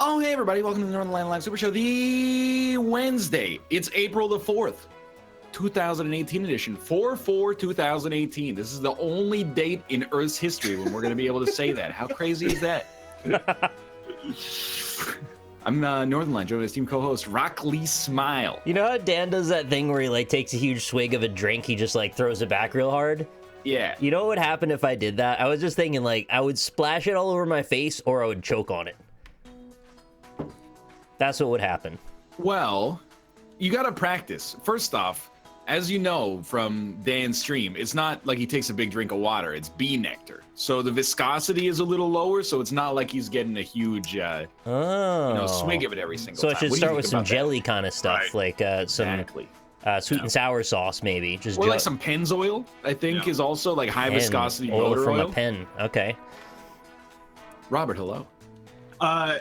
Oh, hey, everybody. Welcome to the Northernlion Live Super Show, the Wednesday. It's April the 4th, 2018 edition. 4/4/2018. This is the only date in Earth's history when we're going to be able to say that. How crazy is that? I'm Northernlion, joined by his team co-host, Rock Lee Smile. You know how Dan does that thing where he, like, takes a huge swig of a drink, he just, like, throws it back real hard? Yeah. You know what would happen if I did that? I was just thinking, like, I would splash it all over my face or I would choke on it. That's what would happen. Well, you got to practice. First off, as you know from Dan's stream, it's not like he takes a big drink of water. It's bee nectar. So the viscosity is a little lower, so it's not like he's getting a huge swig of it every single time. So I should start with some jelly kind of stuff, right. Like some sweet and sour sauce, maybe. Just or like some Pennzoil, I think, is also like high viscosity motor from oil. a pen. Okay. Robert, hello.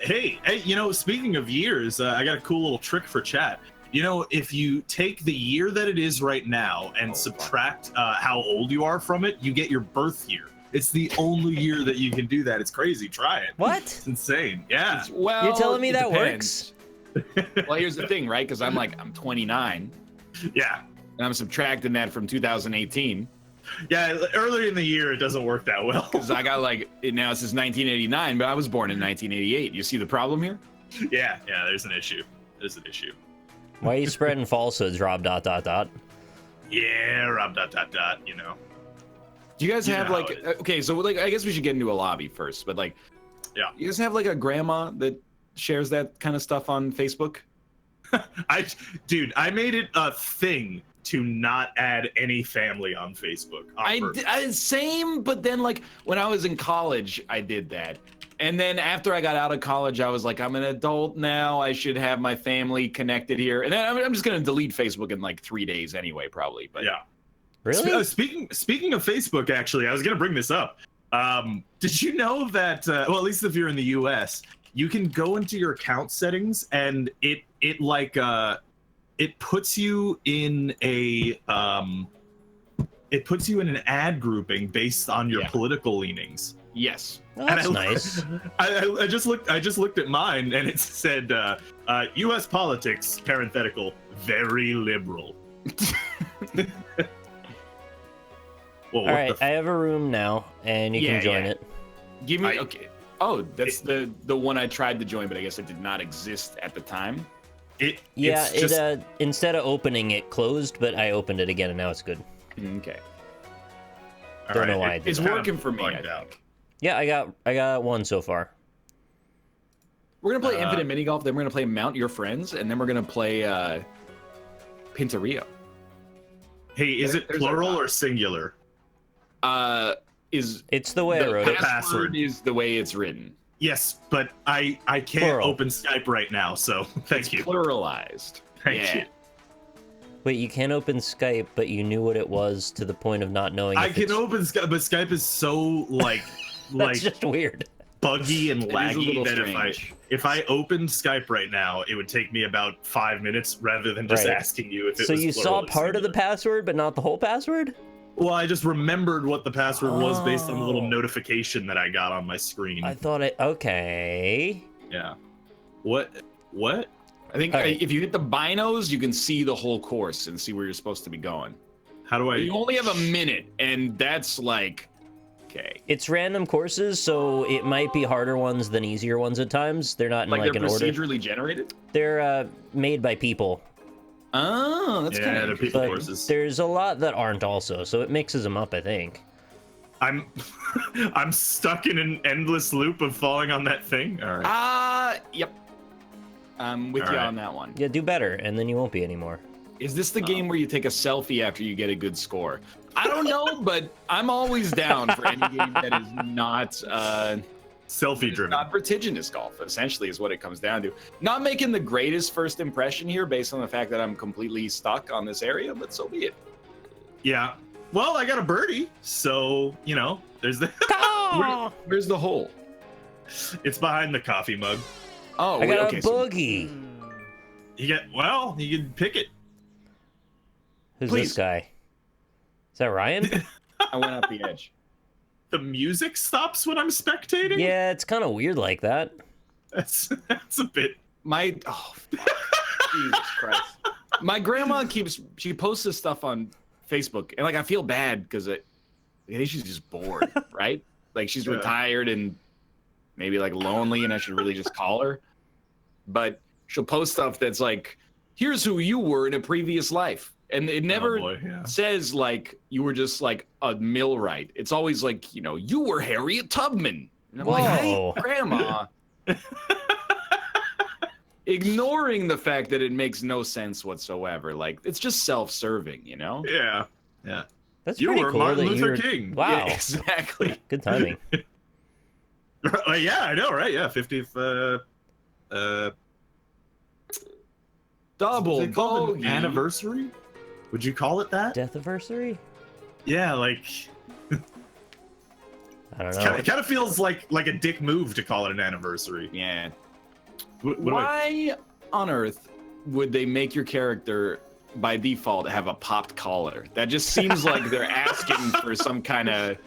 Hey, you know, speaking of years, I got a cool little trick for chat. You know, if you take the year that it is right now and subtract how old you are from it, you get your birth year. It's the only year that you can do that. It's crazy. Try it. What? It's insane. Yeah. Well, you're telling me that depends. works? Well, here's the thing, right? Because I'm 29. Yeah. And I'm subtracting that from 2018. Yeah, earlier in the year, it doesn't work that well. Because I got now it says 1989, but I was born in 1988. You see the problem here? Yeah, there's an issue. There's an issue. Why are you spreading falsehoods, Rob ... Yeah, Rob ... you know. Do you guys have okay, so I guess we should get into a lobby first, but yeah. You guys have a grandma that shares that kind of stuff on Facebook? Dude, I made it a thing to not add any family on Facebook. Same, but then when I was in college, I did that. And then after I got out of college, I was like, I'm an adult now. I should have my family connected here. And then I'm just going to delete Facebook in 3 days anyway, probably. But yeah. Really? Speaking of Facebook, actually, I was going to bring this up. Did you know that, well, at least if you're in the US, you can go into your account settings and it puts you in an ad grouping based on your political leanings. Yes. Oh, that's nice. I just looked at mine and it said US politics, parenthetical, very liberal. All right, I have a room now and you can join it. Give me okay. Oh, that's the one I tried to join, but I guess it did not exist at the time. Instead of opening it closed, but I opened it again and now it's good. Okay. Don't know why I did. It's working for me, I think. Yeah, I got one so far. We're gonna play Infinite Minigolf, then we're gonna play Mount Your Friends, and then we're gonna play Pintario. Hey, is it plural or singular? It's the way I wrote it. The password is the way it's written. Yes, but I can't open Skype right now, so thank you. Pluralized. Thank you. Wait, you can't open Skype, but you knew what it was to the point of not knowing. I can open Skype, but Skype is so that's just weird, buggy and laggy that if I opened Skype right now, it would take me about 5 minutes rather than just asking you if it was. So you saw part of the password, but not the whole password? Well, I just remembered what the password was based on the little notification that I got on my screen. I thought okay. Yeah. What? I think if you hit the binos, you can see the whole course and see where you're supposed to be going. How do I? You only have a minute, and that's okay. It's random courses, so it might be harder ones than easier ones at times. They're not in they're an order. Procedurally generated? They're made by people. Oh, that's kind of people courses. There's a lot that aren't also, so it mixes them up, I think. I'm stuck in an endless loop of falling on that thing. All right. Yep. I'm with you on that one. Yeah, do better, and then you won't be anymore. Is this the game where you take a selfie after you get a good score? I don't know, but I'm always down for any game that is not selfie driven. Not vertiginous golf, essentially, is what it comes down to. Not making the greatest first impression here based on the fact that I'm completely stuck on this area, but so be it. Yeah. Well, I got a birdie, so, you know, there's the... Where's the hole? It's behind the coffee mug. Oh, I got a boogie. You can pick it. Who's this guy? Is that Ryan? I went up the edge. The music stops when I'm spectating? Yeah, it's kind of weird like that. That's a bit. Jesus Christ. My grandma she posts this stuff on Facebook, and like I feel bad because I think she's just bored, right? Like she's retired and maybe like lonely, and I should really just call her. But she'll post stuff that's like, here's who you were in a previous life. And it never says like you were just like a millwright. It's always like, you were Harriet Tubman. And I'm like, hey, Grandma. Ignoring the fact that it makes no sense whatsoever. Like, it's just self-serving, Yeah. Yeah. That's you pretty were cool. Martin Luther King. Wow. Yeah, exactly. Good timing. Yeah, I know, right? Yeah, 50th. Double bogey. Anniversary? Would you call it that? Death anniversary? Yeah, like. I don't know. It kind of feels like a dick move to call it an anniversary. Yeah. Why on earth would they make your character by default have a popped collar? That just seems like they're asking for some kind of,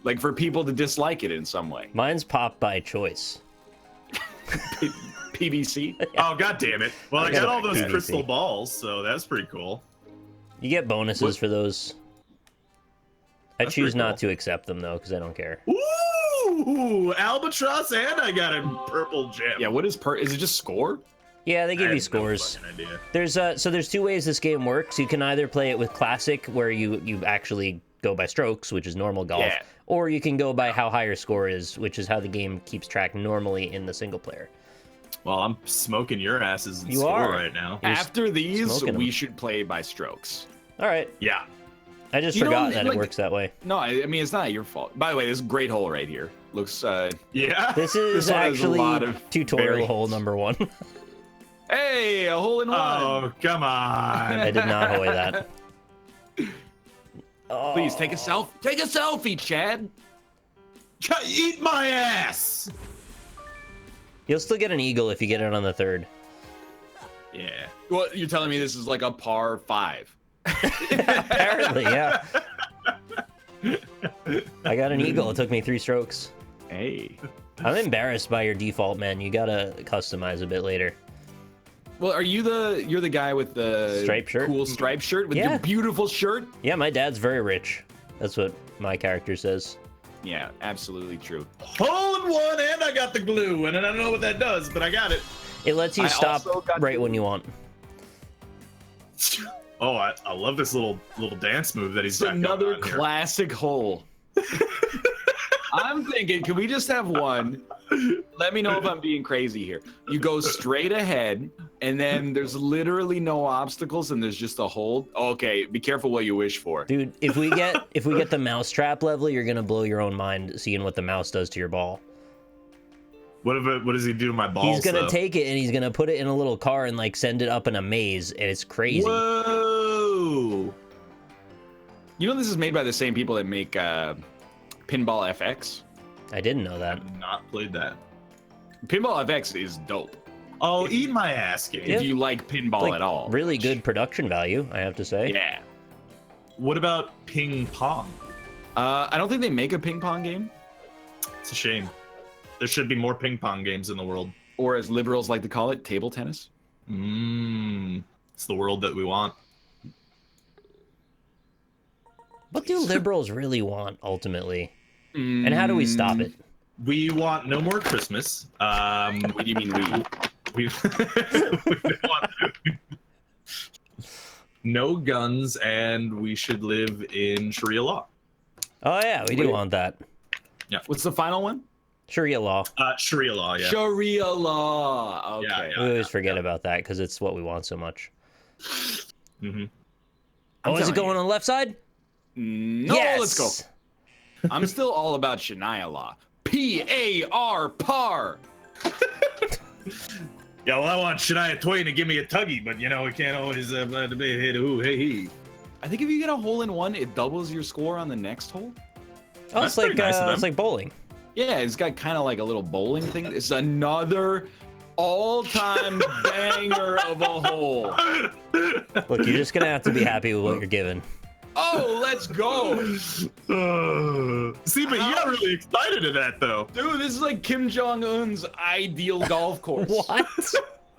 like, for people to dislike it in some way. Mine's popped by choice. PBC? Oh, god damn it. Well, I got all those PBC. crystal balls, so that's pretty cool. You get bonuses for those. I That's choose pretty not cool. to accept them, though, because I don't care. Ooh, albatross, and I got a purple gem. Yeah, what is is it just score? Yeah, they I give you have no scores. fucking idea. There's two ways this game works. You can either play it with classic, where you actually go by strokes, which is normal golf, Yeah. or you can go by how high your score is, which is how the game keeps track normally in the single player. Well, I'm smoking your asses in You score are. right now. After these, smoking 'em. we should play by strokes. All right, Yeah. I just You know, forgot that like- it works that way. No, I mean, it's not your fault. By the way, this great hole right here looks, Yeah. This is one has a actually lot of tutorial variants. hole number 1. hey, a hole in one. Oh, come on. I did not hoy that. Oh. Please take a selfie, Chad. Eat my ass. You'll still get an eagle if you get it on the 3rd. Yeah. Well, you're telling me this is like a par 5. Apparently, yeah. I got an eagle. It took me 3 strokes. Hey. I'm embarrassed by your default, man. You gotta customize a bit later. Well, you're the guy with the Striped shirt? cool striped shirt with Yeah. the beautiful shirt? Yeah, my dad's very rich. That's what my character says. Yeah, absolutely true. Hole in one, and I got the glue, and I don't know what that does, but I got it. It lets you I stop also got right to- when you want. Oh, I love this little dance move that he's It's got another going on here. classic hole. I'm thinking, can we just have one? Let me know if I'm being crazy here. You go straight ahead, and then there's literally no obstacles, and there's just a hole. Okay, be careful what you wish for. Dude, if we get the mouse trap level, you're gonna blow your own mind seeing what the mouse does to your ball. What does he do to my balls? He's gonna though? take it and he's gonna put it in a little car and like send it up in a maze, and it's crazy. Whoa! You know this is made by the same people that make Pinball FX? I didn't know that. I've not played that. Pinball FX is dope. Oh, eat my ass, game. Yeah. If you like pinball Like, at all. really good production value, I have to say. Yeah. What about ping pong? I don't think they make a ping pong game, It's a shame. There should be more ping pong games in the world. or as liberals like to call it, table tennis. It's the world that we want. What do liberals really want ultimately? And how do we stop it? We want no more Christmas. What do you mean we? We want no guns, and we should live in Sharia law. Oh yeah, we do Wait. want that. What's the final one? Sharia law. Sharia law, yeah. Sharia law. Okay. Yeah. We always forget about that because it's what we want so much. Mm-hmm. Oh, is it telling going you. on the left side? No, Yes! let's go. I'm still all about Shania law. P-A-R, par. Yeah, well, I want Shania Twain to give me a tuggy, but we can't always hey, hey. I think if you get a hole in one, it doubles your score on the next hole. Oh, That's it's like pretty nice of them. it's like bowling. Yeah, it's got kind of like a little bowling thing. It's another all-time banger of a hole. Look, you're just gonna have to be happy with what you're given. Oh, let's go. See, but you got really excited at that, though. Dude, this is like Kim Jong Un's ideal golf course. What?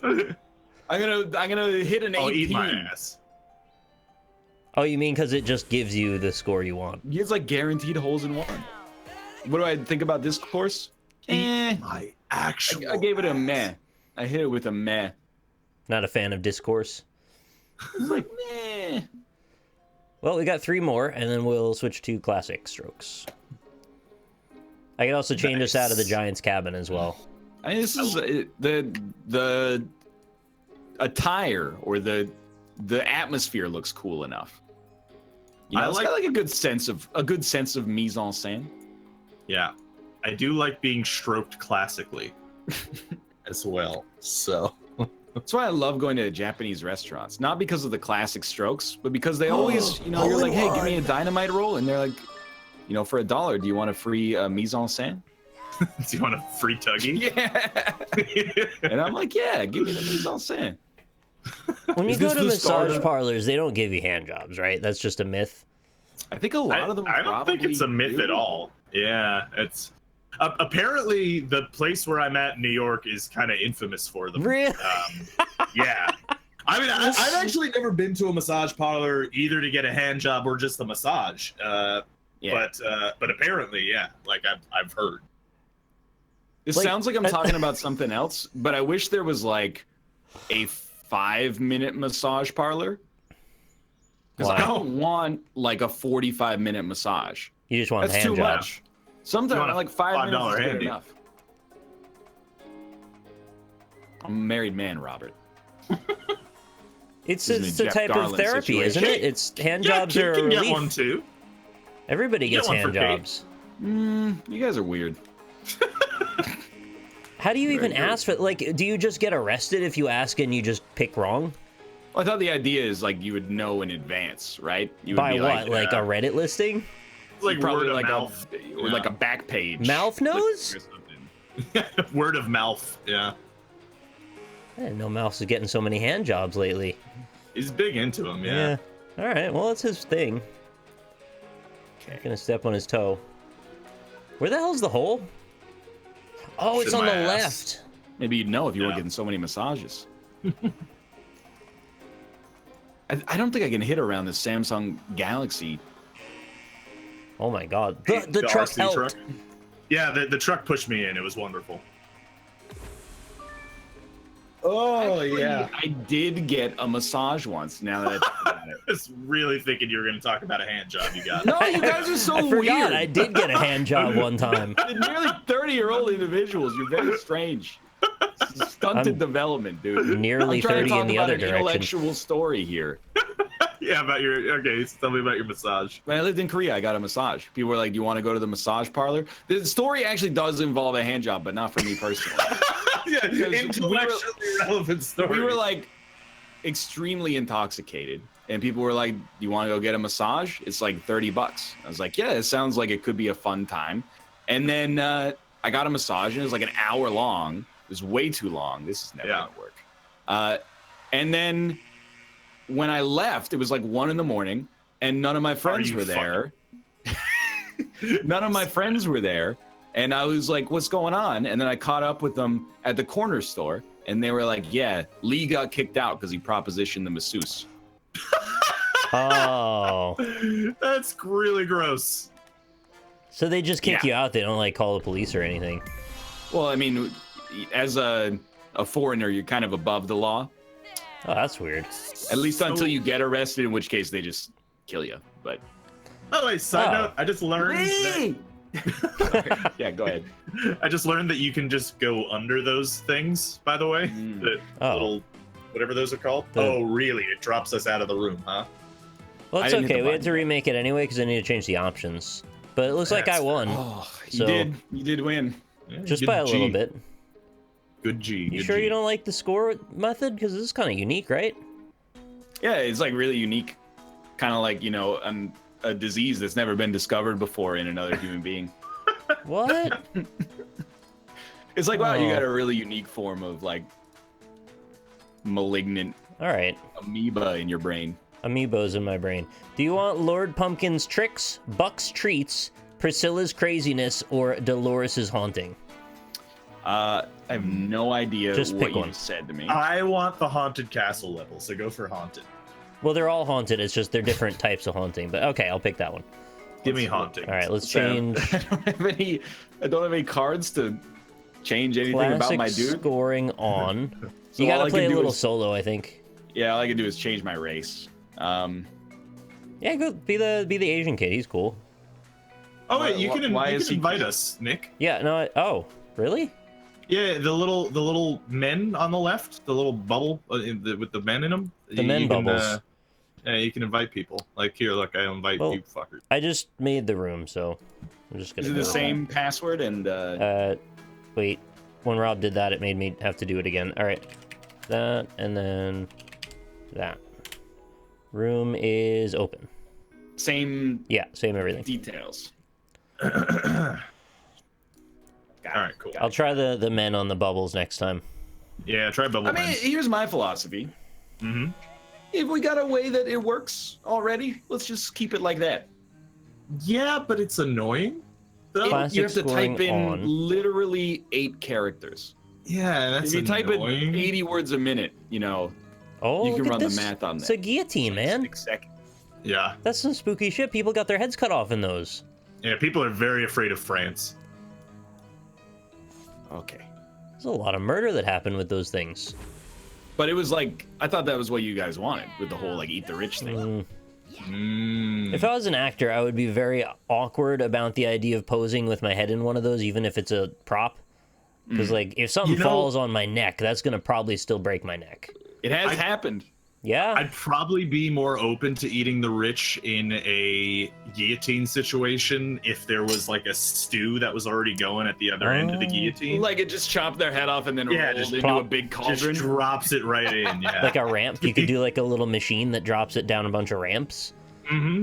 I'm gonna hit an 18. I'll eat my ass. Oh, you mean because it just gives you the score you want? It's like guaranteed holes in one. What do I think about this course? My actual. I gave it a meh. I hit it with a meh. Not a fan of discourse. It's like meh. Well, we got 3 more, and then we'll switch to classic strokes. I can also change us out of the Giants cabin as well. I mean, this is the attire or the atmosphere looks cool enough. You know, it's got like a good sense of mise en scène. Yeah, I do like being stroked classically as well. So that's why I love going to Japanese restaurants. Not because of the classic strokes, but because they always, you know, you're like, hey, give me a dynamite roll, and they're like, you know, for $1, do you want a free mise en scène? Do you want a free tuggy? Yeah. And I'm like, yeah, give me the mise en scène. When you Is go this to the massage starter? parlors, they don't give you hand jobs, right? That's just a myth. I think a lot of them. I don't think it's a myth at all. Yeah, it's apparently the place where I'm at in New York is kind of infamous for them. Really? Yeah. I mean, I've actually never been to a massage parlor either to get a hand job or just a massage. Yeah. But apparently, yeah, like I've heard. This Like- sounds like I'm talking about something else, but I wish there was like a 5-minute massage parlor. Because Why? I don't want like a 45-minute massage. You just want a That's hand too job. much. Sometimes You want a like 5 minutes $5 is good handy. enough. I'm a married man, Robert. It's Isn't it a Jeff type of Garland therapy, isn't situation? it? It's hand Yeah, jobs Kim are a can get relief. one too. Everybody Get gets one hand for Kate. jobs. You guys are weird. How do you even good. ask for? Like, do you just get arrested if you ask and you just pick wrong? Well, I thought the idea is like you would know in advance, right? You would By be what? Like yeah. a Reddit listing? Like probably word of like mouth. or like a back page. Mouth nose? Or something. Word of mouth. Yeah. I didn't know Mouse is getting so many hand jobs lately. He's big into them. Yeah. All right. Well, that's his thing. Okay. Gonna step on his toe. Where the hell's the hole? Oh, it's in on the my ass. left. Maybe you'd know if you weren't Yeah. getting so many massages. I don't think I can hit around the Samsung Galaxy. Oh my God. The truck RC helped. truck. Yeah, the truck pushed me in. It was wonderful. Oh Actually, I did get a massage once. Now that I think about it. I was really thinking you were going to talk about a hand job you got. No, you guys are so I forgot. weird. I did get a hand job one time. You're nearly 30-year-old individuals. You're very strange. Stunted I'm development, dude. nearly I'm trying 30 to talk in the about other an direction. intellectual story here. Yeah, about your. Okay, so tell me about your massage. When I lived in Korea, I got a massage. People were like, "Do you want to go to the massage parlor?" The story actually does involve a hand job, but not for me personally. Yeah, Because intellectually relevant story. We were like extremely intoxicated, and people were like, "Do you want to go get a massage? It's like $30." I was like, "Yeah, it sounds like it could be a fun time." And then I got a massage, and it was like an hour long. It was way too long. This is never gonna work. And then when I left, it was like 1 a.m, and none of my friends were there. None of my friends were there. And I was like, what's going on? And then I caught up with them at the corner store, and they were like, yeah, Lee got kicked out because he propositioned the masseuse. Oh. That's really gross. So they just kick Yeah. you out. They don't like call the police or anything. Well, I mean, as a foreigner, you're kind of above the law, Oh, that's weird. at least So- until you get arrested, in which case they just kill you. But By the way, side Oh. note, I just learned that, yeah, go ahead. I just learned that you can just go under those things, by the way. Mm. The Oh. little whatever those are called. The- Oh, really? It drops us out of the room, huh? Well, I it's didn't hit okay. the We had to button. remake it anyway because I need to change the options. But it looks like I That's won, Oh, So- you did win. Yeah, just good by a little G. bit. Good G. You good sure G. you don't like the score method? Because this is kind of unique, right? Yeah, it's like really unique, kind of like, you know, a disease that's never been discovered before in another human being. What? It's like, wow, you Oh. got a really unique form of like malignant All right. amoeba in your brain. Amiibos in my brain. Do you want Lord Pumpkin's tricks, Buck's treats, Priscilla's craziness or Dolores's haunting? I have no idea Just what pick you one. said to me. I want the haunted castle level, so go for haunted. Well, they're all haunted. It's just they're different types of haunting. But okay, I'll pick that one. Give me haunting. All right, let's So, change I don't have any cards to change anything about classic my dude. scoring on. So You all gotta I play a can do little is- solo, I think. Yeah, all I can do is change my race. Yeah, go be the Asian kid. He's cool. Oh wait, you can, why you is can he invite cool? us, Nick. Yeah, no. Oh, really? Yeah, the little men on the left, the little bubble with the men in them. The men bubbles. Yeah, you can invite people. Like here, look, I invite Well, you fuckers. I just made the room, so I'm just gonna. Is it go the with same password? And that. Wait. When Rob did that, it made me have to do it again. All right, that and then that. Room is open. same Yeah, same everything. details. All right, cool. I'll try the men on the bubbles next time. Yeah, try bubble I mean, men. here's my philosophy. Mm-hmm. If we got a way that it works already, let's just keep it like that. Yeah, but it's annoying. Though. Classic You have to scoring type in on. literally 8 characters. Yeah, that's If you type annoying. in 80 words a minute, Oh, you can look at run the this. math on that. It's a guillotine, man. 6 seconds. Yeah, That's some spooky shit. People got their heads cut off in those. yeah. People are very afraid of France. Okay. There's a lot of murder that happened with those things. But it was like, I thought that was what you guys wanted with the whole, like, eat the rich thing. If I was an actor, I would be very awkward about the idea of posing with my head in one of those, even if it's a prop. Because, like, if something falls on my neck, that's going to probably still break my neck. It has happened. Yeah? I'd probably be more open to eating the rich in a guillotine situation if there was like a stew that was already going at the other end of the guillotine. Like, it just chopped their head off and then Yeah, rolled just into a plop- big Just cauldron. drops it right in. Yeah. Like a ramp? You could do, like, a little machine that drops it down a bunch of ramps.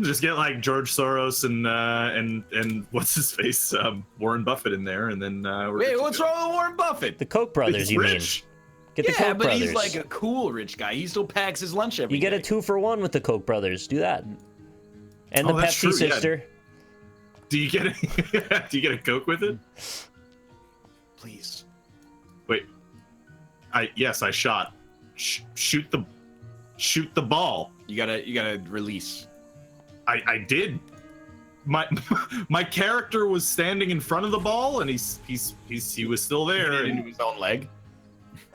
Just get like George Soros and what's his face, Warren Buffett in there, and then we're good Wait, to what's go. wrong with Warren Buffett? The Koch brothers, He's you rich. mean? Get the Yeah, Koch but brothers. he's like a cool rich guy. He still packs his lunch every You get day. a 2-for-1 with the Koch brothers. Do that. And the Oh, that's Pepsi true, yeah. sister. Do you get do you get a Coke with it? Please. Wait, I shot. Shoot the ball. You gotta release. I did. My character was standing in front of the ball, and he was still there. Into And, his own leg.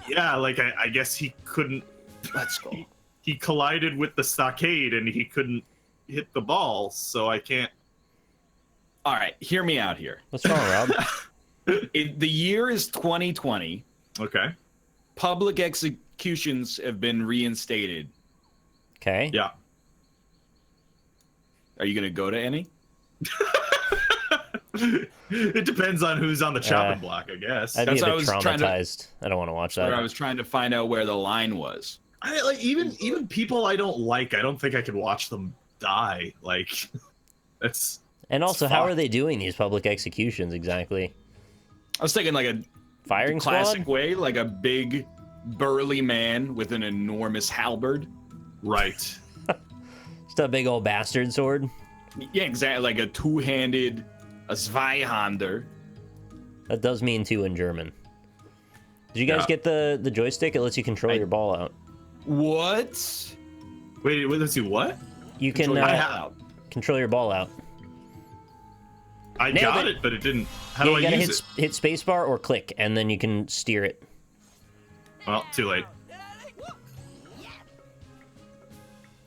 yeah, like I guess he couldn't. Let's go. He collided with the stockade, and he couldn't hit the ball. So I can't. All right, hear me out here. What's wrong, Rob? The year is 2020. Okay. Public executions have been reinstated. Okay. Yeah. Are you gonna go to any? It depends on who's on the chopping block, I guess. I'd be That's a what I bit was trying to- traumatized. I don't want to watch that. Where I was trying to find out where the line was. I like even people I don't like. I don't think I could watch them die. Like that's. And also, how fucked. are they doing these public executions exactly? I was thinking like a Firing classic squad? way, like a big burly man with an enormous halberd. Right. Just a big old bastard sword? Yeah, exactly. Like a two-handed, a Zweihander. That does mean two in German. Did you guys Yeah. get the joystick? It lets you control your ball out. What? Wait, let's see what? You can Control your ha- ball out. control your ball out. I Nailed got it. it, but it didn't. How Yeah, do you I gotta use hit spacebar or click, and then you can steer it. it? Well, too late.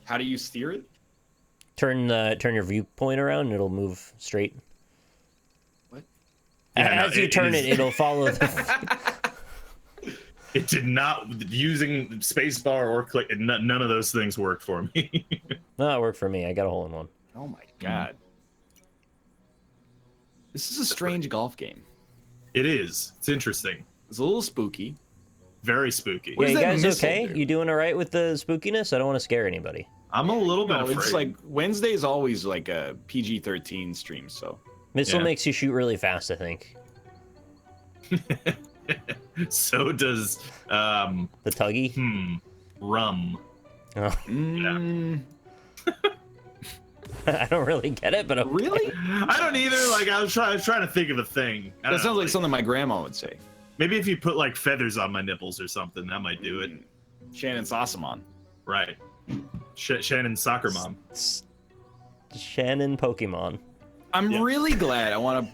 How do you steer it? Turn your viewpoint around, and it'll move straight. What? Yeah, no, As you turn is- it'll follow. The... It did not using spacebar or click. None of those things worked for me. No, it worked for me. I got a hole in one. Oh my god. This is a strange golf game. It is. It's interesting. It's a little spooky. Very spooky. What Yeah, does you that guys missile okay? do? You doing all right with the spookiness? I don't want to scare anybody. I'm a little bit No, afraid. it's like Wednesday is always like a PG-13 stream, so Missile Yeah. makes you shoot really fast, I think. So does The tuggy. rum. Oh. mm, I don't really get it, but okay. Really? I don't either. Like, I was trying to think of a thing. That sounds like something my grandma would say. Maybe if you put like feathers on my nipples or something, that might do it. Shannon Sassamon. Right. Shannon soccer mom. Shannon Pokemon. I'm really glad. I want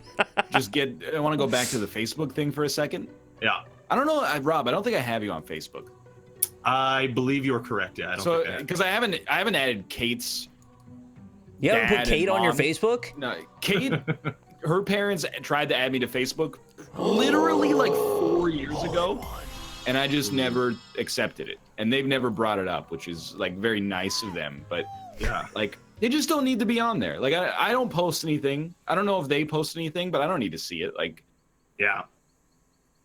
to go back to the Facebook thing for a second. Yeah. I don't know, Rob. I don't think I have you on Facebook. I believe you're correct. Yeah. I don't think because I haven't added Kate's. You haven't Dad put Kate and on your Mom. Facebook? No, Kate. Her parents tried to add me to Facebook, literally like 4 years ago, and I just never accepted it. And they've never brought it up, which is like very nice of them. But yeah, like they just don't need to be on there. Like I don't post anything. I don't know if they post anything, but I don't need to see it. Like, yeah.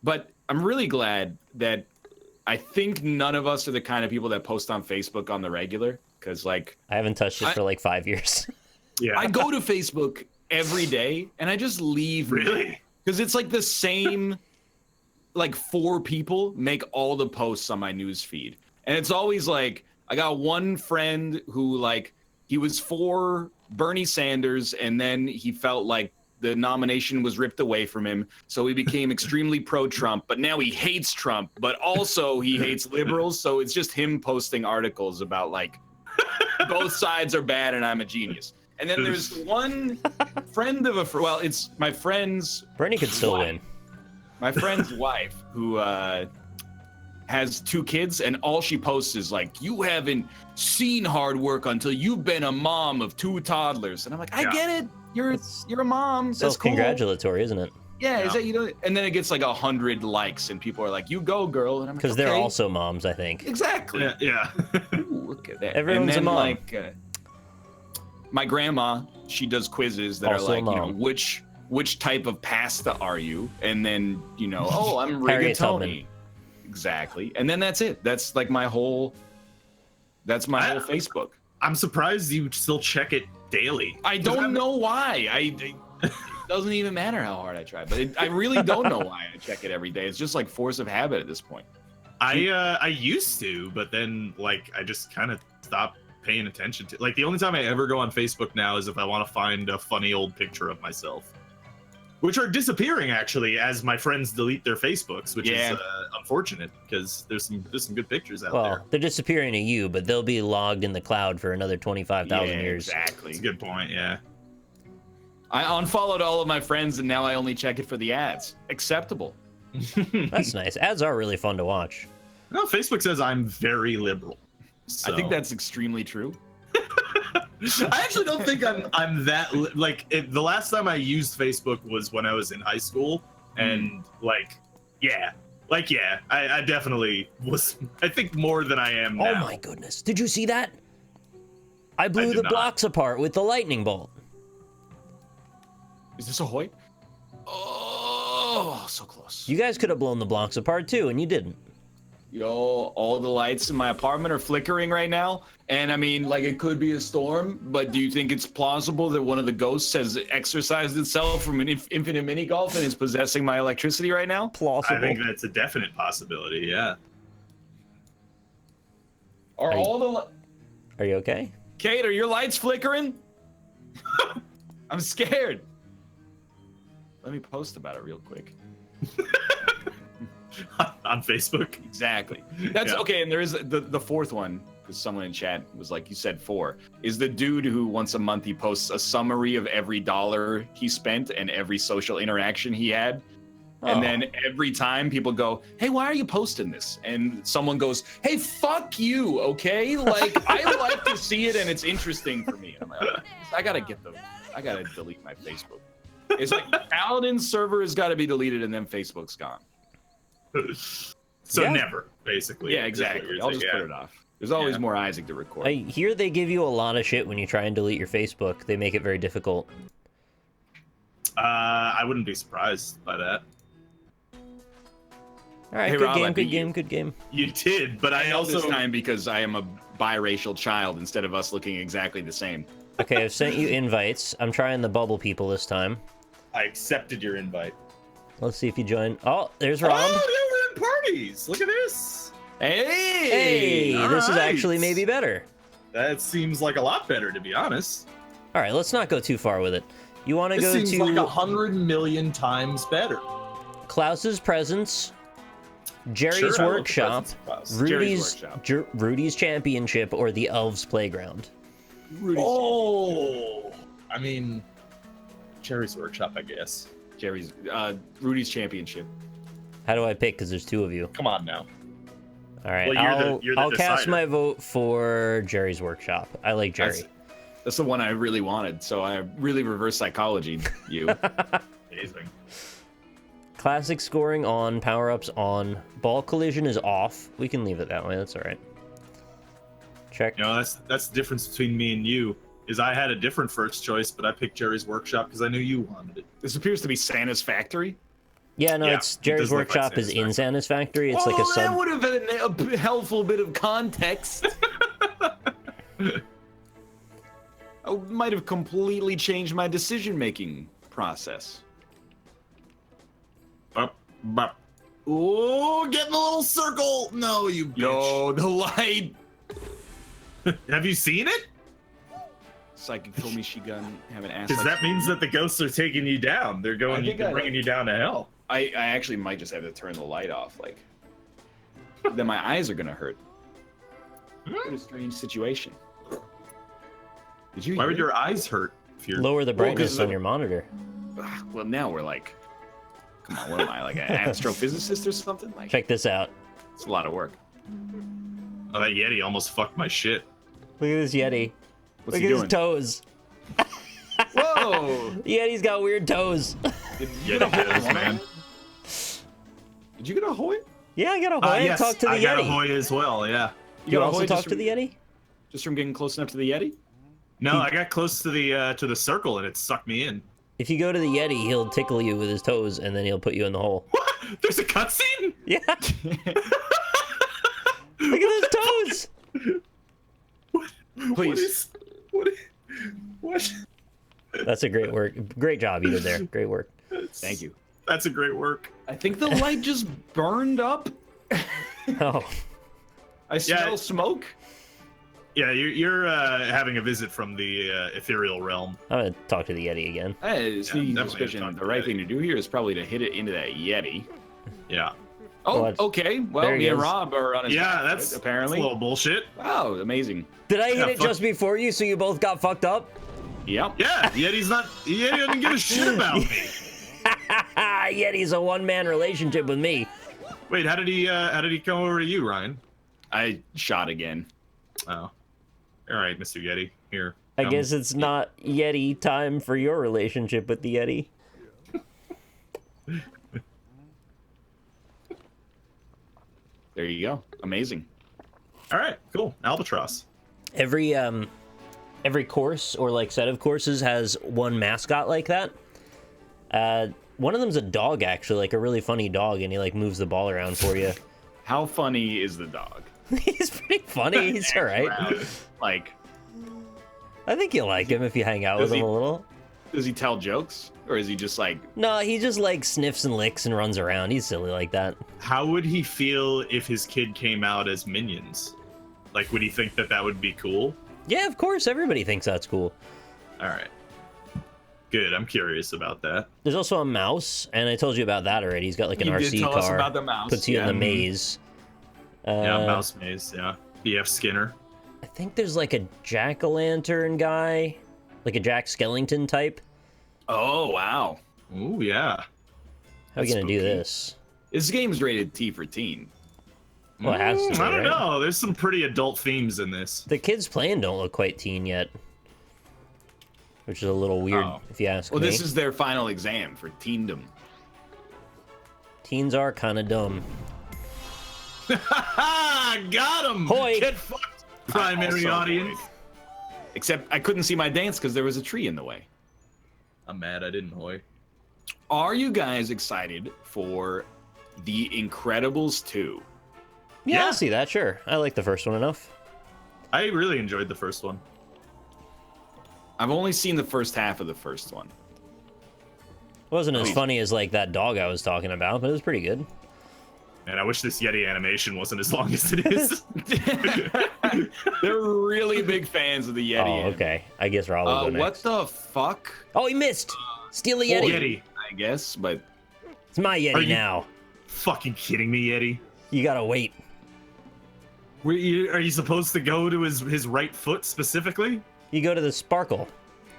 But I'm really glad that I think none of us are the kind of people that post on Facebook on the regular. Because like I haven't touched it for like 5 years. Yeah. I go to Facebook every day and I just leave. Really? Because it's like the same, like 4 people make all the posts on my news feed. And it's always like, I got one friend who like, he was for Bernie Sanders and then he felt like the nomination was ripped away from him. So he became extremely pro-Trump, but now he hates Trump, but also he hates liberals. So it's just him posting articles about like, both sides are bad and I'm a genius. And then there's one friend of well, it's my friend's Bernie could still win. My friend's wife who has 2 kids, and all she posts is like, you haven't seen hard work until you've been a mom of 2 toddlers. And I'm like, I get it. You're a mom. That's cool. Self-congratulatory, isn't it? Yeah, is that, you know? And then it gets like 100 likes, and people are like, "You go, girl." And I'm because like, they're also moms, I think. Exactly. Yeah. Ooh, look at that. Everyone's a mom. Like, my grandma, she does quizzes that Also are like, a you know, mom. which type of pasta are you? And then, you know, oh, I'm Harriet rigatoni. Exactly. And then that's it. That's like my whole. That's my whole Facebook. I'm surprised you still check it daily. I don't know why. It doesn't even matter how hard I try, but I really don't know why I check it every day. It's just like force of habit at this point. I used to, but then like I just kind of stopped paying attention to. Like the only time I ever go on Facebook now is if I want to find a funny old picture of myself, which are disappearing actually as my friends delete their Facebooks, which is unfortunate because there's some good pictures out there. Well, they're disappearing to you, but they'll be logged in the cloud for another 25,000 years. Exactly. That's a good point. Yeah. I unfollowed all of my friends, and now I only check it for the ads. Acceptable. That's nice. Ads are really fun to watch. No, Facebook says I'm very liberal. So. I think that's extremely true. I actually don't think I'm that the last time I used Facebook was when I was in high school, and I definitely was. I think more than I am now. Oh my goodness! Did you see that? I blew the blocks apart with the lightning bolt. Is this a Hoyt? Oh, so close. You guys could have blown the blocks apart too, and you didn't. Yo, all the lights in my apartment are flickering right now. And I mean, like, it could be a storm, but do you think it's plausible that one of the ghosts has exorcised itself from an infinite Minigolf and is possessing my electricity right now? Plausible. I think that's a definite possibility, yeah. Are you okay? Kate, are your lights flickering? I'm scared. Let me post about it real quick. On Facebook? Exactly. That's okay. And there is the fourth one, because someone in chat was like, you said 4, is the dude who once a month he posts a summary of every dollar he spent and every social interaction he had. And then every time people go, hey, why are you posting this? And someone goes, hey, fuck you, okay? Like, I like to see it and it's interesting for me. I'm like, I gotta delete my Facebook. It's like Paladin's server has got to be deleted and then Facebook's gone. So never, basically. Yeah, exactly. I'll just put it off. There's always more Isaac to record. I hear they give you a lot of shit when you try and delete your Facebook. They make it very difficult. I wouldn't be surprised by that. All right, good game. You did, but I also this time because I am a biracial child instead of us looking exactly the same. Okay, I've sent you invites. I'm trying the bubble people this time. I accepted your invite. Let's see if you join. Oh, there's Ron. Oh, we're in parties. Look at this. Hey, this is actually maybe better. That seems like a lot better, to be honest. All right, let's not go too far with it. You want to This go seems to like 100 million times better. Klaus's Presents, Jerry's Sure, I love the Workshop, presents, Klaus. Jerry's Rudy's Championship, or the Elves Playground. Oh, I mean, Jerry's Workshop, I guess. Rudy's Championship. How do I pick? Because there's two of you. Come on now. All right, Well, you're the I'll cast decider. my vote for Jerry's Workshop. I like Jerry. That's the one I really wanted. So I really reverse psychology you. Amazing. Classic scoring on, power-ups on. Ball collision is off. We can leave it that way. That's all right. Check. You know, that's the difference between me and you. Is I had a different first choice, but I picked Jerry's Workshop because I knew you wanted it. This appears to be Santa's factory. Yeah, no, Yeah, it's it Jerry's does look like Workshop is Santa's in Santa's factory. It's oh, like a that sub. would have been a helpful bit of context. I might have completely changed my decision-making process. Bop, bop. Oh, get in the little circle! No, you bitch. Yo, the light. Have you seen it? Psychic told me she gonna have an ass. Because like that means that the ghosts are taking you down. They're going, they're bringing you down to hell. I actually might just have to turn the light off. Like, then my eyes are gonna hurt. What a strange situation. Did you? Why hear would it? your eyes hurt? If you're... Lower the brightness 'cause on your monitor. Well, now we're like, come on, what am I, like an astrophysicist or something? Like, Check this out. it's a lot of work. Oh, that Yeti almost fucked my shit. Look at this Yeti. What's Look he at doing? his toes. Whoa! The Yeti's got weird toes. Did Yeah, you get a it is, Hoy? man. Did you get a Hoy? Yeah, I got a Hoy. Yes, Talk to the I got a Yeti. Hoy as well, yeah. You got a also Hoy talk just to the Yeti? Just from getting close enough to the Yeti? No, I got close to the circle and it sucked me in. If you go to the Yeti, he'll tickle you with his toes, and then he'll put you in the hole. What? There's a cutscene? Yeah. Look at those toes. Please. What? That's a great work. Great job you did there. Great work. Thank you. That's a great work. I think the light just burned up. Oh, I smell smoke. Yeah, you're having a visit from the ethereal realm. I'm gonna talk to the Yeti again. Hey, speaking of definitely suspicion, talk to the right Yeti. thing to do here is probably to hit it into that Yeti. Yeah. Oh, What? okay. Well, There he me and is. Rob are on his Yeah, back, that's right, apparently. a little bullshit. Wow, amazing. Did I hit Yeah, it fuck. just before you, so you both got fucked up? Yep. Yeah, Yeti doesn't give a shit about me. Yeti's a one-man relationship with me. Wait, how did he come over to you, Ryan? I shot again. Oh. All right, Mr. Yeti. Here. I come. guess it's not Yeti time for your relationship with the Yeti. There you go. Amazing. All right, cool. Albatross. Every course or like set of courses has one mascot like that. One of them's a dog, actually, like a really funny dog, and he like moves the ball around for you. How funny is the dog? He's pretty funny. He's all right. Like, I think you'll like him if you hang out with Does him he- a little. does he tell jokes? Or is he just like, No, he just like sniffs and licks and runs around. He's silly like that. How would he feel if his kid came out as minions? Like, would he think that that would be cool? Yeah, of course. Everybody thinks that's cool. All right. Good. I'm curious about that. There's also a mouse, and I told you about that already. He's got like an you RC did tell car. us about the mouse. Puts you in yeah. the maze. Yeah, Mouse Maze. Yeah. BF Skinner. I think there's like a jack-o'-lantern guy, like a Jack Skellington type. Oh, wow. Ooh, yeah. How are we That's gonna do spooky. this? This game's rated T for teen. Well, it has to be, I don't right? know. There's some pretty adult themes in this. The kids playing don't look quite teen yet, which is a little weird Oh. if you ask Well, me. this is their final exam for teendom. Teens are kind of dumb. Got him! Hoy. Get fucked, primary Also, audience. Except I couldn't see my dance because there was a tree in the way. I'm mad I didn't, Hoy. Are you guys excited for The Incredibles 2? Yeah, Yeah. I'll see that. Sure, I like the first one enough. I really enjoyed the first one. I've only seen the first half of the first one. Wasn't as Please. funny as like that dog I was talking about, but it was pretty good. And I wish this Yeti animation wasn't as long as it is. They're really big fans of the Yeti. Oh, okay. I guess Raul will go What next. the fuck? Oh, he missed. Steal the Yeti. Yeti. I guess, but It's my Are Yeti you- now. Fucking kidding me, Yeti? You gotta wait. Are you supposed to go to his right foot specifically? You go to the sparkle.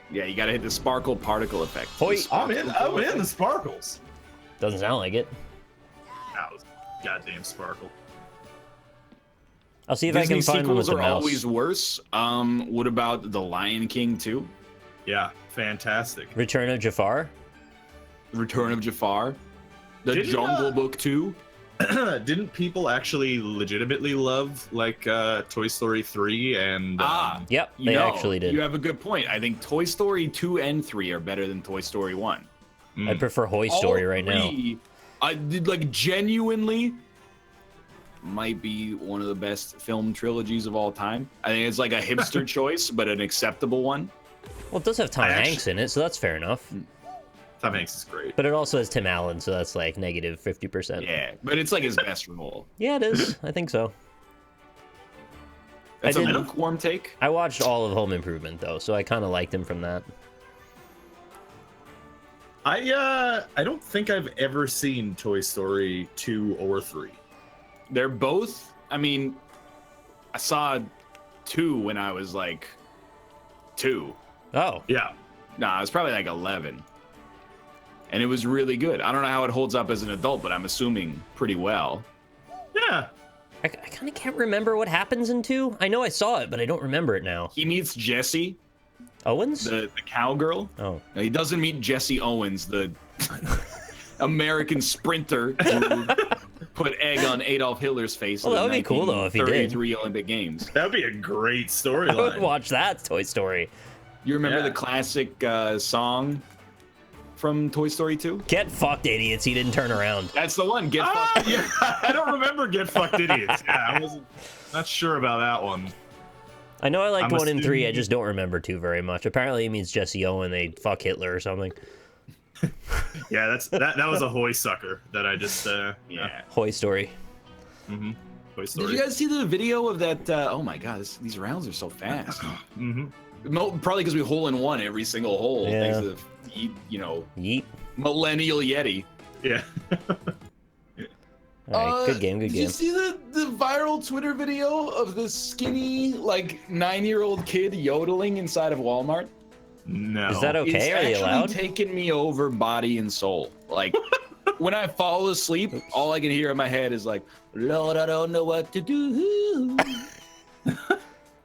yeah, you gotta hit the sparkle particle effect. Hoi. The sparkle I'm particle in the effect. sparkles. Doesn't sound like it. That was goddamn sparkle. I'll see if Disney I can find one with sequels the are mouse. always worse. What about The Lion King 2? Yeah, fantastic. Return of Jafar. Return of Jafar? The Didn't, Jungle Book 2? Didn't people actually legitimately love like Toy Story 3 and Yep, You they know, actually did. You have a good point. I think Toy Story 2 and 3 are better than Toy Story 1. I prefer Hoy Story right now. I did like genuinely might be one of the best film trilogies of all time. I think it's like a hipster choice, but an acceptable one. Well, it does have Tom I actually- Hanks in it, so that's fair enough. Tom Hanks is great. But it also has Tim Allen, so that's like negative 50%. Yeah, but it's like his best role. Yeah, it is. I think so. That's I a did- lukewarm take. I watched all of Home Improvement though, so I kind of liked him from that. I don't think I've ever seen Toy Story 2 or 3. They're both. I mean, I saw 2 when I was like 2. Oh, Yeah. Nah, I was probably like 11. And it was really good. I don't know how it holds up as an adult, but I'm assuming pretty well. Yeah. I kind of can't remember what happens in 2. I know I saw it, but I don't remember it now. He meets Jessie, Owens? the cowgirl. Oh, No, he doesn't meet Jesse Owens, the American sprinter who put egg on Adolf Hitler's face. Well, in that the would be cool, though, if he did. 1933 Olympic Games. That would be a great I would storyline. watch that Toy Story. You remember Yeah. the classic song from Toy Story 2? Get fucked, idiots. He didn't turn around. That's the one. Get Ah, fucked. yeah. I don't remember Get Fucked Idiots. Yeah, I wasn't not sure about that one. I know I liked I'm 1 and 3. I assuming- just don't remember 2 very much. Apparently, it means Jesse Owen. They fuck Hitler or something. Yeah, that was a Hoy sucker that I just Yeah. Hoy Story. Mm-hmm. Toy Did Story. you guys see the video of that? Oh my god, these rounds are so fast. Mm-hmm. Probably because we hole in one every single hole. Yeah. Thanks to the, Yeet. millennial Yeti. Yeah. All right, good game, good Did game. you see the viral Twitter video of the skinny, like 9-year-old kid yodeling inside of Walmart? No. Is that okay? It's Are they actually allowed? taking me over body and soul. Like when I fall asleep, all I can hear in my head is like, Lord, I don't know what to do.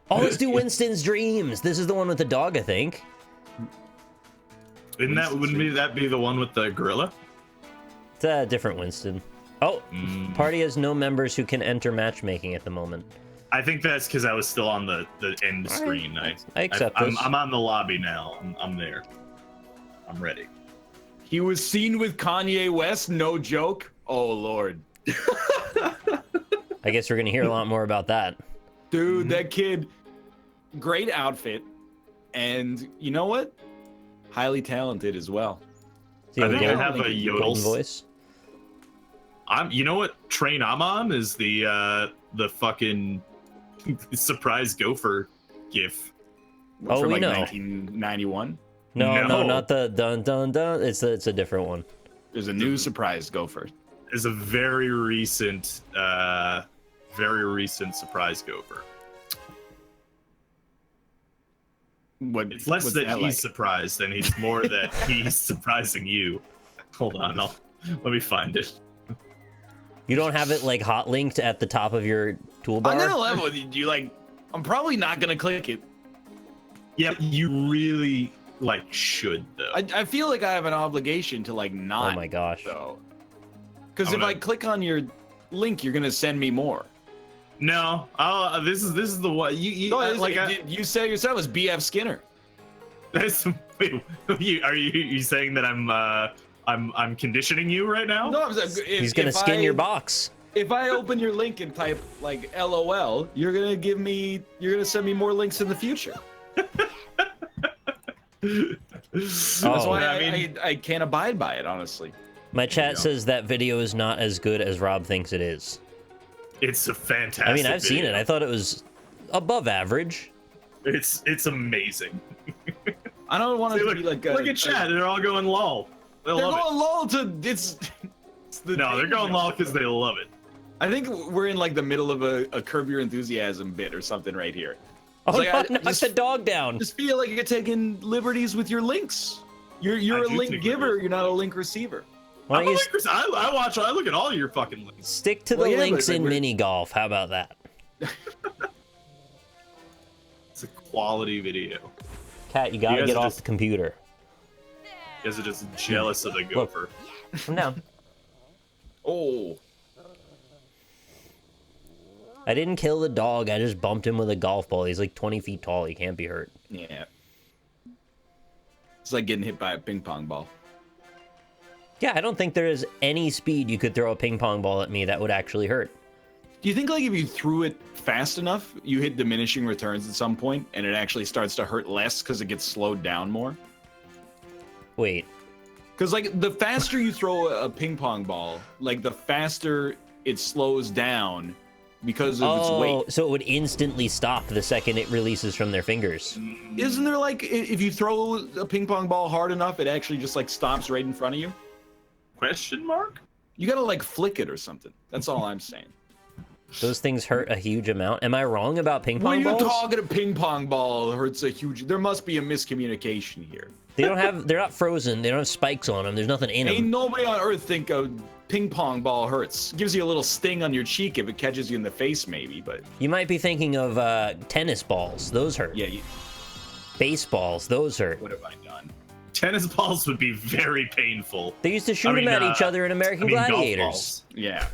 Oh, let's do Winston's Dreams. This is the one with the dog, I think. Wouldn't that be the one with the gorilla? It's a different Winston. Oh, party has no members who can enter matchmaking at the moment. I think that's because I was still on the end screen. I accept this. I'm on the lobby now. I'm there. I'm ready. He was seen with Kanye West, no joke. Oh Lord. I guess we're gonna hear a lot more about that. Dude, that kid, great outfit. And you know what? Highly talented as well. See, I we think get I have a golden yodels. voice. You know what train I'm on is the fucking surprise gopher gif. Oh, from we like know. 1991. No, No. not the dun dun dun. It's a different one. There's a new surprise gopher. Is a very recent surprise gopher. It's less what's that he's like? surprised than he's more that he's surprising you. Hold on, let me find it. You don't have it like hot linked at the top of your toolbar. I'm gonna level with you. Like, I'm probably not gonna click it. Yeah, you really should though. I feel like I have an obligation to like not. Oh my gosh. Though, because I'm if I gonna- click on your link, you're gonna send me more. No, this is the one you No, like. you said yourself as BF Skinner. Wait, are you saying that I'm conditioning you right now? No, I'm saying, He's gonna skin your box. If I open your link and type like LOL, you're gonna send me more links in the future. That's Oh. why I mean, I can't abide by it, honestly. My chat says that video is not as good as Rob thinks it is. It's a fantastic I mean, I've video. seen it. I thought it was above average. It's amazing. I don't want to be like look at chat. They're all going lol. They're going lol to it's no, they're going lol because they love it. I think we're in like the middle of a Curb Your Enthusiasm bit or something right here. Oh, like, no, knock the dog down. Just feel like you're taking liberties with your links. You're a link giver. You're not a link receiver. Why don't you I look at all your fucking links. stick to the links in Minigolf? How about that? It's a quality video. Cat, you gotta get off the computer. You guys are just jealous of the gopher. Come down. Oh. I didn't kill the dog. I just bumped him with a golf ball. He's like 20 feet tall. He can't be hurt. Yeah. It's like getting hit by a ping pong ball. Yeah, I don't think there is any speed you could throw a ping pong ball at me that would actually hurt. Do you think like if you threw it fast enough, you hit diminishing returns at some point, and it actually starts to hurt less because it gets slowed down more? Wait. Because like the faster you throw a ping pong ball, like the faster it slows down because of its weight. So it would instantly stop the second it releases from their fingers. Isn't there like if you throw a ping pong ball hard enough, it actually just like stops right in front of you? Question mark? You gotta like flick it or something. That's all I'm saying. Those things hurt a huge amount. Am I wrong about ping pong balls? When you're talking a ping pong ball hurts a huge... There must be a miscommunication here. They're not frozen. They don't have spikes on them. There's nothing in them. Ain't nobody on earth think a ping pong ball hurts. Gives you a little sting on your cheek if it catches you in the face, maybe, but... You might be thinking of tennis balls. Those hurt. Yeah. Baseballs. Those hurt. What have I done? Tennis balls would be very painful. They used to shoot them at each other in American Gladiators. Golf balls. Yeah.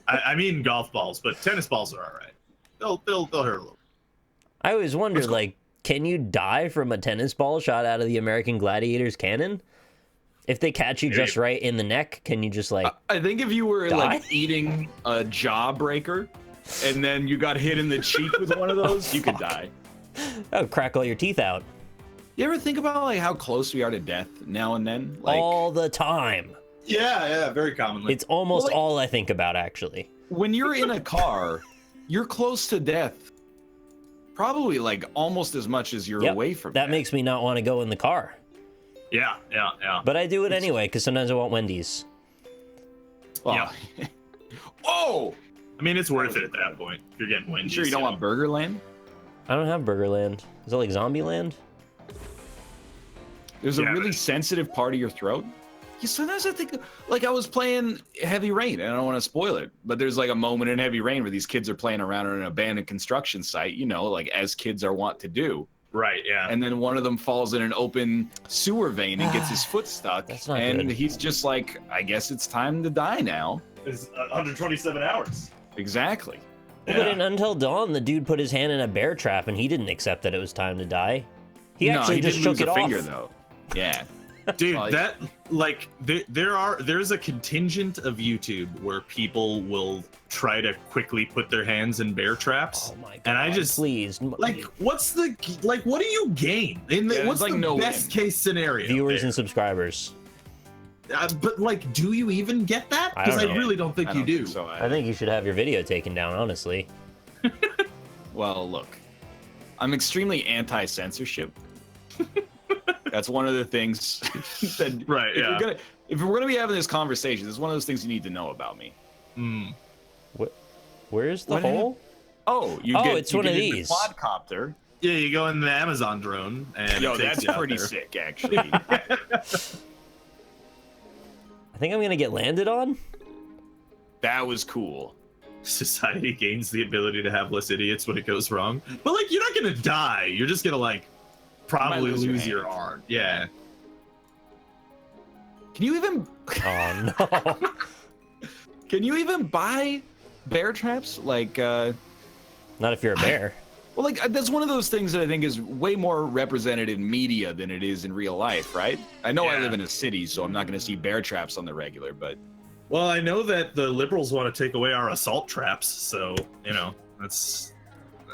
I mean golf balls, but tennis balls are all right. They'll hurt a little. I always wondered, like, can you die from a tennis ball shot out of the American Gladiators cannon? If they catch you just right in the neck, can you just, like, I think if you were, die? like, eating a jawbreaker, and then you got hit in the cheek with one of those, you could die. That would crack all your teeth out. You ever think about, like, how close we are to death now and then? Like, all the time. Yeah, very commonly. It's almost all I think about, actually. When you're in a car, you're close to death. Probably, like, almost as much as you're away from that death. makes me not want to go in the car. Yeah. But I do it anyway, because sometimes I want Wendy's. Well, Yeah. Oh! I mean, it's worth it at that point. If you're getting Wendy's. Sure you don't want Burgerland? I don't have Burgerland. Is it like Zombieland? There's a really sensitive part of your throat. Yeah, sometimes I think, like, I was playing Heavy Rain, and I don't want to spoil it, but there's, like, a moment in Heavy Rain where these kids are playing around on an abandoned construction site, you know, like, as kids are wont to do. Right, yeah. And then one of them falls in an open sewer vein and gets his foot stuck. That's not and good. he's just like, I guess it's time to die now. It's 127 hours. Exactly. But in Until Dawn, the dude put his hand in a bear trap, and he didn't accept that it was time to die. He actually just did shook lose it a off. finger, though. Yeah. Dude, Well, that, like, there's a contingent of YouTube where people will try to quickly put their hands in bear traps. Oh my god! And I just please, like, what do you gain? What's like the no best case scenario? viewers there? and subscribers. But like, do you even get that? I don't Because I know. really don't think you do. So I think you should have your video taken down. Honestly, well, look, I'm extremely anti-censorship. That's one of the things that Right, yeah. If we're gonna be having this conversation, this is one of those things you need to know about me. where's the What hole? Oh, it's one of in the these. quadcopter. Yeah, you go in the Amazon drone and Yo, it takes that's you out pretty there. sick, actually. I think I'm gonna get landed on. That was cool. Society gains the ability to have less idiots when it goes wrong. But like, you're not gonna die. You're just gonna like probably lose your lose your hand. arm. Yeah. Can you even Oh no! can you even buy bear traps? Like, Not if you're a bear. well, like that's one of those things that I think is way more represented in media than it is in real life, right? I know I Yeah. live in a city, so I'm not going to see bear traps on the regular, but Well, I know that the liberals want to take away our assault traps, so you know that's.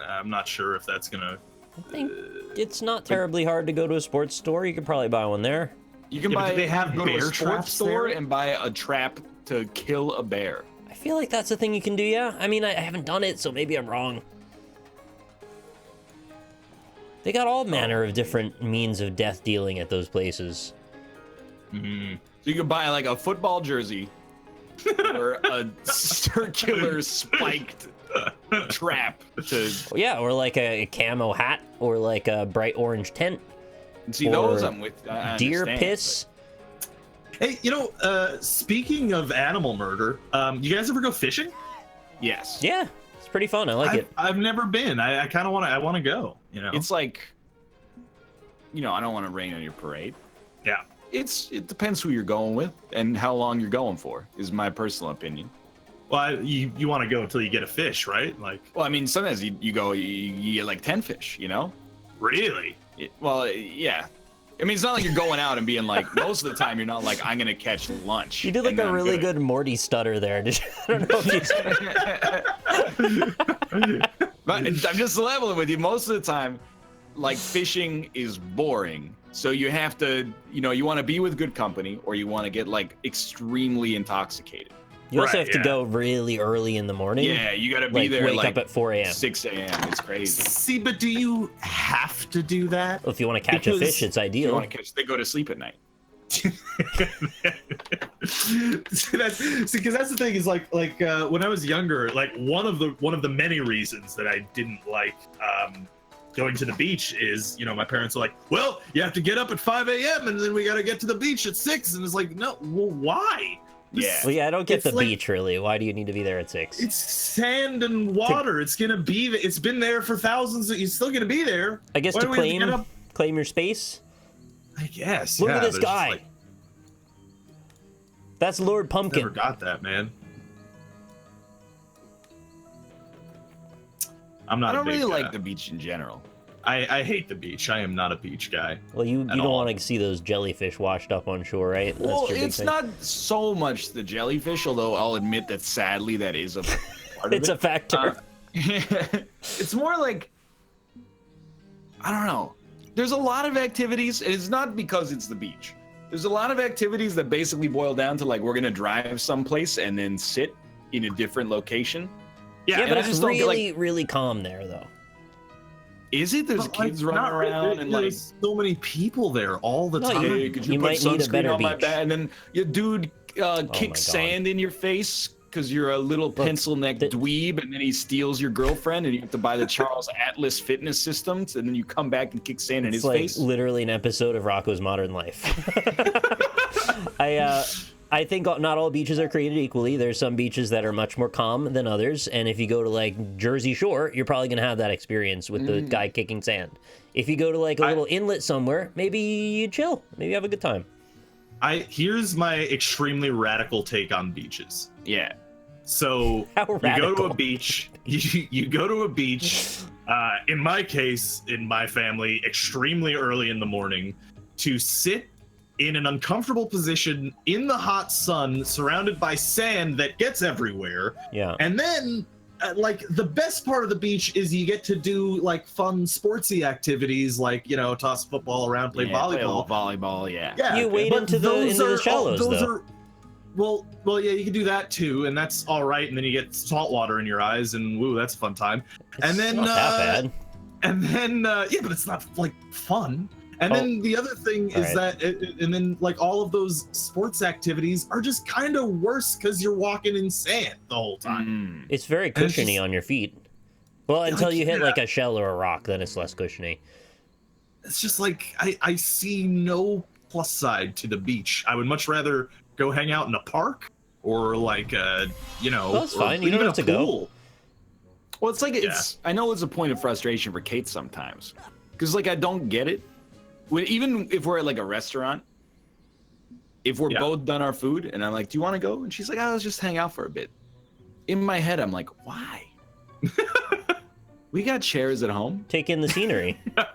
I'm not sure if that's gonna. I think it's not terribly hard to go to a sports store. You could probably buy one there. You can Yeah, but buy. do they have go to a bear sports traps store there? and buy a trap to kill a bear. I feel like that's a thing you can do, yeah? I mean, I haven't done it, so maybe I'm wrong. They got all manner of different means of death dealing at those places. So you can buy like a football jersey or a circular spiked trap to Yeah, or like a camo hat, or like a bright orange tent. see or those. I'm with I deer understand, piss. Hey, speaking of animal murder, you guys ever go fishing? but yes, Yeah, it's pretty fun. I like it. I've never been. I kind of want to. I want to go. it's like, I don't want to rain on your parade. Yeah. It depends who you're going with and how long you're going for, is my personal opinion. Well, you want to go until you get a fish, right? Like, Well, I mean, sometimes you go, you get like 10 fish, really? Yeah. I mean, it's not like you're going out and being like, most of the time you're not like, I'm going to catch lunch. You did like and then a I'm really gonna- good Morty stutter there. I don't know if you... But I'm just leveling with you. Most of the time, like, fishing is boring. So you have to, you want to be with good company, or you want to get like extremely intoxicated. You also Right, have to yeah. go really early in the morning. Yeah, you got to be like there wake like up at 4 a.m. 6 a.m. It's crazy. See, but do you have to do that? Well, if you want to catch a Because fish, it's You ideal. want to catch? They go to sleep at night. Because that's the thing is like when I was younger, like one of the many reasons that I didn't like going to the beach is, my parents are like, well, you have to get up at 5 a.m. and then we got to get to the beach at 6, and it's like, no, well, why? Yeah. Well, yeah, I don't get It's the like- beach really. Why do you need to be there at 6? It's sand and water. It's gonna be. It's been there for thousands. It's still gonna be there. I guess Why to do we have to get up? claim your space. I guess. Look yeah, at this there's just, guy. like, That's Lord Pumpkin. never got that, man. I'm not. I don't a big, really like the beach in general. I hate the beach. I am not a beach guy. Well, you don't all. want to see those jellyfish washed up on shore, right? That's Well, your big it's thing. not so much the jellyfish, although I'll admit that sadly that is a part It's of a factor. it. It's more like, I don't know. There's a lot of activities, and it's not because it's the beach. There's a lot of activities that basically boil down to like, we're gonna drive someplace and then sit in a different location. yeah, and but I it's just don't get, really, really calm there, though. Is it? There's But, like, kids running not really. around and like, There's so many people there all the No, time. hey, could you, You put might need a sunscreen better on my beach. back? And then your dude my kicks God. sand in your face because you're a little pencil-neck dweeb, and then he steals your girlfriend, and you have to buy the Charles Atlas fitness systems, and then you come back and kick sand in It's his like face. literally an episode of Rocco's Modern Life. I think not all beaches are created equally. There's some beaches that are much more calm than others, and if you go to like Jersey Shore, you're probably gonna have that experience with the guy kicking sand. If you go to like a little inlet somewhere, maybe you chill, maybe you have a good time. Here's my extremely radical take on beaches. Yeah. So How you go to radical. a beach. You go to a beach. In my case, in my family, extremely early in the morning, to sit in an uncomfortable position in the hot sun, surrounded by sand that gets everywhere. Yeah. And then, like, the best part of the beach is you get to do like fun sportsy activities, like toss a football around, play Yeah, play a little volleyball. volleyball, yeah. Yeah, You wade but into those the are- shallows, those though. are- well, yeah, you can do that too, and that's all right. And then you get salt water in your eyes, and woo, that's a fun time. And then, Not that bad. and then, yeah, but it's not like fun. And then the other thing is Alright. that, and then like all of those sports activities are just kind of worse because you're walking in sand the whole time. It's very And it's cushiony just- on your feet. Well, until you hit yeah. like a shell or a rock, then it's less cushiony. It's just like I see no plus side to the beach. I would much rather go hang out in a park or like Well, that's or fine. You don't even have a to go. pool. Well, it's like I know it's a point of frustration for Kate sometimes, because like I don't get it. Even if we're at like a restaurant, if we're both done our food, and I'm like, "Do you want to go?" and she's like, "Oh, let's just hang out for a bit." In my head, I'm like, "Why? We got chairs at home. Take in the scenery. Yeah,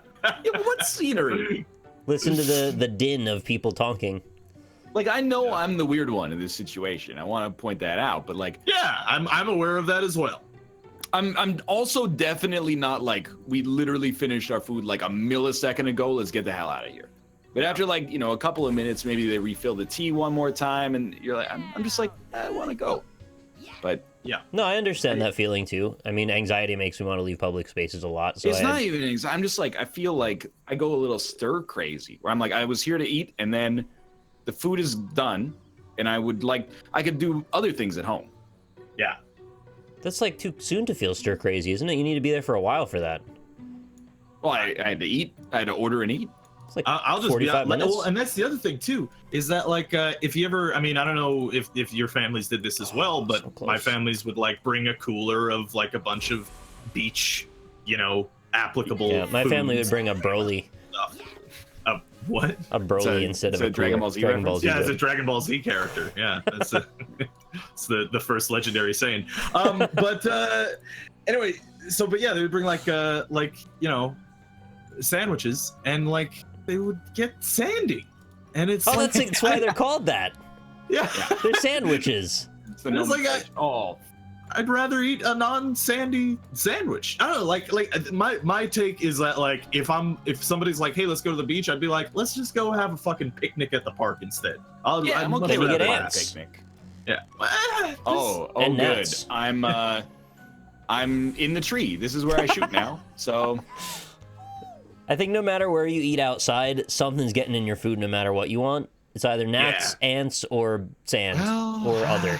but what scenery? Listen to the din of people talking. Like I know I'm the weird one in this situation. I want to point that out, but like Yeah, I'm aware of that as well. I'm also definitely not like we literally finished our food like a millisecond ago. Let's get the hell out of here. But after like, you know, a couple of minutes, maybe they refill the tea one more time, and you're like, I'm just like, I want to go. But yeah, no, I understand that feeling too. I mean, anxiety makes me want to leave public spaces a lot. So it's not even anxiety. I'm just like, I feel like I go a little stir crazy, where I'm like, I was here to eat, and then the food is done, and I could do other things at home. Yeah. That's like too soon to feel stir crazy, isn't it? You need to be there for a while for that. Well, I had to eat. I had to order and eat. It's like I'll just 45 minutes. Well, and that's the other thing too, is that like if you ever, I mean, I don't know if your families did this as well, but so my families would like bring a cooler of like a bunch of beach, you know, applicable. Yeah, my family would foods. bring a Broly. What? A Broly instead of a Dragon Ball Z reference? Yeah, it's a Dragon Ball Z character. Yeah, that's it's the first legendary saying. But anyway, so but yeah, they would bring like you know, sandwiches, and like they would get sandy, and it's Oh, like, that's why they're called that. yeah. They're sandwiches. It's the It's like I'd rather eat a non-sandy sandwich. I don't know, like my take is that like if somebody's like, hey, let's go to the beach, I'd be like, let's just go have a fucking picnic at the park instead. I'm okay with get that ants. picnic. Yeah. And Good. gnats. I'm in the tree. This is where I shoot now. So I think no matter where you eat outside, something's getting in your food no matter what you want. It's either gnats, ants, or sand, or other.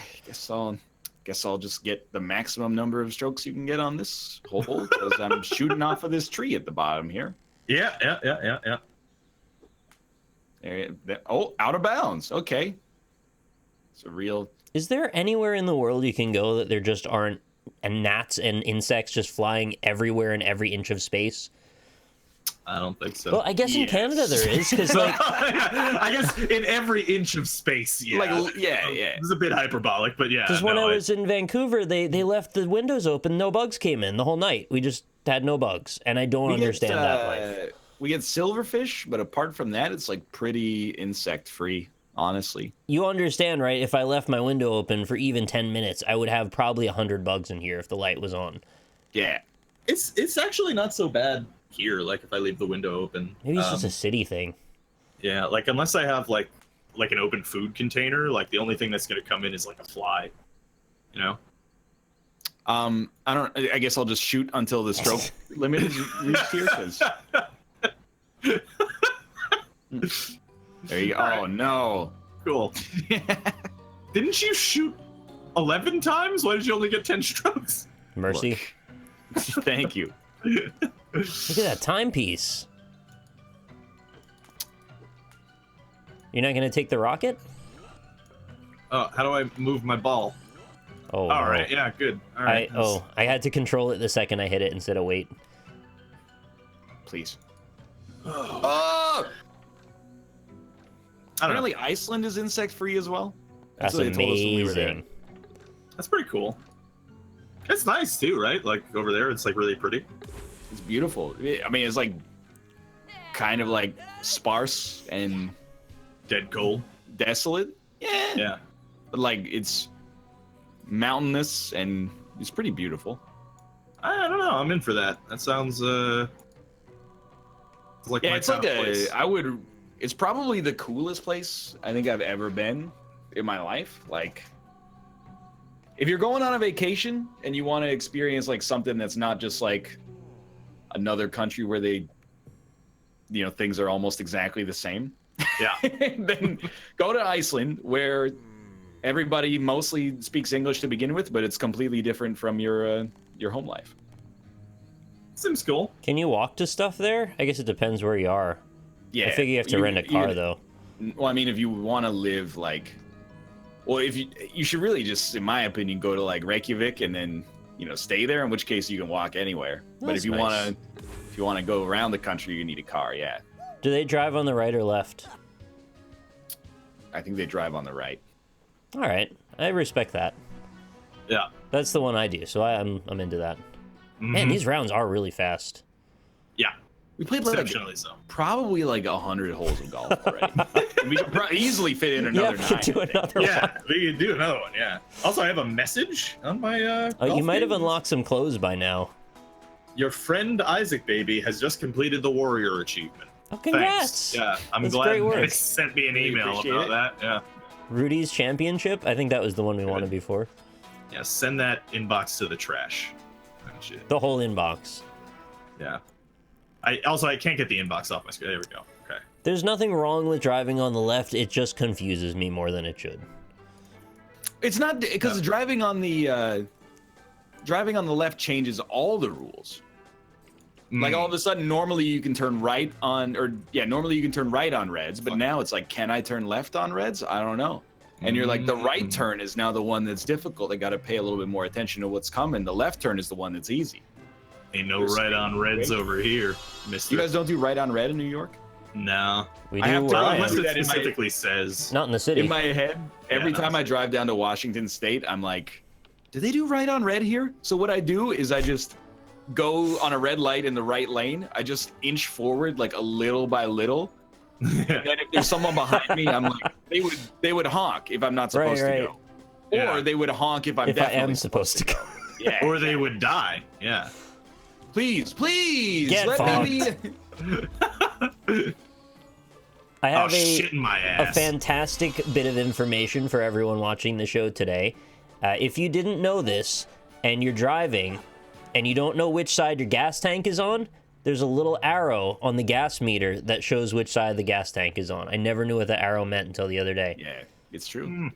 Guess I'll just get the maximum number of strokes you can get on this hole, because I'm shooting off of this tree at the bottom here. Yeah. Oh, out of bounds. Okay. It's a real... Is there anywhere in the world you can go that there just aren't gnats and insects just flying everywhere in every inch of space? I don't think so. Well, I guess in Canada there is, because like I guess in every inch of space, yeah. It's a bit hyperbolic, but yeah. Because when I was in Vancouver, they left the windows open, no bugs came in the whole night. We just had no bugs, and I don't understand that life. We get silverfish, but apart from that, it's like pretty insect free, honestly. You understand, right? If I left my window open for even 10 minutes, I would have probably 100 bugs in here if the light was on. Yeah. It's actually not so bad here, like if I leave the window open. Maybe it's just a city thing. Yeah, like unless I have like an open food container, like the only thing that's gonna come in is like a fly. You know? I guess I'll just shoot until the stroke limit is reached here, 'cause... There you go. Oh no. Cool. Didn't you shoot 11 times? Why did you only get 10 strokes? Mercy. Look. Thank you. Look at that timepiece. You're not going to take the rocket? Oh, how do I move my ball? Oh, all right. Yeah, good. All right. I had to control it the second I hit it instead of wait. Please. Oh! Apparently Iceland is insect free as well. That's what they told us when we were there. amazing. That's pretty cool. It's nice too, right? Like over there, it's like really pretty. It's beautiful. I mean, it's like kind of like sparse and Dead cold. desolate. Yeah. Yeah. But like it's mountainous and it's pretty beautiful. I don't know. I'm in for that. That sounds like my It's kind like of place. it's probably the coolest place I think I've ever been in my life. Like, if you're going on a vacation and you want to experience like something that's not just like another country where they, you know, things are almost exactly the same. Yeah. Then go to Iceland, where everybody mostly speaks English to begin with, but it's completely different from your home life. Seems cool. Can you walk to stuff there? I guess it depends where you are. Yeah. I figure you have to rent a car, though. Well, I mean, if you want to live like, well, if you should really just, in my opinion, go to like Reykjavik and then, you know, stay there. In which case you can walk anywhere. But That's if you nice. want to go around the country, you need a car. Yeah. Do they drive on the right or left? I think they drive on the right. All right, I respect that. Yeah. That's the one I do, so I'm into that. Man, these rounds are really fast. Yeah. We played like Exceptionally so. probably like 100 holes of golf already. We could easily fit in another Yeah, we 9. could do another one. Yeah, we can do another one. Yeah. Also, I have a message on my. Oh, golf you might have game. unlocked some clothes by now. Your friend Isaac Baby has just completed the warrior achievement. Oh, congrats! Thanks. Yeah, I'm That's glad great work. they sent me an email about that. Yeah. Rudy's Championship? I think that was the one we wanted before. Yeah, send that inbox to the trash. Oh, shit. The whole inbox. Yeah. I can't get the inbox off my screen. There we go. Okay. There's nothing wrong with driving on the left. It just confuses me more than it should. It's not because driving on the left changes all the rules. Like all of a sudden, normally you can turn right on, normally you can turn right on reds, but now it's like, can I turn left on reds? I don't know. And you're like, the right turn is now the one that's difficult. I got to pay a little bit more attention to what's coming. The left turn is the one that's easy. Ain't no right on reds over here, mister. You guys don't do right on red in New York? No. We I have do. to Unless it that specifically says. Not in the city. In my head, every Yeah, time I drive down to Washington State, I'm like, do they do right on red here? So what I do is I just go on a red light in the right lane. I just inch forward like a little by little. And then if there's someone behind me, I'm like, they would honk if I'm not supposed to go. Yeah. Or they would honk if I'm If I definitely am supposed to go. Yeah. Or they would die. Yeah. Please, Get let me I have shit in my a ass. fantastic bit of information for everyone watching the show today. If you didn't know this and you're driving and you don't know which side your gas tank is on, there's a little arrow on the gas meter that shows which side the gas tank is on. I never knew what the arrow meant until the other day. Yeah, it's true.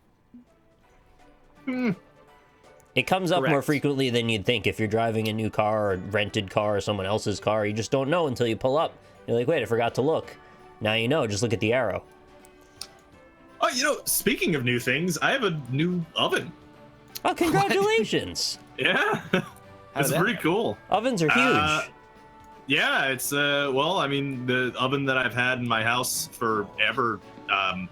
It comes up more Correct. frequently than you'd think if you're driving a new car or rented car or someone else's car. You just don't know until you pull up. You're like, wait, I forgot to look. Now you know, just look at the arrow. Oh, speaking of new things, I have a new oven. Oh, congratulations. Yeah. It's that pretty cool. Ovens are huge. Yeah, it's the oven that I've had in my house forever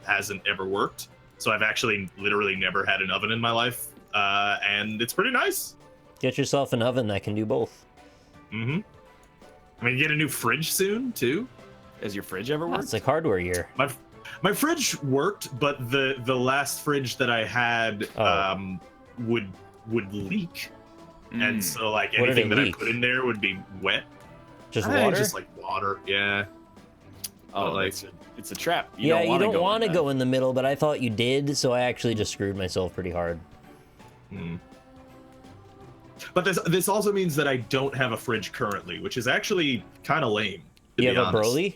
hasn't ever worked. So I've actually literally never had an oven in my life. And it's pretty nice. Get yourself an oven that can do both. Mm-hmm. I mean, get a new fridge soon too. Has your fridge ever Oh, worked? it's like hardware year. My fridge worked, but the last fridge that I had would leak, and so like What did anything it that leak? I put in there would be wet. Just water? Just like water, yeah. Oh, like- it's a trap. You don't want to in go in the middle, but I thought you did, so I actually just screwed myself pretty hard. But this also means that I don't have a fridge currently, which is actually kind of lame. You have a Broly?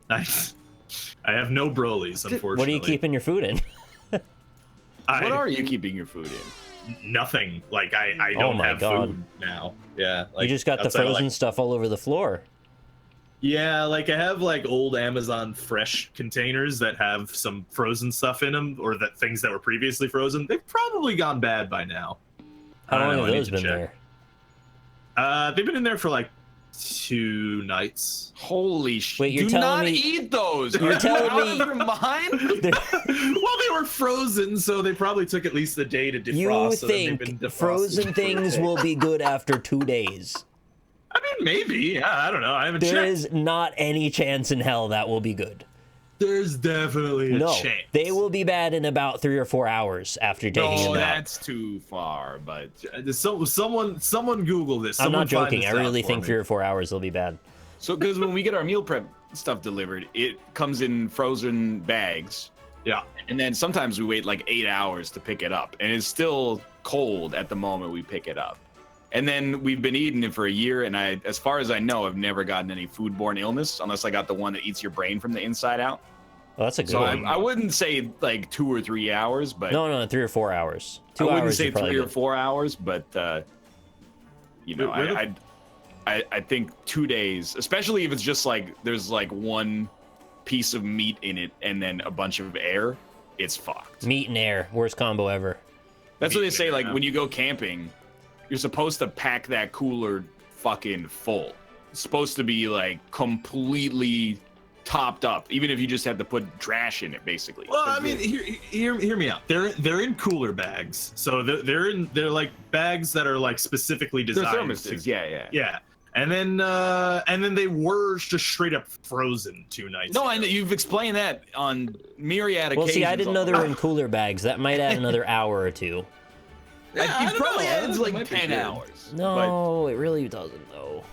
I have no Brolys, unfortunately. What are you keeping your food in? What are you keeping your food in? Nothing. Like I don't my have God. food now. Yeah. Like, You just got the outside of, frozen like- stuff all over the floor. Yeah, like I have like old Amazon Fresh containers that have some frozen stuff in them, or that things that were previously frozen. They've probably gone bad by now. How I don't long know, have I need those to been check. there? They've been in there for like 2 nights. Holy shit! Wait, you're Do telling not me- eat those. You're telling Out me- of your mind? Well, they were frozen, so they probably took at least a day to defrost. You so then they've been think defrosted frozen for a things day. will be good after 2 days? I mean, maybe. Yeah, I don't know. I haven't There checked. is not any chance in hell that will be good. There's definitely a No, chance. they will be bad in about 3 or 4 hours after taking No, them out. that's too far. But Someone Google this. I'm Someone not find joking. this I out really for think me. 3 or 4 hours they'll be bad. so because when we get our meal prep stuff delivered, it comes in frozen bags, Yeah. and then sometimes we wait like 8 hours to pick it up, and it's still cold at the moment we pick it up. And then we've been eating it for a year, and as far as I know, I've never gotten any foodborne illness unless I got the one that eats your brain from the inside out. Well, that's a good So one. I wouldn't say like 2 or 3 hours, but No, 3 or 4 hours. 2 I wouldn't hours say is probably 3 or good. 4 hours, but you know, Where I think 2 days, especially if it's just like there's like one piece of meat in it and then a bunch of air, it's fucked. Meat and air, worst combo ever. That's what they Meat say. and Like air. when you go camping, you're supposed to pack that cooler fucking full. It's supposed to be like completely topped up, even if you just have to put trash in it, basically. Well, I mean, hear me out. They're in cooler bags, so they're like bags that are like specifically they're designed. thermoses. Yeah. Yeah. And then they were just straight up frozen 2 nights. No, ago. I know you've explained that on myriad Well, occasions. see, I didn't know they were in already. cooler bags. That might add another hour or 2. Yeah, I It don't probably know. adds It like might be 10 good. hours. No, it really doesn't, though.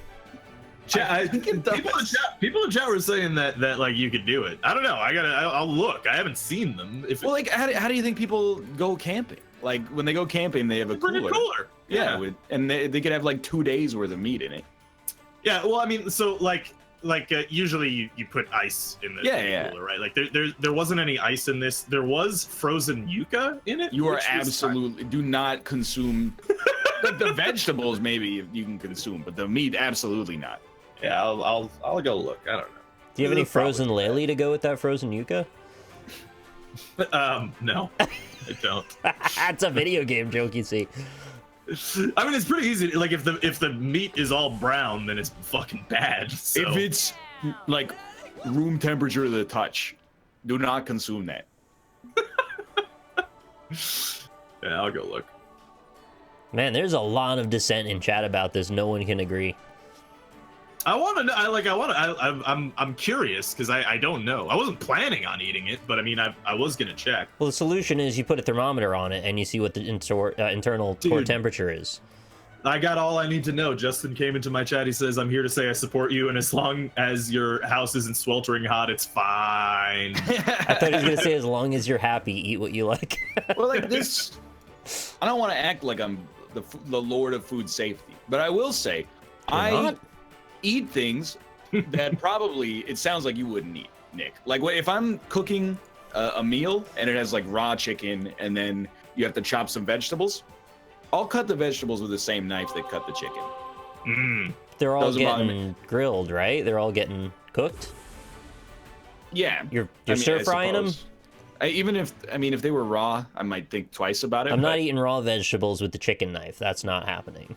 People in chat were saying that like you could do it. I don't know. I'll look. I haven't seen them. Well, like how do you think people go camping? Like when they go camping, they have a bring cooler. a cooler. Yeah, and they could have like 2 days worth of meat in it. Yeah. Well, I mean, so like usually you put ice in the cooler, right? Like there wasn't any ice in this. There was frozen yucca in it. You are absolutely do not consume the vegetables. Maybe you can consume, but the meat absolutely not. Yeah, I'll go look. I don't know. Do you have any frozen lily to go with that frozen yucca? No, I don't. That's a video game joke, you see. I mean, it's pretty easy. Like if the meat is all brown, then it's fucking bad. So. If it's like room temperature to the touch, do not consume that. Yeah, I'll go look. Man, there's a lot of dissent in chat about this. No one can agree. I want to know. I'm curious because I don't know. I wasn't planning on eating it, but I mean, I was gonna check. Well, the solution is you put a thermometer on it and you see what the internal core temperature is. I got all I need to know. Justin came into my chat. He says, "I'm here to say I support you, and as long as your house isn't sweltering hot, it's fine." I thought he was gonna say, "As long as you're happy, eat what you like." Well, like this, I don't want to act like I'm the lord of food safety, but I will say, I eat things that probably it sounds like you wouldn't eat, Nick. Like if I'm cooking a meal and it has like raw chicken and then you have to chop some vegetables, I'll cut the vegetables with the same knife that cut the chicken. They're all getting grilled, right? They're all getting cooked. Yeah, you're stir frying them. Even if they were raw, I might think twice about it. I'm not eating raw vegetables with the chicken knife. That's not happening.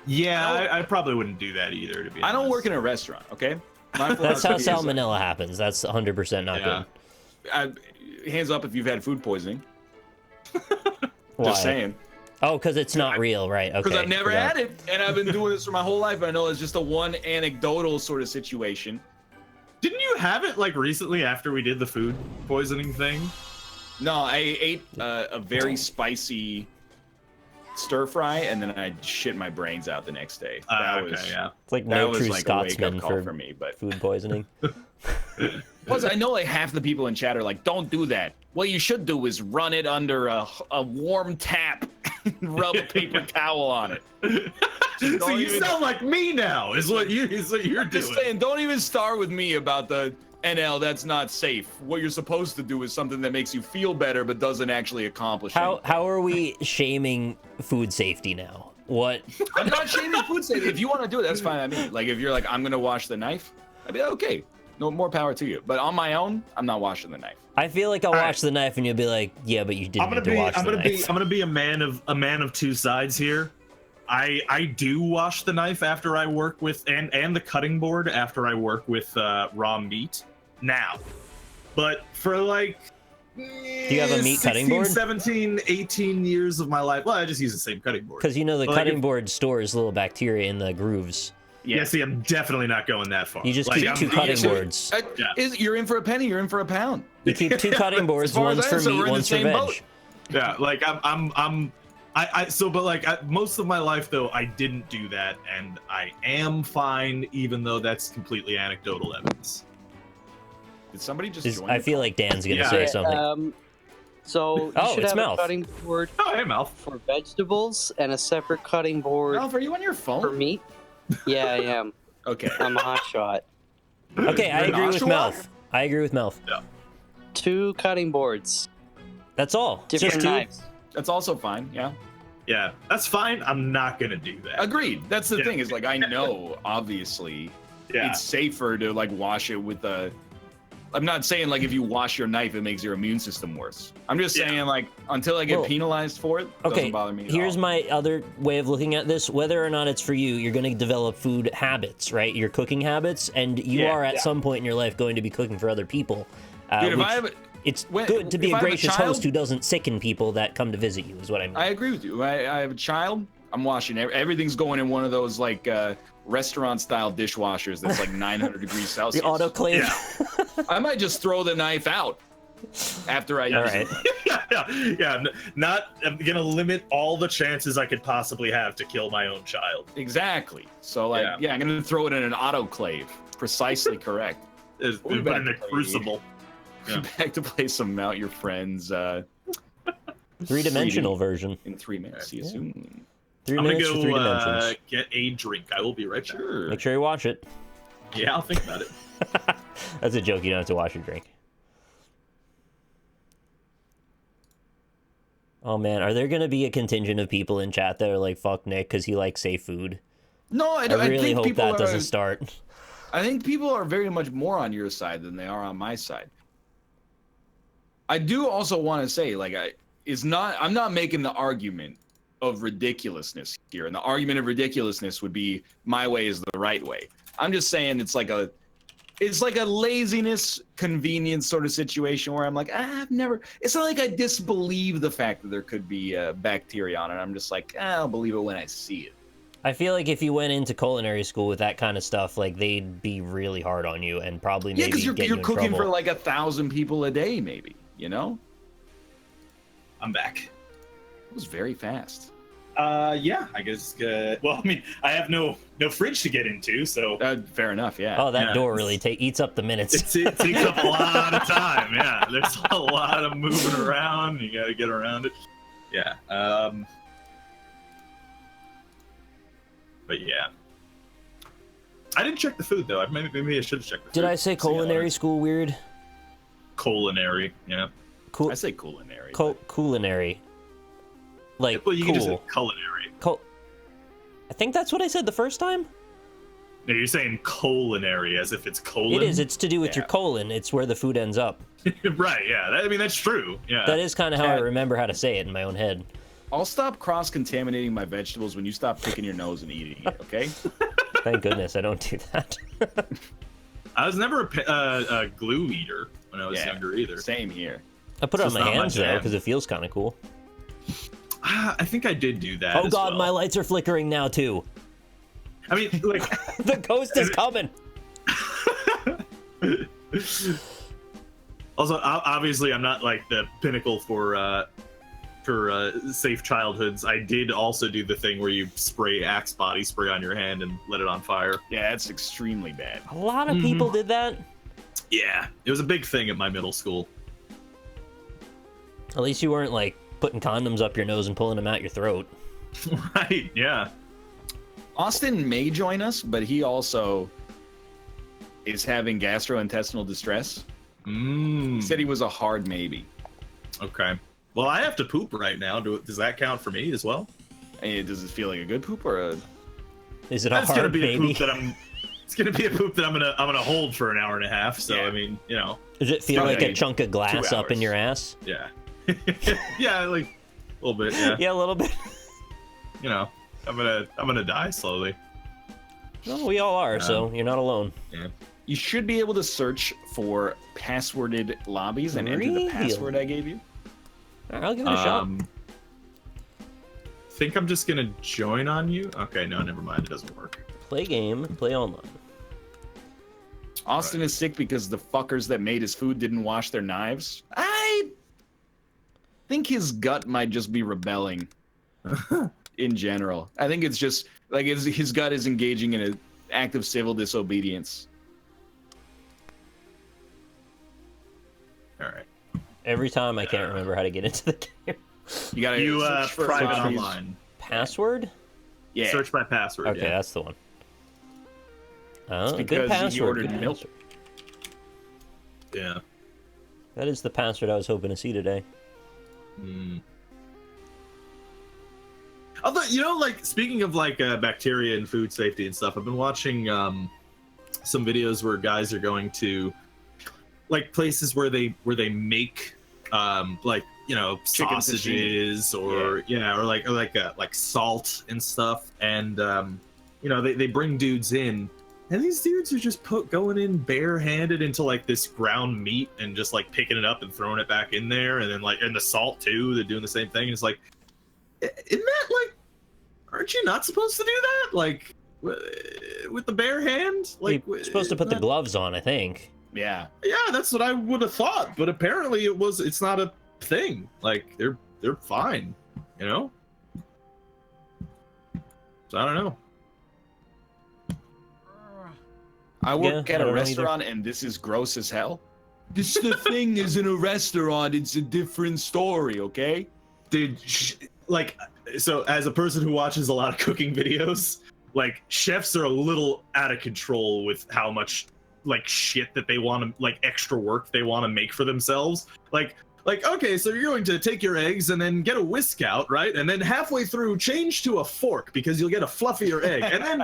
Yeah, I probably wouldn't do that either, to be honest. I don't work in a restaurant, okay? That's how salmonella happens. That's 100% not good. Hands up if you've had food poisoning. Why? Just saying. Oh, because it's not real, right? Okay. Because I've never had it, and I've been doing this for my whole life. I know it's just a one anecdotal sort of situation. Didn't you have it like recently after we did the food poisoning thing? No, I ate a very spicy stir fry, and then I shit my brains out the next day. It's like no true Scotsman for me, but food poisoning. Plus, I know like half the people in chat are like, "Don't do that." What you should do is run it under a warm tap, and rub a paper towel on it. So you sound like me now. Is what you're doing. Just saying, don't even start with me about the NL. That's not safe. What you're supposed to do is something that makes you feel better, but doesn't actually accomplish anything. How are we shaming food safety now? What? I'm not shaming food safety. If you want to do it, that's fine. I mean, like if you're like, I'm gonna wash the knife, I'd be like, okay, no more power to you. But on my own, I'm not washing the knife. I feel like I'll wash the knife, and you'll be like, yeah, but you didn't need to wash the knife. I'm gonna be a man of two sides here. I do wash the knife after I work with and the cutting board after I work with raw meat now. But for like do you have a meat 16, cutting board? 17, 18 years of my life. Well, I just use the same cutting board. Because you know the cutting board stores little bacteria in the grooves. Yeah, see, I'm definitely not going that far. You just keep two cutting boards. You're in for a penny, you're in for a pound. You keep two cutting boards, one's for meat, one's for veg. Boat. Yeah, like most of my life though, I didn't do that, and I am fine, even though that's completely anecdotal evidence. Did somebody just join? I feel like Dan's gonna say something. So you should have a cutting board for vegetables and a separate cutting board. Malf, are you on your phone? For meat? Yeah, I am. Okay. I'm a hot shot. Okay, I agree with Malf. I agree with Malf. Yeah. 2 cutting boards. That's all. Different just knives. That's also fine. Yeah. Yeah, that's fine. I'm not gonna do that. Agreed. That's the thing. Is like I know obviously it's safer to like wash it with a. I'm not saying like if you wash your knife, it makes your immune system worse. I'm just saying like until I get penalized for it, doesn't bother me at here's all. My other way of looking at this. Whether or not it's for you, you're going to develop food habits, right? Your cooking habits, and you are at some point in your life going to be cooking for other people. Dude, it's good to be a gracious host who doesn't sicken people that come to visit you, is what I mean. I agree with you. I have a child. I'm washing everything's going in one of those like restaurant-style dishwashers that's like 900 degrees Celsius. The autoclave. Yeah. I might just throw the knife out after I All use right. it. Yeah. I'm gonna limit all the chances I could possibly have to kill my own child. Exactly. So like, yeah, I'm gonna throw it in an autoclave. Precisely correct. Put it in a crucible. Yeah. Back to play some Mount Your Friends. Three-dimensional version. In 3 minutes. See you soon. 3 I'm gonna minutes for 3 go dimensions. get a drink. I will be right back. Sure. Make sure you watch it. Yeah, I'll think about it. That's a joke. You don't have to watch or drink. Oh man, are there gonna be a contingent of people in chat that are like, "Fuck Nick" because he likes safe food? No, I really think hope people that doesn't are, start. I think people are very much more on your side than they are on my side. I do also want to say, like, I'm not making the argument of ridiculousness here, and the argument of ridiculousness would be my way is the right way. I'm just saying it's like a laziness, convenience sort of situation where I'm like, it's not like I disbelieve the fact that there could be bacteria on it. I'm just like, I'll believe it when I see it. I feel like if you went into culinary school with that kind of stuff, like they'd be really hard on you and probably maybe because get you you're in cooking trouble. for like 1,000 people a day, maybe. You know? I'm back. It was very fast. Yeah, I guess. Well, I mean, I have no fridge to get into, so Fair enough. Yeah. Oh, that Yeah, door really eats up the minutes. it takes up a lot of time. Yeah, there's a lot of moving around. You got to get around it. Yeah. But yeah, I didn't check the food though. Maybe I should have checked the food. Did I say culinary school weird? Culinary, yeah. Cool. I say culinary. Culinary. Like Well, you can just cool. say culinary. I think that's what I said the first time. No, you're saying culinary as if it's colon. It is. It's to do with your colon. It's where the food ends up. Right. Yeah. I mean, that's true. Yeah. That is kind of how I remember how to say it in my own head. I'll stop cross-contaminating my vegetables when you stop picking your nose and eating it, okay? Thank goodness I don't do that. I was never a glue eater when I was younger either. Same here. I put it on It's my not my hands though jam. because it feels kind of cool. I think I did do that. Oh as god, well. my lights are flickering now too. I mean, like, The ghost is coming. also, obviously, I'm not like the pinnacle for safe childhoods. I did also do the thing where you spray Axe body spray on your hand and let it on fire. Yeah, that's extremely bad. A lot of people did that. Yeah, it was a big thing at my middle school. At least you weren't like putting condoms up your nose and pulling them out your throat. Right? Yeah. Austin may join us, but he also is having gastrointestinal distress. He said he was a hard maybe. Okay. Well, I have to poop right now. Does that count for me as well? Does it feel like a good poop or a... Is it a That's gonna hard be a baby? poop that It's gonna be a poop that I'm gonna hold for an hour and a half. So Yeah. I mean, you know. Does it feel like a Okay, chunk of glass 2 up in hours. your ass? Yeah. Yeah, like a little bit. Yeah. Yeah, a little bit. You know, I'm gonna die slowly. Well, we all are, so you're not alone. Yeah. You should be able to search for passworded lobbies and enter the Really? password I gave you. All right, I'll give it a shot. Think I'm just gonna join on you. Okay, no, never mind. It doesn't work. Play game, play online. Austin is sick because the fuckers that made his food didn't wash their knives. I think his gut might just be rebelling in general. I think it's just like his gut is engaging in an act of civil disobedience. All right. Every time I can't remember how to get into the game. You gotta You search for private lobbies. online. Password? Yeah. Search by password. Okay, yeah. that's the one. Oh, because good he password. ordered Good milk. password. Yeah. That is the password I was hoping to see today. Although, you know, like speaking of like bacteria and food safety and stuff, I've been watching some videos where guys are going to like places where they make like, you know, Chicken sausages or like salt and stuff, and you know, they bring dudes in, and these dudes are just going in barehanded into like this ground meat and just like picking it up and throwing it back in there, and then like and the salt too, they're doing the same thing, and it's like, isn't that like, aren't you not supposed to do that, like with the bare hand? Like You're supposed to put the gloves on, I think. Yeah. Yeah, that's what I would have thought, but apparently it's not a thing. Like they're fine, you know? So I don't know. I work Yeah, I at a don't know restaurant and this is gross as hell. This the thing is in a restaurant, it's a different story, okay? Dude, like, so as a person who watches a lot of cooking videos, like chefs are a little out of control with how much like shit that they want to, like, extra work they want to make for themselves. Like, okay, so you're going to take your eggs and then get a whisk out, right? And then halfway through, change to a fork because you'll get a fluffier egg. And then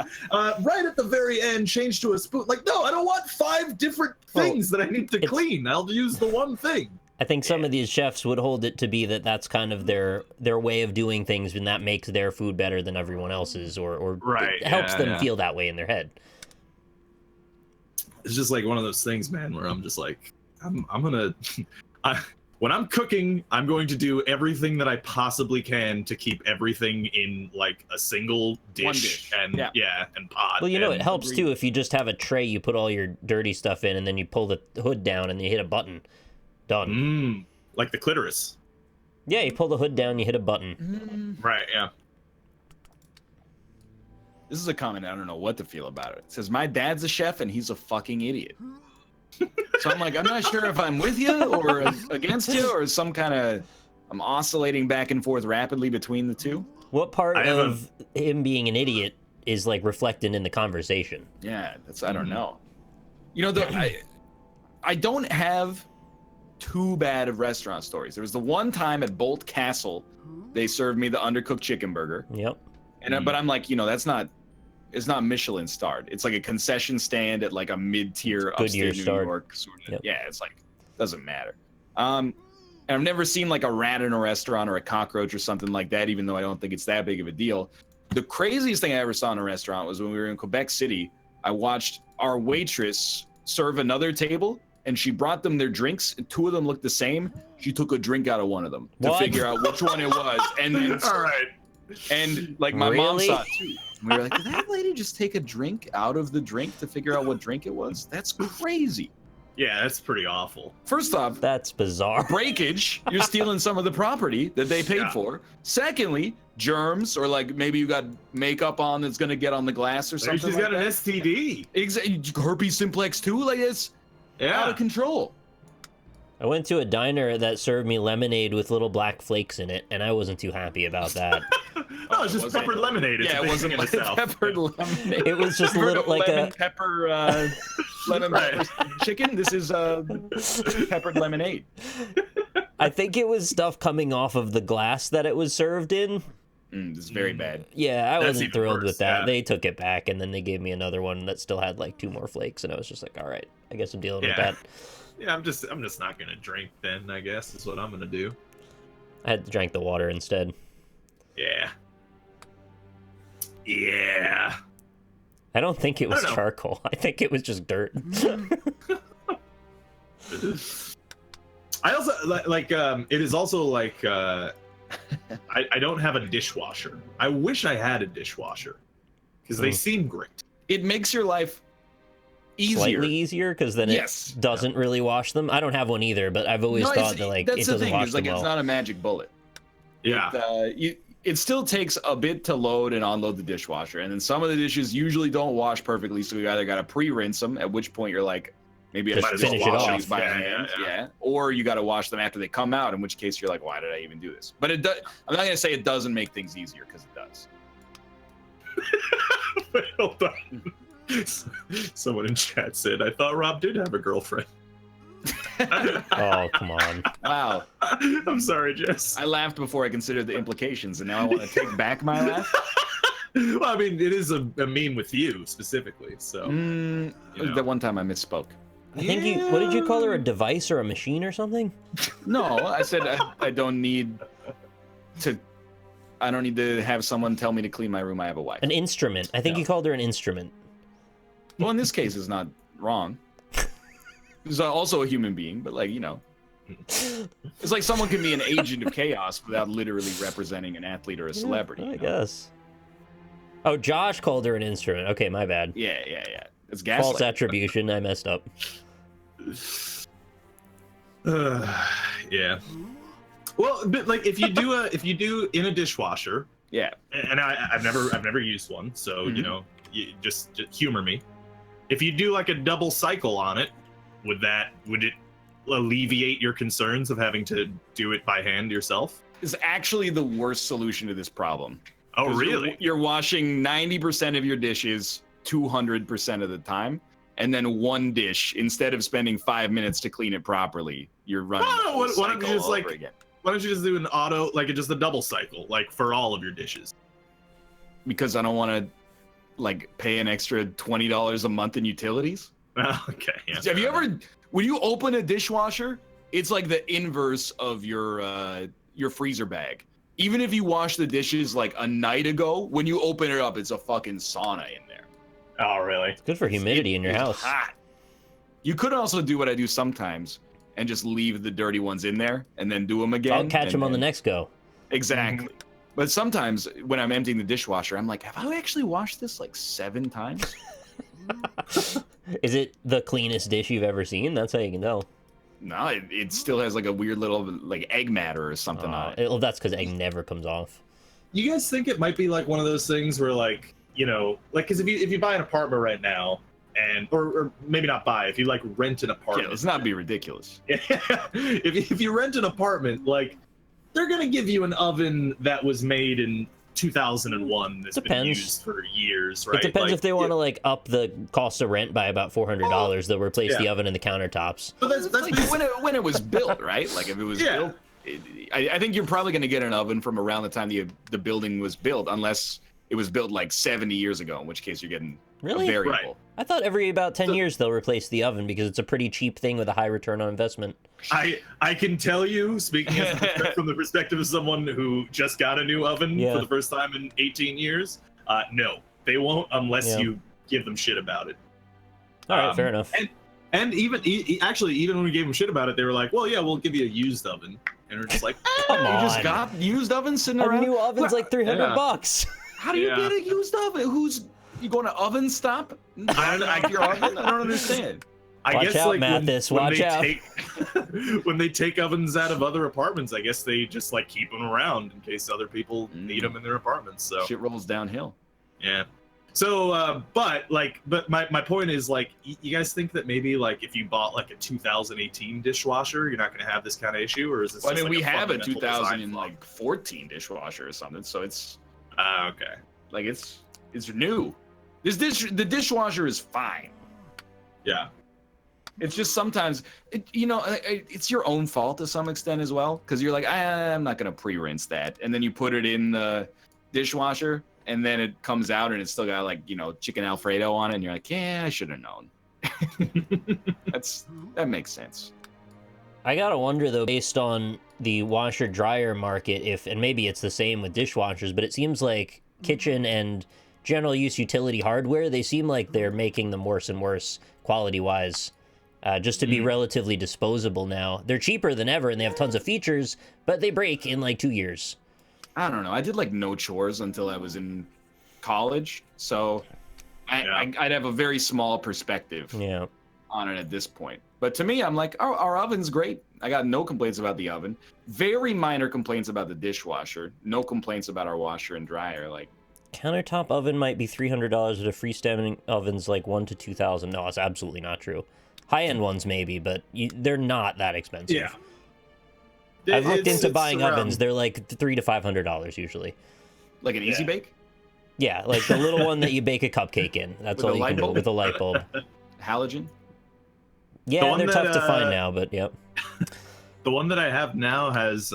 right at the very end, change to a spoon. Like, no, I don't want 5 different things that I need to clean. I'll use the one thing. I think some of these chefs would hold it to be that that's kind of their way of doing things, and that makes their food better than everyone else's, or Right, it helps them yeah. feel that way in their head. It's just like one of those things, man, where I'm just like, I'm gonna... when I'm cooking, I'm going to do everything that I possibly can to keep everything in like a single dish. And and pot. Well, you know, and it helps too if you just have a tray, you put all your dirty stuff in, and then you pull the hood down and you hit a button. Done. Like the clitoris. Yeah, you pull the hood down, you hit a button. Right, yeah. This is a comment, I don't know what to feel about it. It says, my dad's a chef and he's a fucking idiot. So I'm like, I'm not sure if I'm with you or against you or some kind of, I'm oscillating back and forth rapidly between the two. What part of him being an idiot is like reflected in the conversation? Yeah, that's, I don't know. You know, I don't have too bad of restaurant stories. There was the one time at Bolt Castle, they served me the undercooked chicken burger. Yep. And but I'm like, you know, it's not Michelin starred. It's like a concession stand at like a mid-tier upstate New York sort of. Yep. Yeah, it's like, doesn't matter. And I've never seen like a rat in a restaurant or a cockroach or something like that, even though I don't think it's that big of a deal. The craziest thing I ever saw in a restaurant was when we were in Quebec City. I watched our waitress serve another table, and she brought them their drinks, and 2 of them looked the same. She took a drink out of one of them to figure out which one it was. And then, all right. And like my mom saw it too. We were like, did that lady just take a drink out of the drink to figure out what drink it was? That's crazy. Yeah, that's pretty awful. First off, that's bizarre. Breakage, you're stealing some of the property that they paid for. Secondly, germs, or like maybe you got makeup on that's gonna get on the glass or something. She's got an STD. Exactly. Herpes simplex too. Like it's out of control. I went to a diner that served me lemonade with little black flakes in it, and I wasn't too happy about that. Oh, it's just peppered lemonade. Yeah, it wasn't like peppered lemonade. It was just a little like lemon pepper, lemon pepper chicken. This is peppered lemonade. I think it was stuff coming off of the glass that it was served in. This is very bad. Yeah, I wasn't thrilled with that. Yeah. They took it back, and then they gave me another one that still had like 2 more flakes, and I was just like, all right, I guess I'm dealing with that. Yeah, I'm just not gonna drink then, I guess is what I'm gonna do. I had to drink the water instead. Yeah. Yeah. I don't think it was charcoal. I think it was just dirt. I also like it is also like I don't have a dishwasher. I wish I had a dishwasher because they seem great. It makes your life easier. Slightly easier because then it doesn't really wash them. I don't have one either, but I've always thought that like it doesn't wash them well. It's not a magic bullet. Yeah. It still takes a bit to load and unload the dishwasher, and then some of the dishes usually don't wash perfectly, so you either got to pre-rinse them, at which point you're like, maybe I should finish it off. these by hand, or you got to wash them after they come out, in which case you're like, why did I even do this? But it does. I'm not gonna say it doesn't make things easier, because it does. Wait, hold on. Someone in chat said, I thought Rob did have a girlfriend. Oh, come on. Wow. I'm sorry, Jess. I laughed before I considered the implications, and now I want to take back my laugh. Well, I mean, it is a meme with you specifically, so. That one time I misspoke. I think you. What did you call her? A device or a machine or something? No, I said I don't need to. I don't need to have someone tell me to clean my room. I have a wife. An instrument. I think you called her an instrument. Well, in this case, it's not wrong. She's also a human being, but like, you know, it's like someone can be an agent of chaos without literally representing an athlete or a celebrity. I guess. Oh, Josh called her an instrument. Okay, my bad. Yeah. It's gaslighting. False attribution. I messed up. Yeah. Well, but like if you do in a dishwasher, Yeah. and I've never used one, so you know, you just humor me. If you do like a double cycle on it, would it alleviate your concerns of having to do it by hand yourself? Is actually the worst solution to this problem. Oh, 'Cause really? You're washing 90% of your dishes 200% of the time, and then one dish, instead of spending 5 minutes to clean it properly, you're running the whole why don't you cycle just all like over again. why don't you just do an auto, like just a double cycle, like for all of your dishes? Because I don't want to like pay an extra $20 a month in utilities. Okay. Yeah, Have you ever, when you open a dishwasher, it's like the inverse of your freezer bag. Even if you wash the dishes like a night ago, when you open it up, it's a fucking sauna in there. Oh, really? It's good for humidity in your It's house. hot. You could also do what I do sometimes and just leave the dirty ones in there and then do them again. I'll catch and them on the then- next go. Exactly. But sometimes when I'm emptying the dishwasher, I'm like, have I actually washed this like 7 times? Is it the cleanest dish you've ever seen? That's how you can tell. No, it still has like a weird little like egg matter or something on it. Well, that's because egg never comes off. You guys think it might be like one of those things where, like, you know, like, because if you buy an apartment right now, and or maybe not buy, if you like rent an Yeah, apartment, let's not be ridiculous. if you rent an apartment, like, they're gonna give you an oven that was made in 2001 that's been Depends. used for years, right? It depends Like, if they want to like up the cost of rent by about $400. They'll replace the yeah. oven and the countertops. But that's Like, when it was built, right? Like if it was Yeah. built, I think you're probably going to get an oven from around the time the building was built, unless it was built like 70 years ago, in which case you're getting Really? a variable. Right. I thought every about 10 years they'll replace the oven because it's a pretty cheap thing with a high return on investment. I can tell you, speaking from the perspective of someone who just got a new oven Yeah. for the first time in 18 years, no, they won't unless Yeah. you give them shit about it. All right, fair enough. And even actually, even when we gave them shit about it, they were like, "Well, yeah, we'll give you a used oven," and we're just like, Come You just on. got used ovens sitting A around? new oven's like $300 yeah. bucks. How do you Yeah. get a used oven? You going to oven stop? Your oven? I don't understand. I Watch guess out, like Mathis, when watch they out. Take, when they take ovens out of other apartments, I guess they just like keep them around in case other people need them in their apartments. So Shit rolls downhill. yeah. So, but my point is, like, you guys think that maybe like if you bought like a 2018 dishwasher, you're not going to have this kind of issue, or is this? Well, I just, mean, like, we have a fundamental design flaw? 2014 dishwasher or something, so it's Okay. like it's new. The dishwasher is fine. Yeah. It's just sometimes, it's your own fault to some extent as well, because you're like, I'm not gonna pre-rinse that, and then you put it in the dishwasher, and then it comes out and it's still got like chicken Alfredo on it, and you're like, yeah, I should have known. That makes sense. I gotta wonder though, based on the washer dryer market, and maybe it's the same with dishwashers, but it seems like kitchen and general use utility hardware, they seem like they're making them worse and worse quality wise, just to be relatively disposable now. They're cheaper than ever and they have tons of features, but they break in like 2 years. I don't know. I did like no chores until I was in college, so I'd have a very small perspective Yeah. on it at this point. But to me, I'm like, our oven's great. I got no complaints about the oven. Very minor complaints about the dishwasher. No complaints about our washer and dryer. Like, Countertop oven might be $300, but a freestanding oven's like $1,000 to $2,000. No, that's absolutely not true. High-end ones maybe, but they're not that expensive. Yeah. I've looked It's into buying around- ovens. They're like $300 to $500 usually. an easy bake, Yeah, like the little one that you bake a cupcake in. That's With all a you light can do bulb? with a light bulb. halogen. Yeah, one they're that, tough to find now, but yep. The one that I have now has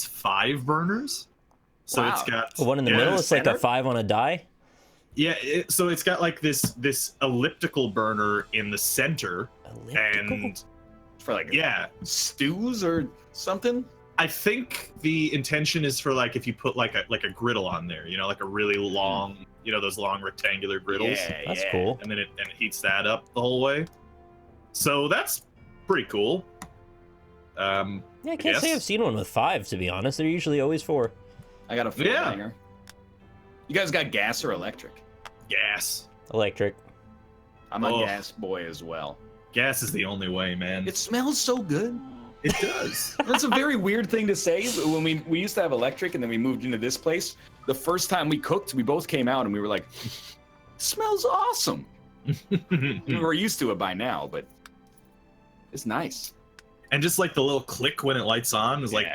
5 burners. So Wow. it's got The one in the middle is like a center? 5 on a die. Yeah, so it's got like this elliptical burner in the center, Elliptical? and For like stews or something. I think the intention is for like if you put like a griddle on there, like a really long, those long rectangular griddles, That's cool. and then it heats that up the whole way. So that's pretty cool. Yeah, I can't say guess. I've seen one with 5, to be honest. They're usually always 4. I got a full hanger. You guys got gas or electric? Gas. Electric. I'm a Oh. gas boy as well. Gas is the only way, man. It smells so good. It does. That's a very weird thing to say. When we used to have electric and then we moved into this place, the first time we cooked, we both came out and we were like, smells awesome. We're used to it by now, but it's nice. And just like the little click when it lights on is like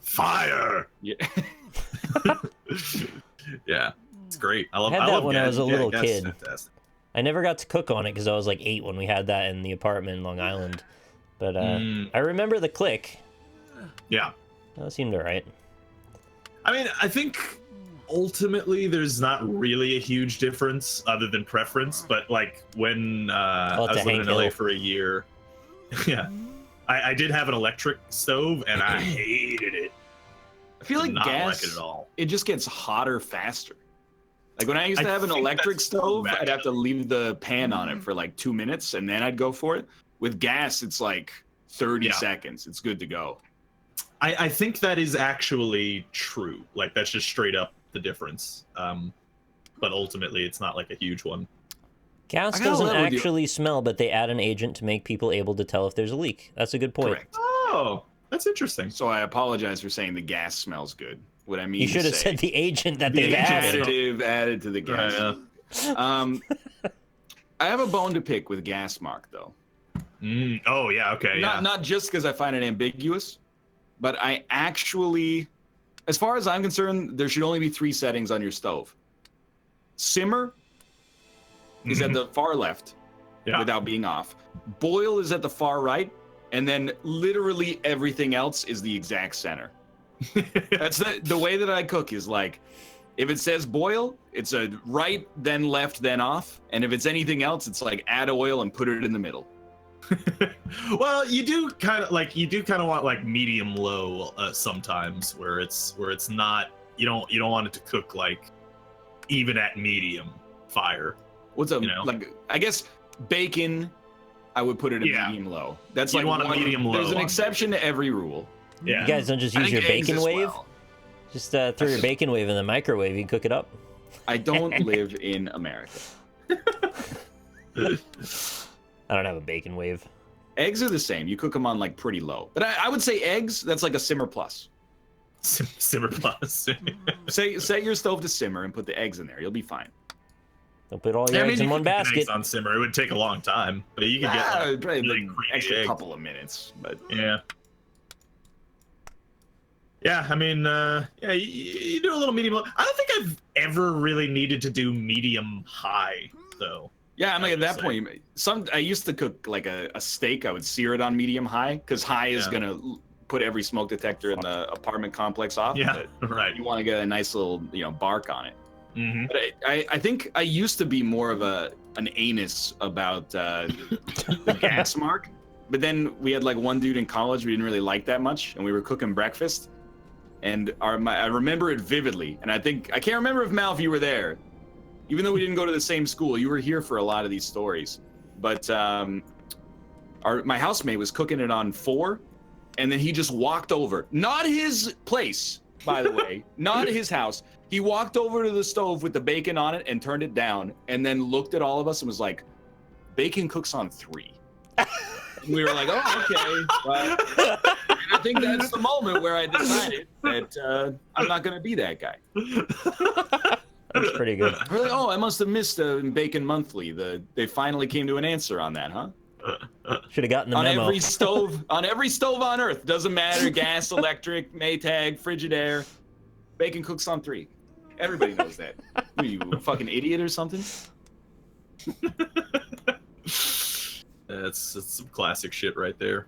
fire. Yeah. Yeah, it's great. I love. I had that when I was a little gas is kid. fantastic. I never got to cook on it because I was like 8 when we had that in the apartment in Long Island. But I remember the click. Yeah. That seemed alright. I mean, I think ultimately there's not really a huge difference other than preference. But like when I was living in LA for a year, yeah, I did have an electric stove and I hated it. I feel like Not gas, like it at all. it just gets hotter faster. Like when I used to have an electric stove, I'd have to leave the pan on it for like 2 minutes and then I'd go for it. With gas, it's like 30 seconds. It's good to go. I think that is actually true. Like that's just straight up the difference. But ultimately, it's not like a huge one. Gas doesn't actually smell, but they add an agent to make people able to tell if there's a leak. That's a good point. Correct. Oh, that's interesting. So I apologize for saying the gas smells good. What I mean, You should have said the agent that they've added. additive added to the gas. I have a bone to pick with gas mark though. Oh yeah, okay, Not just because I find it ambiguous, but I actually, as far as I'm concerned, there should only be 3 settings on your stove. Simmer is at the far left without being off. Boil is at the far right, and then literally everything else is the exact center. That's the way that I cook is like, if it says boil, it's a right, then left, then off, and if it's anything else, it's like add oil and put it in the middle. Well, you do kind of want like medium low sometimes, where it's not you don't want it to cook like even at medium fire. What's up? Like I guess bacon, I would put it at medium low. That's like want a medium low. There's an exception to every rule. Yeah. You guys don't just use your bacon wave? Well. Just throw your bacon wave in the microwave. You can cook it up. I don't live in America. I don't have a bacon wave. Eggs are the same. You cook them on like pretty low. But I would say eggs, that's like a simmer plus. Simmer plus. Set your stove to simmer and put the eggs in there. You'll be fine. Don't put all your eggs in one basket. Eggs on simmer. It would take a long time, but you could get like, probably really an extra couple of minutes. But yeah. Yeah, I mean, you do a little medium low. I don't think I've ever really needed to do medium high though. Yeah, I'm like at that point. I used to cook like a steak. I would sear it on medium high because high is gonna put every smoke detector in the apartment complex off. Yeah, right. You want to get a nice little bark on it. Mm-hmm. But I think I used to be more of an anus about the gas mark. But then we had like one dude in college we didn't really like that much, and we were cooking breakfast. And I remember it vividly, and I can't remember if Mal, if you were there. Even though we didn't go to the same school, you were here for a lot of these stories. But my housemate was cooking it on 4, and then he just walked over. Not his place, by the way, not his house. He walked over to the stove with the bacon on it and turned it down, and then looked at all of us and was like, "Bacon cooks on 3." And we were like, "Oh, okay." But I think that's the moment where I decided that I'm not going to be that guy. That's pretty good. Really? Oh, I must have missed Bacon Monthly. They finally came to an answer on that, huh? Should have gotten the memo. On every stove on Earth, doesn't matter, gas, electric, Maytag, Frigidaire, bacon cooks on 3. Everybody knows that. What are you, a fucking idiot or something? That's some classic shit right there.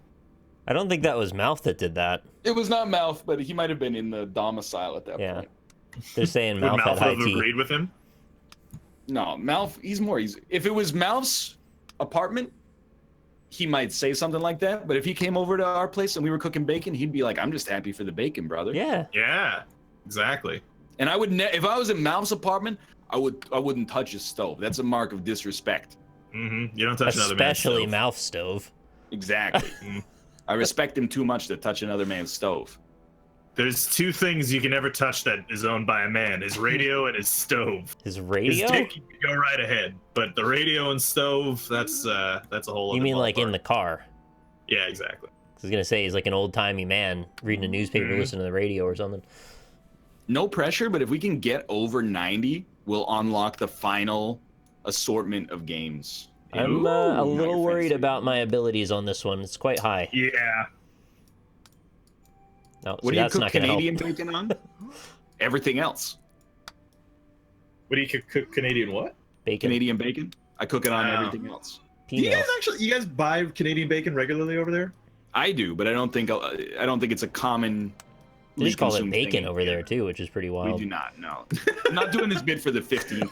I don't think that was Mouth that did that. It was not Mouth, but he might have been in the domicile at that point. They're saying Mouth had high tea. Agreed with him? No, Mouth, if it was Mouth's apartment, he might say something like that. But if he came over to our place and we were cooking bacon, he'd be like, "I'm just happy for the bacon, brother." Yeah. Yeah, exactly. And I would if I was in Mouth's apartment, I wouldn't touch his stove. That's a mark of disrespect. Mm-hmm. You don't touch another man's stove. Especially Mouth stove. Exactly. I respect him too much to touch another man's stove. There's two things you can never touch that is owned by a man: his radio and his stove. His His radio? dick, you can go right ahead, but the radio and stove, that's a whole other You mean like in ballpark. the car? Yeah, exactly. I was gonna say he's like an old-timey man reading a newspaper, listening to the radio or something. No pressure, but if we can get over 90, we'll unlock the final assortment of games. I'm a Ooh, little now you're worried fancy. about my abilities on this one. It's quite high. Yeah. No, What see, do you that's cook not gonna Canadian help. bacon on? Everything else. What do you cook? Canadian what? Bacon. Canadian bacon. I cook it on Wow. everything else. Do you Peanut. guys buy Canadian bacon regularly over there? I do, but I don't think it's a common. They just call it consumed bacon thing over there too, which is pretty We wild. do not. No, I'm not doing this bit for the 15th.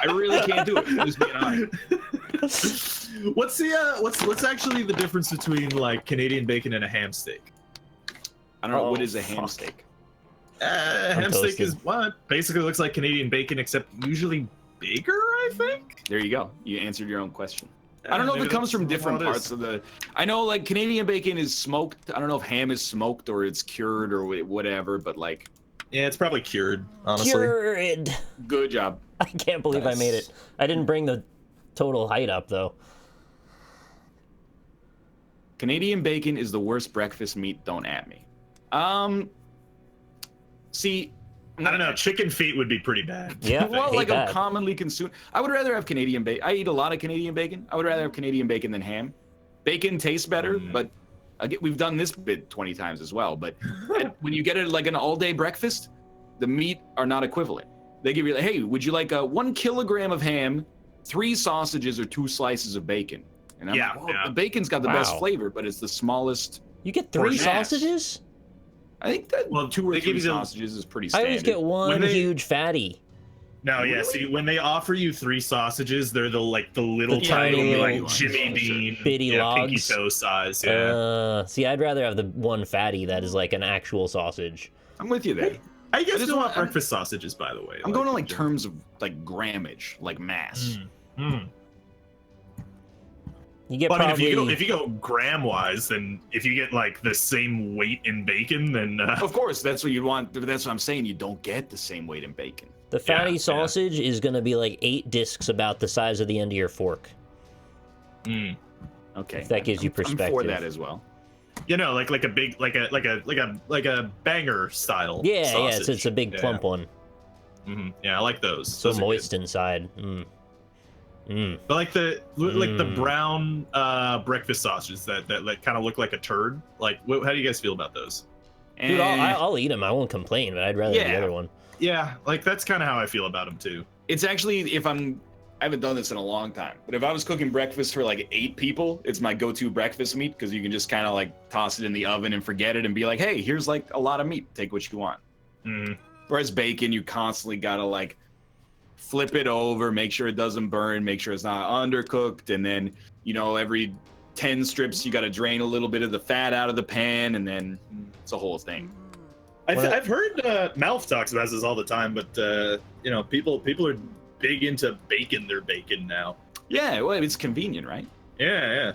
I really can't do it. I'm just being honest. What's actually the difference between like Canadian bacon and a ham steak? I don't know Oh, what is a ham fuck. steak. Ham steak toasted. is what basically looks like Canadian bacon, except usually bigger. I think. There you go. You answered your own question. I don't know if Maybe it comes that's from how different it parts is. of the. I know like Canadian bacon is smoked. I don't know if ham is smoked or it's cured or whatever, but like, Yeah, it's probably cured. Honestly. Cured. good job. I can't believe I made it. I didn't bring the total height up though. Canadian bacon is the worst breakfast meat. Don't at me. See, I don't know. Chicken feet would be pretty bad. Yeah, well, hate like that. a commonly consumed. I would rather have Canadian bacon. I eat a lot of Canadian bacon. I would rather have Canadian bacon than ham. Bacon tastes better, but we've done this bit 20 times as well. But when you get it like an all-day breakfast, the meat are not equivalent. They give you, like, hey, would you like 1 kilogram of ham, 3 sausages, or 2 slices of bacon? And I'm Yeah, like, well, yeah. the bacon's got the best Wow. flavor, but it's the smallest. You get 3 Portion. sausages? I think that Well, 2 or they 3 give you the- sausages is pretty I standard. always get one When they- huge fatty. No, yeah. See, when they offer you 3 sausages, they're the little The tiny tiny like little Jimmy Bean, bitty pinky logs. toe size. Yeah. See, I'd rather have the one fatty that is like an actual sausage. I'm with you there. How you guys just doing on want- breakfast sausages, by the way? I'm going on like terms of like grammage, like mass. You get But I mean, probably if you go gram wise, then if you get like the same weight in bacon, then Of course, that's what you want. That's what I'm saying. You don't get the same weight in bacon. the fatty yeah. sausage is going to be like 8 discs about the size of the end of your fork. Okay, If that gives you I'm for perspective. that as well. you know, like a big like a banger style. Yeah, sausage. it's a big plump one. Yeah, I like those. So Those are moist good. inside. But like the brown breakfast sausages that kind of look like a turd. Like, how do you guys feel about those? Dude, I'll eat them. I won't complain, but I'd rather have the Yeah. other one. Yeah, like that's kind of how I feel about them too. It's actually I haven't done this in a long time, but if I was cooking breakfast for like 8 people, it's my go-to breakfast meat because you can just kind of like toss it in the oven and forget it and be like, hey, here's like a lot of meat. Take what you want. Whereas bacon, you constantly gotta like flip it over, make sure it doesn't burn, make sure it's not undercooked, and then every 10 strips you gotta drain a little bit of the fat out of the pan, and then it's a whole thing. I've heard Mouth talks about this all the time, but people are big into their bacon now. Yeah, well, it's convenient, right? Yeah.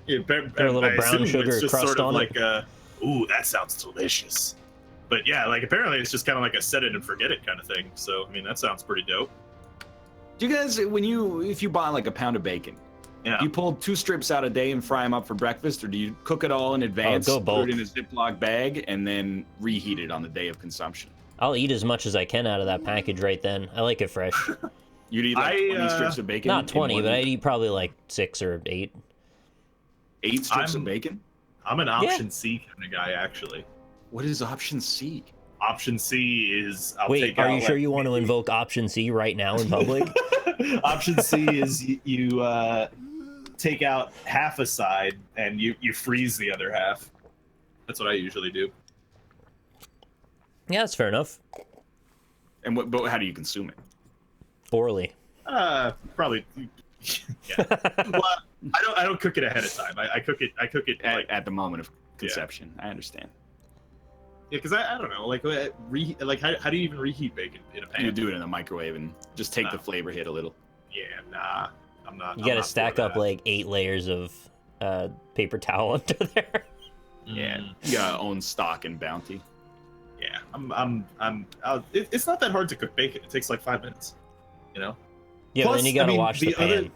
Put a little brown sugar it's just crust sort of on like ooh, that sounds delicious. But yeah, like apparently it's just kind of like a set it and forget it kind of thing. So I mean, that sounds pretty dope. Do you guys, if you buy like a pound of bacon, Yeah. do you pull 2 strips out a day and fry them up for breakfast, or do you cook it all in advance, go put it in bulk. a Ziploc bag, and then reheat it on the day of consumption? I'll eat as much as I can out of that package right then. I like it fresh. You'd eat like 20 strips of bacon? Not in 20, one but I'd week? eat probably like 6 or 8. 8 strips I'm- of bacon? I'm an option C kind of guy, actually. What is option C? Option C is I'll Wait, take are out, you sure like, you want to invoke option C right now in public? Option C is you take out half a side and you freeze the other half. That's what I usually do. Yeah, that's fair enough. And but how do you consume it? Orally. Probably. Yeah. Well, I don't cook it ahead of time. I cook it like At the moment of conception. I understand. yeah, because I don't know how do you even reheat bacon in a pan? You do it in the microwave and just take the flavor hit a little. Yeah, nah, I'm not. You I'm gotta not stack for up that. like 8 layers of paper towel under there. Yeah, you gotta own stock in Bounty. Yeah, it's not that hard to cook bacon. It takes like 5 minutes, you know. Yeah, Plus, then you gotta I mean, wash the pan.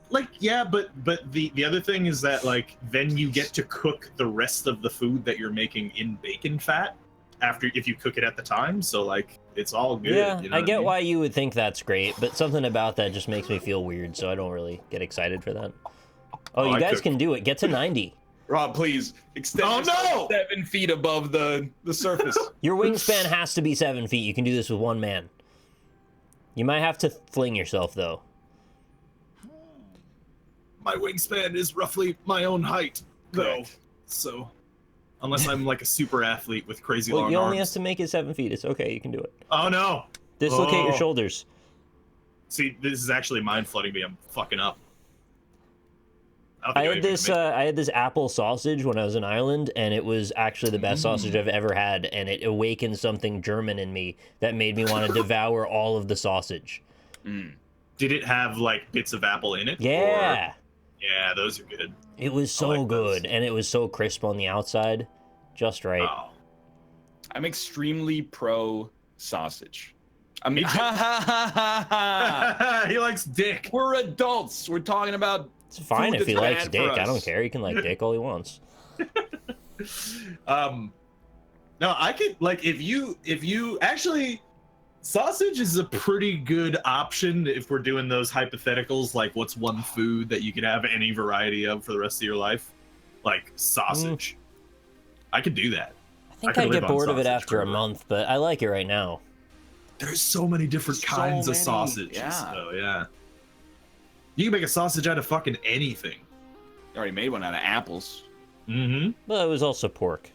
Like, yeah, but the other thing is that, like, then you get to cook the rest of the food that you're making in bacon fat after, if you cook it at the time. So, like, it's all good. Yeah, you know I get mean? why you would think that's great, but something about that just makes me feel weird, so I don't really get excited for that. Oh, you guys can do it. Get to 90. Rob, please extend yourself 7 feet above the surface. Your wingspan has to be 7 feet. You can do this with one man. You might have to fling yourself, though. My wingspan is roughly my own height, though. Correct. So, unless I'm like a super athlete with crazy Well, long you only arms. have to make it 7 feet. It's okay. You can do it. Oh no! Dislocate your Oh. shoulders. See, this is actually mind flooding me. I'm fucking up. I had this apple sausage when I was in Ireland, and it was actually the best sausage I've ever had, and it awakened something German in me that made me want to devour all of the sausage. Did it have like bits of apple in it? Yeah. Yeah, those are good. It was so like good, those. and it was so crisp on the outside. Just right. Oh. I'm extremely pro sausage. I mean, He likes dick. we're adults. We're talking about. It's fine food if he that's likes bad dick. for I don't us. care. He can like dick all he wants. No, I could like if you actually sausage is a pretty good option if we're doing those hypotheticals, like what's one food that you could have any variety of for the rest of your life? Like sausage. I could do that. I think could I'd live get on bored of it sausage after a forever. month, but I like it right now. There's so many different So kinds of many, sausages. yeah. Oh yeah. You can make a sausage out of fucking anything. I already made one out of apples. Mm-hmm. But it was also pork.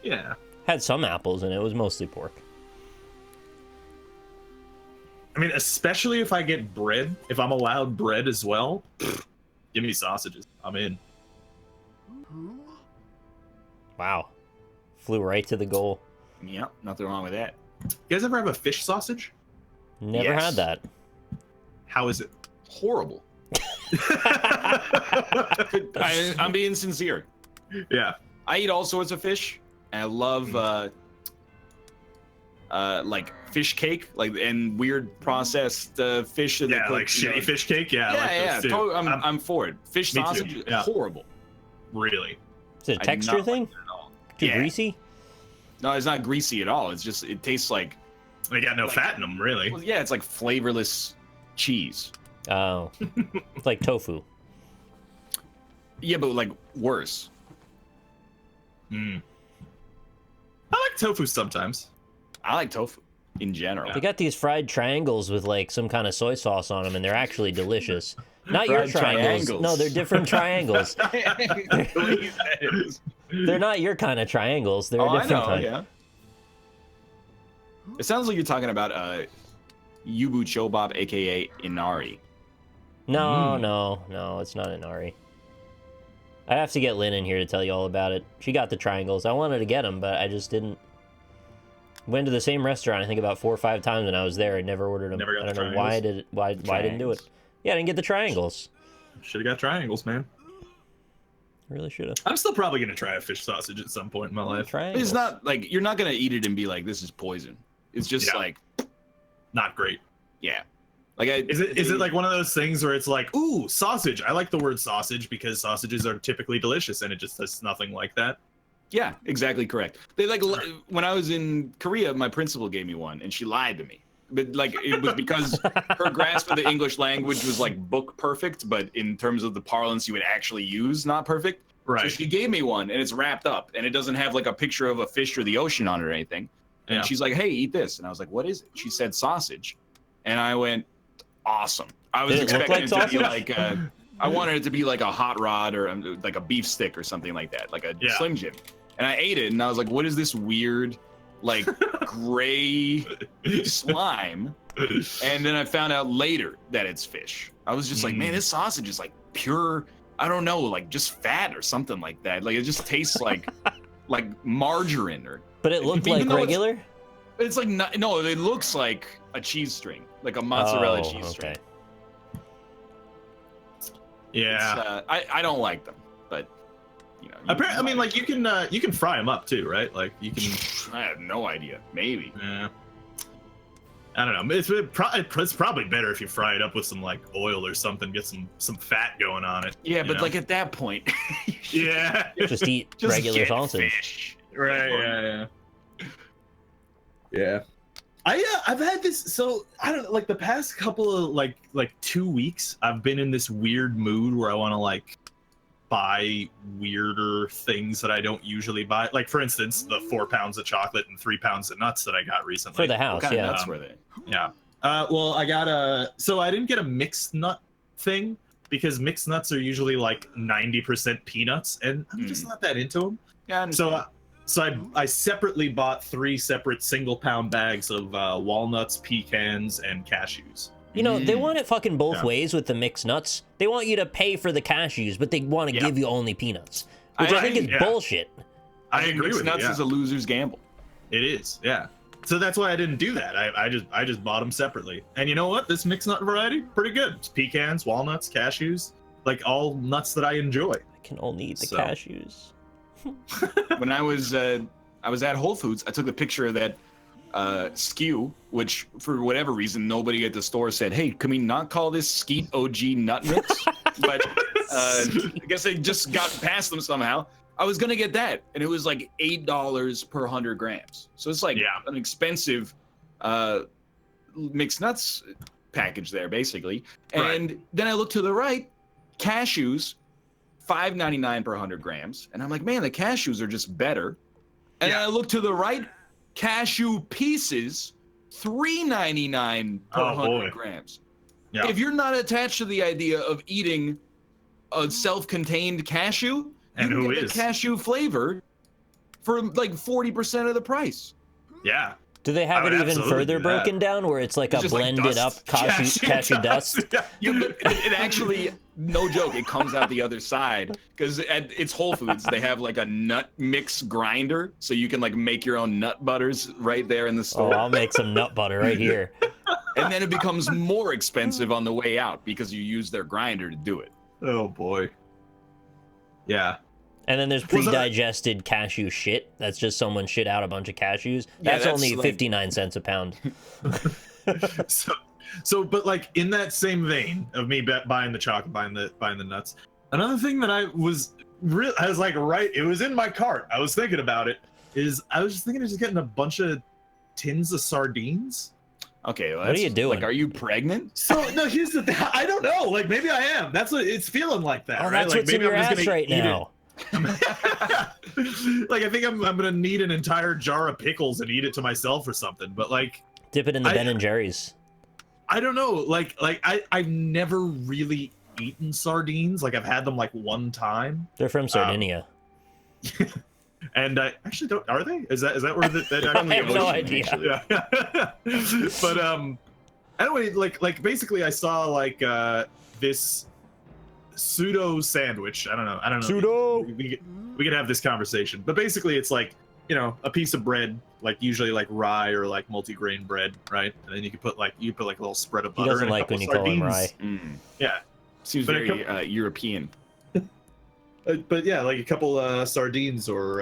Yeah. Had some apples in it. It was mostly pork. I mean, especially if I get bread, if I'm allowed bread as well, give me sausages. I'm in. Wow. Flew right to the goal. Yep, nothing wrong with that. You guys ever have a fish sausage? Never Yes. had that. How is it? Horrible. I'm being sincere. Yeah. I eat all sorts of fish. And I love like fish cake, like and weird processed fish. That they Yeah, put, like you know- shitty fish cake. Yeah, Yeah, I like yeah. those too. I'm for it. Fish Me too, sausage, yeah. horrible. Really. Is it a I do texture not like thing? it at all. Too Yeah. greasy? No, it's not greasy at all. It's just it tastes like They got no fat in them, really. well, yeah, it's like flavorless cheese. Oh. It's like tofu. Yeah, but like worse. Mm. I like tofu sometimes. I like tofu in general. They got these fried triangles with like some kind of soy sauce on them, and they're actually delicious. Not your Fried triangles. triangles. No, they're different triangles. The way you said it was- They're not your kind of triangles. They're Oh, a I different know, kind. yeah. It sounds like you're talking about Yubu Chobab, aka Inari. No, no, it's not Inari. I have to get Lynn in here to tell you all about it. She got the triangles. I wanted to get them, but I just didn't. Went to the same restaurant, I think about 4 or 5 times when I was there. I never ordered them. Never got I the don't know why I didn't do it. Yeah, I didn't get the triangles. Should have got triangles, man. Really should have. I'm still probably gonna try a fish sausage at some point in my life. Triangles. It's not like you're not gonna eat it and be like, "This is poison." It's just Yeah. like, Not great. yeah, like Is it like one of those things where it's like, ooh, sausage? I like the word sausage because sausages are typically delicious, and it just does nothing like that. Yeah, exactly correct. They like when I was in Korea, my principal gave me one, and she lied to me. But like it was because her grasp of the English language was like book perfect, but in terms of the parlance you would actually use, not perfect. So Right. she gave me one, and it's wrapped up, and it doesn't have like a picture of a fish or the ocean on it or anything. And Yeah. she's like, "Hey, eat this," and I was like, "What is it?" She said sausage, and I went, "Awesome." I was Did it look expecting like it to be sausage? like I wanted it to be like a hot rod or like a beef stick or something like that, like a Yeah. Slim Jim. And I ate it, and I was like, "What is this weird, like gray slime?" And then I found out later that it's fish. I was just like, "Man, this sausage is like pure. I don't know, like just fat or something like that. Like it just tastes like like margarine or." But it looked Even like though regular? It's like no, it looks like a cheese string, like a mozzarella cheese string. Yeah. It's, I don't like them, but you know. Apparently, I mean, like you can fry them up too, right? Like you can. I have no idea. Maybe. Yeah. I don't know. It's probably better if you fry it up with some like oil or something, get some fat going on it. Yeah, but know? like at that point, Yeah. Just eat just regular get sausage. fish. Right. Yeah. I've had this. So I don't know. Like the past couple of like 2 weeks, I've been in this weird mood where I want to like buy weirder things that I don't usually buy. Like for instance, the 4 pounds of chocolate and 3 pounds of nuts that I got recently For the house, What kind yeah. of nuts were they? Yeah. Well, I got so I didn't get a mixed nut thing because mixed nuts are usually like 90% peanuts, and I'm just not that into them. Yeah. So I separately bought 3 separate single-pound bags of walnuts, pecans, and cashews. You know, they want it fucking both Yeah. ways with the mixed nuts. They want you to pay for the cashews, but they want to Yeah. give you only peanuts, which I think is yeah. bullshit. I agree with you. Nuts Yeah. is a loser's gamble. It is, yeah. So that's why I didn't do that. I just bought them separately. And you know what? This mixed nut variety, pretty good. It's pecans, walnuts, cashews, like all nuts that I enjoy. I can only eat the So- cashews. When I was at Whole Foods, I took a picture of that skew, which for whatever reason nobody at the store said, "Hey, can we not call this Skeet OG Nut Mix?" But I guess they just got past them somehow. I was gonna get that, and it was like $8 per 100 grams. So it's like Yeah. an expensive mixed nuts package there, basically. Right. And then I look to the right, cashews, $5.99 per 100 grams, and I'm like, man, the cashews are just better. And then I look to the right, cashew pieces, $3.99 per Oh, 100 boy. grams. Yeah. If you're not attached to the idea of eating a self-contained cashew, And you who can get is? the cashew flavor for like 40% of the price. Yeah. Do they have I it would even absolutely further do that. broken down where it's like It's a just like blended dust. up cashew dust? Yeah. It actually, no joke, it comes out the other side because at it's Whole Foods, they have like a nut mix grinder, so you can like make your own nut butters right there in the Oh, store. I'll make some nut butter right here. And then it becomes more expensive on the way out because you use their grinder to do it. Oh boy. Yeah. And then there's Was that- pre-digested cashew shit. That's just someone shit out a bunch of cashews. That's, that's only like- 59 cents a pound. But like in that same vein of me buying the chocolate, buying the nuts, another thing that I was like, right, it was in my cart. I was thinking about it. I was just thinking of just getting a bunch of tins of sardines. Okay, well, What are you that's- doing? Like, are you pregnant? So no, here's the thing. I don't know. Like maybe I am. That's what it's feeling like that. Oh, right? that's Like what's in maybe your I'm just ass gonna right eat it. now. Like I think I'm gonna need an entire jar of pickles and eat it to myself or something. But like Dip it in the I- Ben and Jerry's. I don't know. Like I've never really eaten sardines. Like I've had them like one time. They're from Sardinia. And I actually don't. Are they? Is that where that I have no idea. Yeah. But anyway, like basically, I saw like this pseudo sandwich. I don't know. Pseudo. We could have this conversation, but basically, it's like a piece of bread, like usually like rye or like multigrain bread, right? And then you put like a little spread of He butter. doesn't and a like couple when you call him sardines. rye. Yeah. Seems But it very European. But yeah, like a couple sardines or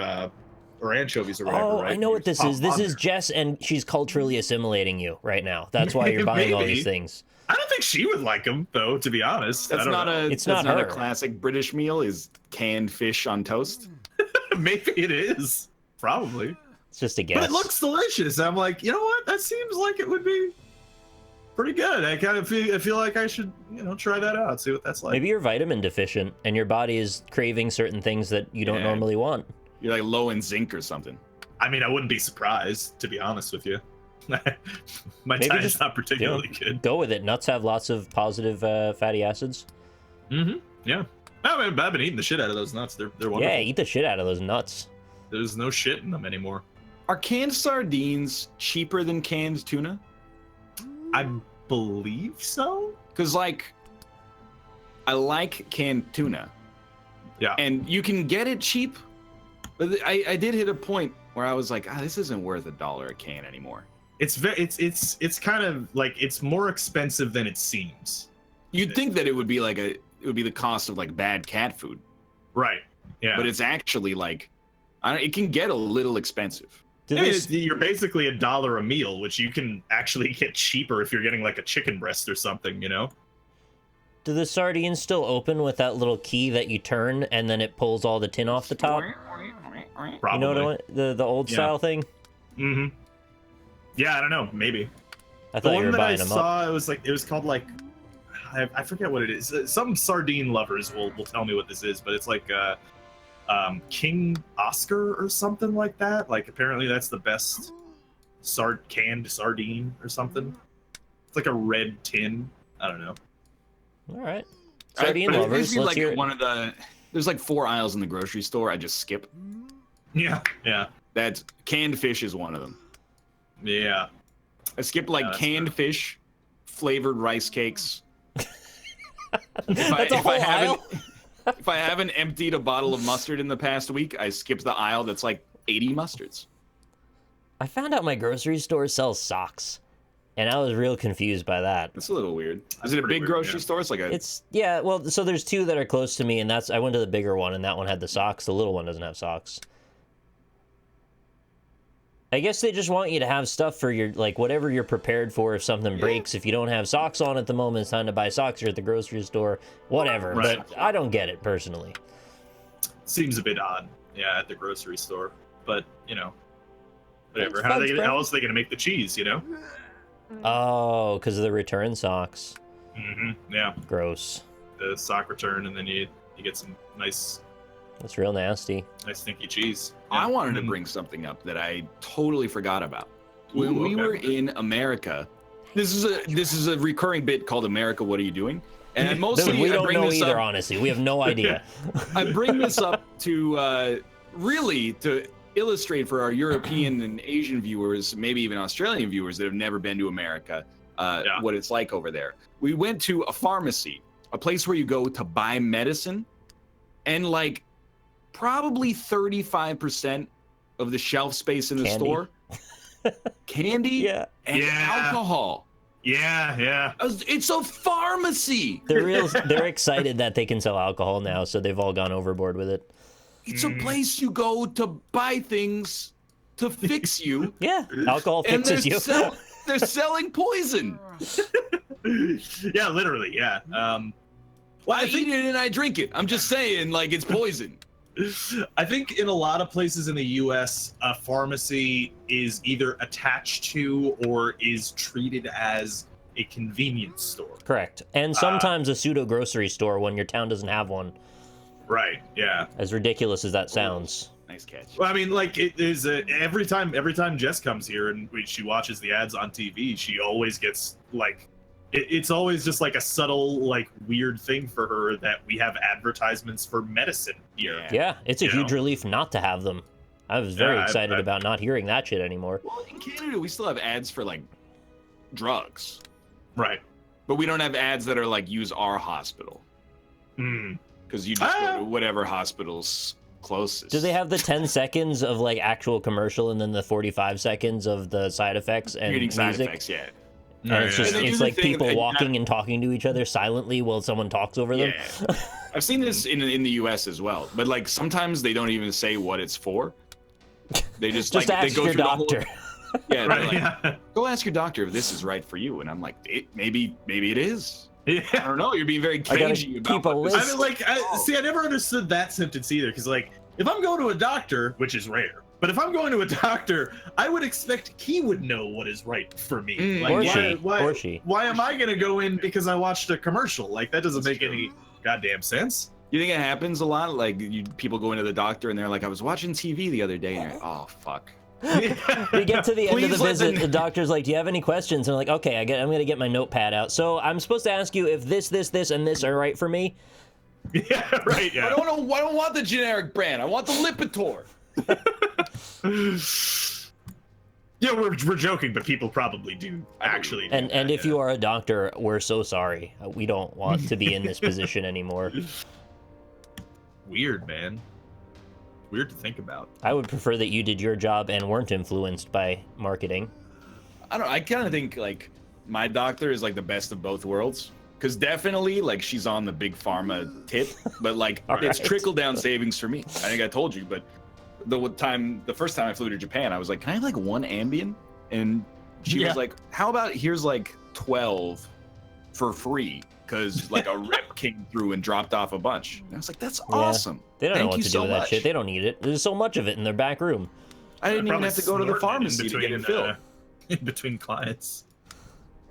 anchovies or whatever. Oh, right? I know You what this pop is. This on is there. Jess, and she's culturally assimilating you right now. That's why you're buying all Maybe. these things. I don't think she would like them, though. To be honest, That's I don't not know. It's that's not not her. a classic British meal. Is canned fish on toast? Maybe it is. Probably. It's just a guess. But it looks delicious. I'm like, you know what? That seems like it would be pretty good. I kind of feel like I should, try that out. See what that's like. Maybe you're vitamin deficient, and your body is craving certain things that you don't Yeah. normally want. You're like low in zinc or something. I mean, I wouldn't be surprised, to be honest with you. My Maybe diet's just, not particularly good. Go with it. Nuts have lots of positive fatty acids. Mm-hmm. Yeah. I mean, I've been eating the shit out of those nuts. They're wonderful. Yeah, eat the shit out of those nuts. There's no shit in them anymore. Are canned sardines cheaper than canned tuna? I believe so. Because like, I like canned tuna. Yeah. And you can get it cheap, but I did hit a point where I was like, this isn't worth $1 a can anymore. It's it's kind of like it's more expensive than it seems. You'd think that it would be the cost of like bad cat food. Right. Yeah. but it's actually like, it can get a little expensive. You're basically $1 a meal, which you can actually get cheaper if you're getting like a chicken breast or something, you know? Do the sardines still open with that little key that you turn and then it pulls all the tin off the top? Probably. You know what I want? The old style thing? Mm-hmm. Yeah, I don't know. Maybe. I thought you were buying them up. The one that I saw, it was called like, I forget what it is. Some sardine lovers will tell me what this is, but it's like King Oscar or something like that. Like apparently that's the best canned sardine or something. It's like a red tin. I don't know. All right. Sardine lovers, let's like hear it. one of there's like 4 aisles in the grocery store. I just skip. Yeah. That's canned fish is one of them. Yeah. I skip like canned fish, flavored rice cakes. That's a whole aisle? If I haven't emptied a bottle of mustard in the past week, I skip the aisle that's like 80 mustards. I found out my grocery store sells socks, and I was real confused by that. That's a little weird. Is it a big grocery store? It's like a... Well, so there's 2 that are close to me, and I went to the bigger one, and that one had the socks. The little one doesn't have socks. I guess they just want you to have stuff for your, like, whatever you're prepared for if something breaks. If you don't have socks on at the moment, it's time to buy socks. You're at the grocery store, whatever. Right. But I don't get it, personally. Seems a bit odd. Yeah, at the grocery store. But, you know, whatever. How else are they going to make the cheese, you know? Oh, because of the return socks. Mm-hmm. Yeah. Gross. The sock return, and then you get some nice... That's real nasty. Nice stinky cheese. I wanted to bring something up that I totally forgot about. When we were in America, this is a recurring bit called America, What Are You Doing? And mostly we don't know either, honestly. We have no idea. I bring this up to really to illustrate for our European and Asian viewers, maybe even Australian viewers that have never been to America, what it's like over there. We went to a pharmacy, a place where you go to buy medicine, and like probably 35% of the shelf space in the store, candy and alcohol. Yeah. It's a pharmacy. They're excited that they can sell alcohol now, so they've all gone overboard with it. It's a place you go to buy things to fix you. Yeah, alcohol fixes you. They're selling poison. Yeah, literally, yeah. Well, I eat it and I drink it. I'm just saying, like, it's poison. I think in a lot of places in the U.S., a pharmacy is either attached to or is treated as a convenience store. Correct. And sometimes a pseudo grocery store when your town doesn't have one. Right, yeah. As ridiculous as that sounds. Nice catch. Well, I mean, like, it is every time Jess comes here and she watches the ads on TV, she always gets, like, it's always just like a subtle, like, weird thing for her that we have advertisements for medicine here. Yeah, it's a huge relief not to have them. I was very excited about not hearing that shit anymore. Well, in Canada, we still have ads for, like, drugs. Right. But we don't have ads that are, like, use our hospital. Because you just go to whatever hospital's closest. Do they have the 10 seconds of, like, actual commercial and then the 45 seconds of the side effects and music? Side effects, yeah. And it's like people walking and talking to each other silently while someone talks over them. Yeah. I've seen this in the U.S. as well, but like sometimes they don't even say what it's for. They just like ask they go your through doctor. The whole, like, go ask your doctor if this is right for you. And I'm like, maybe it is. Yeah. I don't know. You're being very cagey about keep a list. I mean, like, I never understood that sentence either. Because like, if I'm going to a doctor, which is rare. But if I'm going to a doctor, I would expect he would know what is right for me. Like, or she. Why am I going to go in because I watched a commercial? Like, that doesn't make any goddamn sense. You think it happens a lot? Like, people go into the doctor and they're like, I was watching TV the other day. And you're like, oh, fuck. We get to the end of the visit, the doctor's like, do you have any questions? And I'm like, okay, I'm going to get my notepad out. So I'm supposed to ask you if this, and this are right for me? Yeah, right, yeah. I don't want the generic brand. I want the Lipitor. Yeah, we're joking, but people probably do actually. And if you are a doctor, we're so sorry. We don't want to be in this position anymore. Weird, man. Weird to think about. I would prefer that you did your job and weren't influenced by marketing. I kind of think like my doctor is like the best of both worlds. Because definitely, like, she's on the big pharma tip, but like, it's right. trickle down savings for me. I think I told you, but the first time I flew to Japan, I was like, can I have like one Ambien? And she was like, how about here's like 12 for free? Because like a rep came through and dropped off a bunch. And I was like, that's awesome. They don't know Thank what you to so do with that much. shit. They don't need it. There's so much of it in their back room. I didn't even Probably have to go to the snorting it pharmacy to get it filled. in between clients.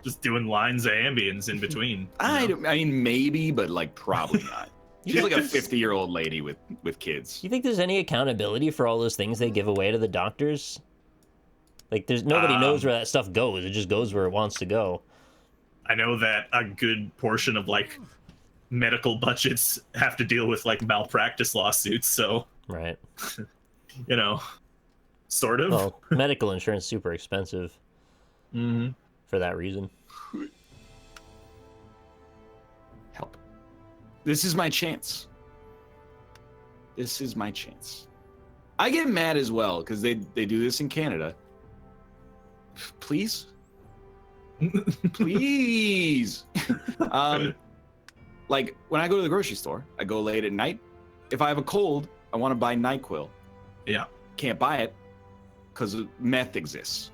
Just doing lines of ambience in between. I mean, maybe, but like probably not. She's like a 50-year-old lady with kids. Do you think there's any accountability for all those things they give away to the doctors? Like, there's nobody knows where that stuff goes. It just goes where it wants to go. I know that a good portion of like medical budgets have to deal with like malpractice lawsuits, so Right. you know, sort of. Well, medical insurance is super expensive Mm-hmm. for that reason. Help. This is my chance. This is my chance. I get mad as well because they do this in Canada. Please? Please. Like when I go to the grocery store, I go late at night. If I have a cold, I want to buy NyQuil. Yeah. Can't buy it because meth exists.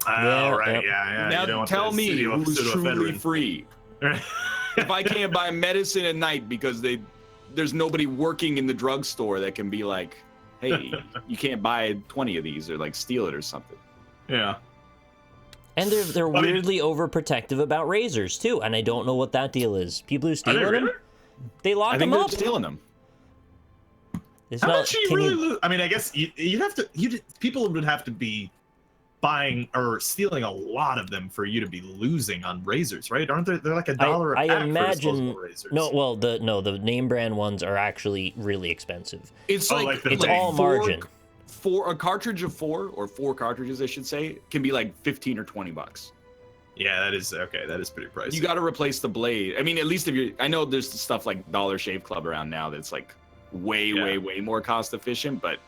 Oh, right. Yep. Yeah. Now You don't want tell the me city of who's truly pseudoephedrine. free. If I can't buy medicine at night because there's nobody working in the drugstore that can be like, hey, you can't buy 20 of these or like steal it or something. Yeah. And they're weirdly overprotective about razors too, and I don't know what that deal is. People who steal them, really? they lock I think them they're up. stealing them. It's How not, much do you can really lose? I mean, I guess you'd have to. People would have to be buying or stealing a lot of them for you to be losing on razors, right? Aren't they? They're like $1 a I pack for imagine disposable razors. no. Well, the name brand ones are actually really expensive. It's Oh, like, like the It's thing. all margin. For a cartridge of four cartridges, I should say, can be like 15 or 20 bucks. Yeah, that is okay. That is pretty pricey. You got to replace the blade. I mean, at least if you're, I know there's stuff like Dollar Shave Club around now that's like way more cost efficient, but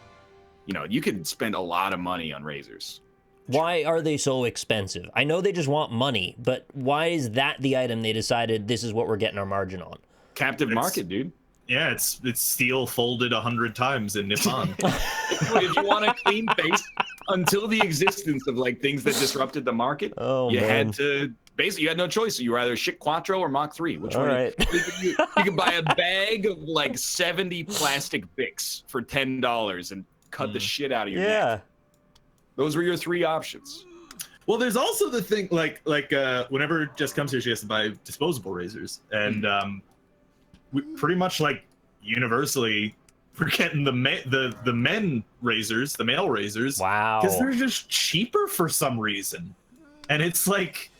you know, you could spend a lot of money on razors. Why are they so expensive? I know they just want money, but why is that the item they decided this is what we're getting our margin on? Captive market, dude. Yeah, it's steel folded 100 times in Nippon. If you want a clean face, until the existence of like things that disrupted the market, you had to basically, you had no choice. You were either Schick Quattro or Mach 3. Which All one? right. You could buy a bag of like 70 plastic Bics for $10 and cut the shit out of your neck. Those were your three options. Well, there's also the thing like whenever Jess comes here, she has to buy disposable razors, and we pretty much like universally we're getting the men razors, the male razors. Wow. Because they're just cheaper for some reason, and it's like,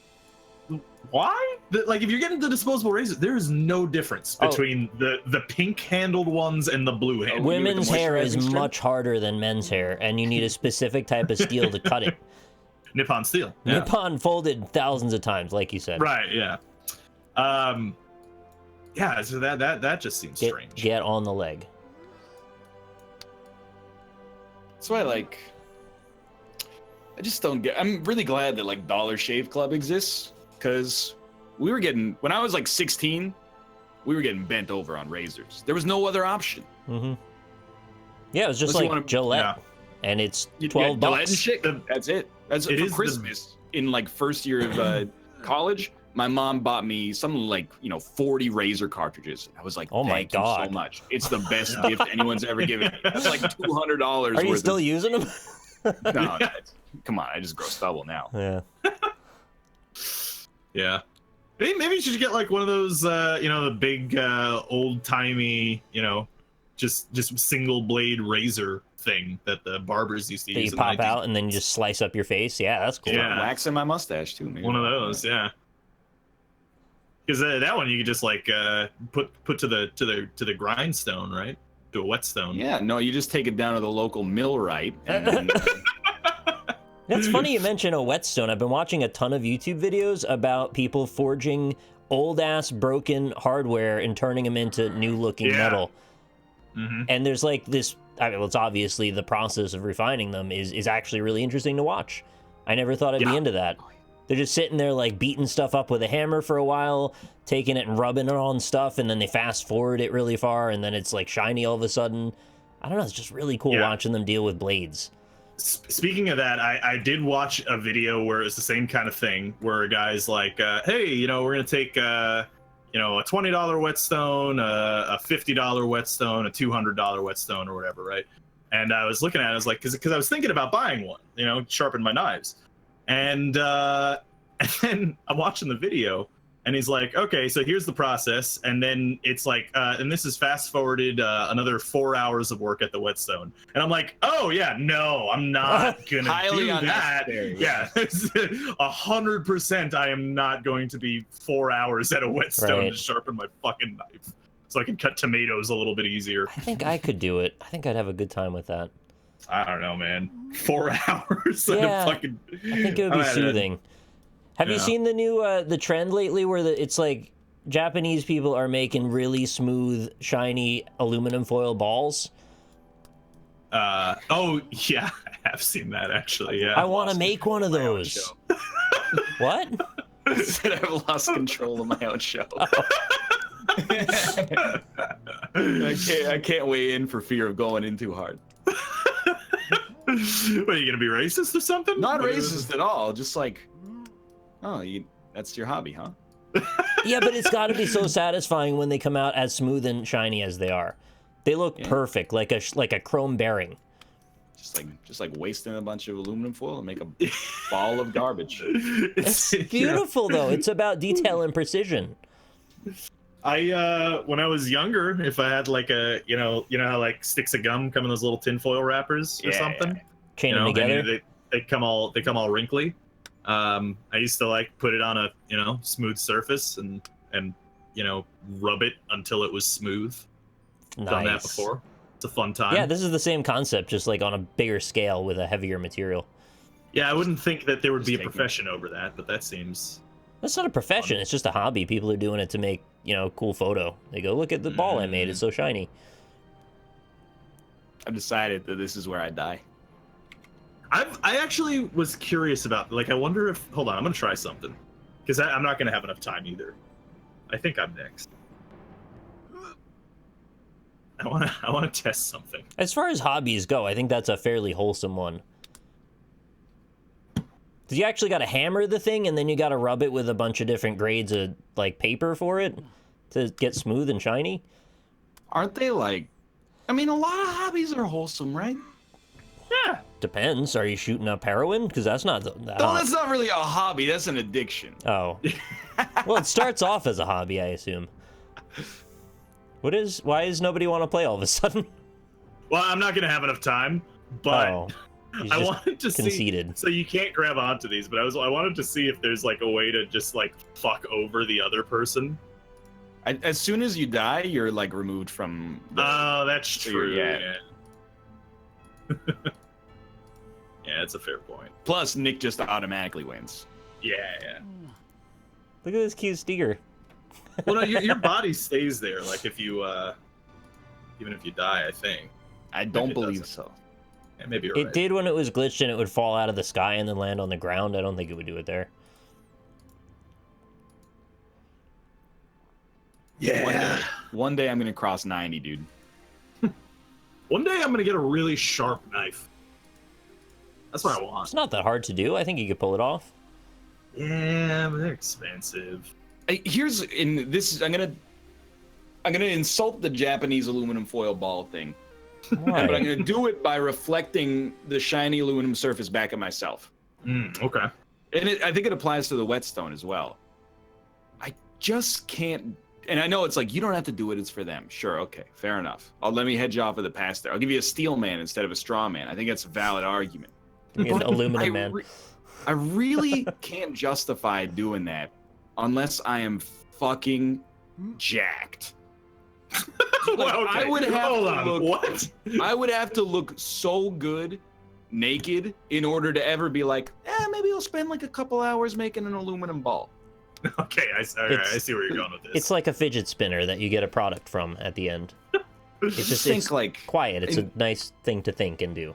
why? Like if you're getting the disposable razors, there is no difference between the pink handled ones and the blue handled. Women's hair is much harder than men's hair, and you need a specific type of steel to cut it. Nippon steel. Yeah. Nippon folded thousands of times, like you said. Right. Yeah. Yeah. So that just seems strange. Get on the leg. That's why, like, I just don't get. I'm really glad that like Dollar Shave Club exists, because we were getting, when I was like 16, we were getting bent over on razors. There was no other option. Mm-hmm. Yeah, it was just Unless you like wanna- Gillette, and it's You- $12 Gillette and bucks. shit. That's it. That's It for is the- Christmas. In like first year of college, my mom bought me something like 40 razor cartridges. I was like, Oh my thank you God. so much. It's the best gift anyone's ever given me. That's like $200. Are you worth still using them? No, come on. I just grow stubble now. Yeah. Yeah. Maybe you should get like one of those, the big old timey, just single blade razor thing that the barbers used to That use. you in the pop 90s. out and then you just slice up your face. Yeah, that's cool. Yeah. Waxing my mustache too, maybe. One of those, yeah. Because that one you could just like put to the grindstone, right? To a whetstone. Yeah, no, you just take it down to the local millwright. And then, It's funny you mention a whetstone. I've been watching a ton of YouTube videos about people forging old-ass broken hardware and turning them into new-looking metal. Mm-hmm. And there's like this, it's obviously the process of refining them is actually really interesting to watch. I never thought I'd be into that. They're just sitting there like beating stuff up with a hammer for a while, taking it and rubbing it on stuff, and then they fast forward it really far, and then it's like shiny all of a sudden. I don't know, it's just really cool watching them deal with blades. Speaking of that, I did watch a video where it's the same kind of thing, where a guy's like, hey, you know, we're going to take, you know, a $20 whetstone, a $50 whetstone, a $200 whetstone or whatever, right? And I was looking at it, I was like, because I was thinking about buying one, you know, sharpen my knives. And then I'm watching the video, and he's like, okay, so here's the process. And then it's like, and this is fast forwarded another 4 hours of work at the whetstone. And I'm like, oh yeah, no, I'm not going to do that. Yeah, 100% I am not going to be 4 hours at a whetstone to sharpen my fucking knife. So I can cut tomatoes a little bit easier. I think I could do it. I think I'd have a good time with that. I don't know, man. 4 hours? Yeah, I think it would be soothing. Have you seen the new the trend lately where it's like Japanese people are making really smooth, shiny aluminum foil balls? Oh, yeah, I have seen that actually. Yeah, I want to make one of those. What? I said I've lost control of my own show. I can't weigh in for fear of going in too hard. What, are you gonna be racist or something? Not racist at all. Just like, oh, that's your hobby, huh? Yeah, but it's got to be so satisfying when they come out as smooth and shiny as they are. They look perfect, like a chrome bearing. Just like wasting a bunch of aluminum foil and make a ball of garbage. It's beautiful though. It's about detail and precision. When I was younger, if I had like a, you know how like sticks of gum come in those little tinfoil wrappers or something, chain them together. They come all wrinkly. I used to like put it on a smooth surface and rub it until it was smooth. Nice. Done that before. It's a fun time. Yeah, this is the same concept, just like on a bigger scale with a heavier material. Yeah, I wouldn't think that there would be a profession over that, but that seems. That's not a profession. It's just a hobby. People are doing it to make, cool photo. They go, look at the ball I made. It's so shiny. I've decided that this is where I die. I actually was curious about, like, I wonder if, hold on, I'm going to try something. Because I'm not going to have enough time either. I think I'm next. I want to test something. As far as hobbies go, I think that's a fairly wholesome one. Because you actually got to hammer the thing, and then you got to rub it with a bunch of different grades of, like, paper for it to get smooth and shiny. Aren't they, like... I mean, a lot of hobbies are wholesome, right? Yeah. Depends. Are you shooting up heroin? Because that's not... No, that's not really a hobby. That's an addiction. Oh. Well, it starts off as a hobby, I assume. Why does nobody want to play all of a sudden? Well, I'm not going to have enough time, but... I wanted to conceded. See, so you can't grab onto these, but I wanted to see if there's like a way to just like fuck over the other person. As soon as you die, you're like removed from. Oh, that's true. Yeah. Yeah, that's a fair point. Plus, Nick just automatically wins. Yeah. Look at this cute steer. Well, no, your body stays there. Like if you, even if you die, I think. I don't believe so. Yeah, maybe you're right. It did when it was glitched and it would fall out of the sky and then land on the ground. I don't think it would do it there. Yeah. One day I'm gonna cross 90, dude. One day I'm gonna get a really sharp knife. That's what I want. It's not that hard to do. I think you could pull it off. Yeah, but they're expensive. I'm gonna insult the Japanese aluminum foil ball thing. Why? But I'm gonna do it by reflecting the shiny aluminum surface back at myself. Okay. And I think it applies to the whetstone as well. I just can't. And I know it's like, you don't have to do it, it's for them. Sure, okay, fair enough. Let me hedge off of the past there. I'll give you a steel man instead of a straw man. I think that's a valid argument. An aluminum man. I really can't justify doing that unless I am fucking jacked. Like, okay. I would have Hold to on. look, What? I would have to look so good naked in order to ever be like, maybe I'll spend like a couple hours making an aluminum ball. Okay, I see where you're going with this. It's like a fidget spinner that you get a product from at the end. It's just think like quiet. It's a nice thing to think and do.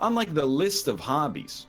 On like the list of hobbies,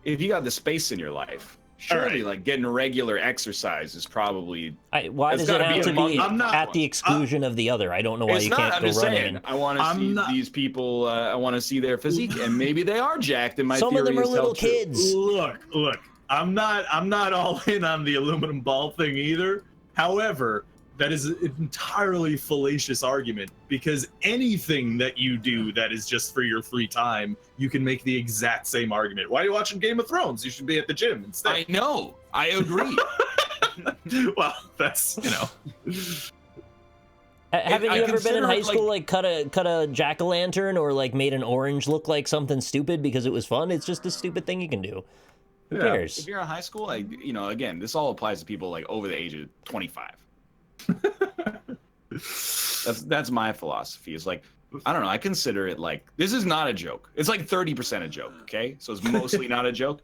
if you got the space in your life, Surely, like getting regular exercise is probably. Why It's does it gotta have be to a be month. at the exclusion of the other? I don't know why It's you not. can't I'm go just running. saying. I want to see these people. I want to see their physique, and maybe they are jacked. And my Some theory of them are is little held true. kids. Look. I'm not all in on the aluminum ball thing either. However, that is an entirely fallacious argument because anything that you do that is just for your free time, you can make the exact same argument. Why are you watching Game of Thrones? You should be at the gym instead. I know. I agree. Well, that's Haven't I you ever been in consider high it, school, like cut a jack-o'-lantern or like made an orange look like something stupid because it was fun? It's just a stupid thing you can do. Who cares? If you're in high school, again, this all applies to people like over the age of 25. That's my philosophy. It's like, I don't know. I consider it like, this is not a joke. It's like 30% a joke. Okay. So it's mostly not a joke.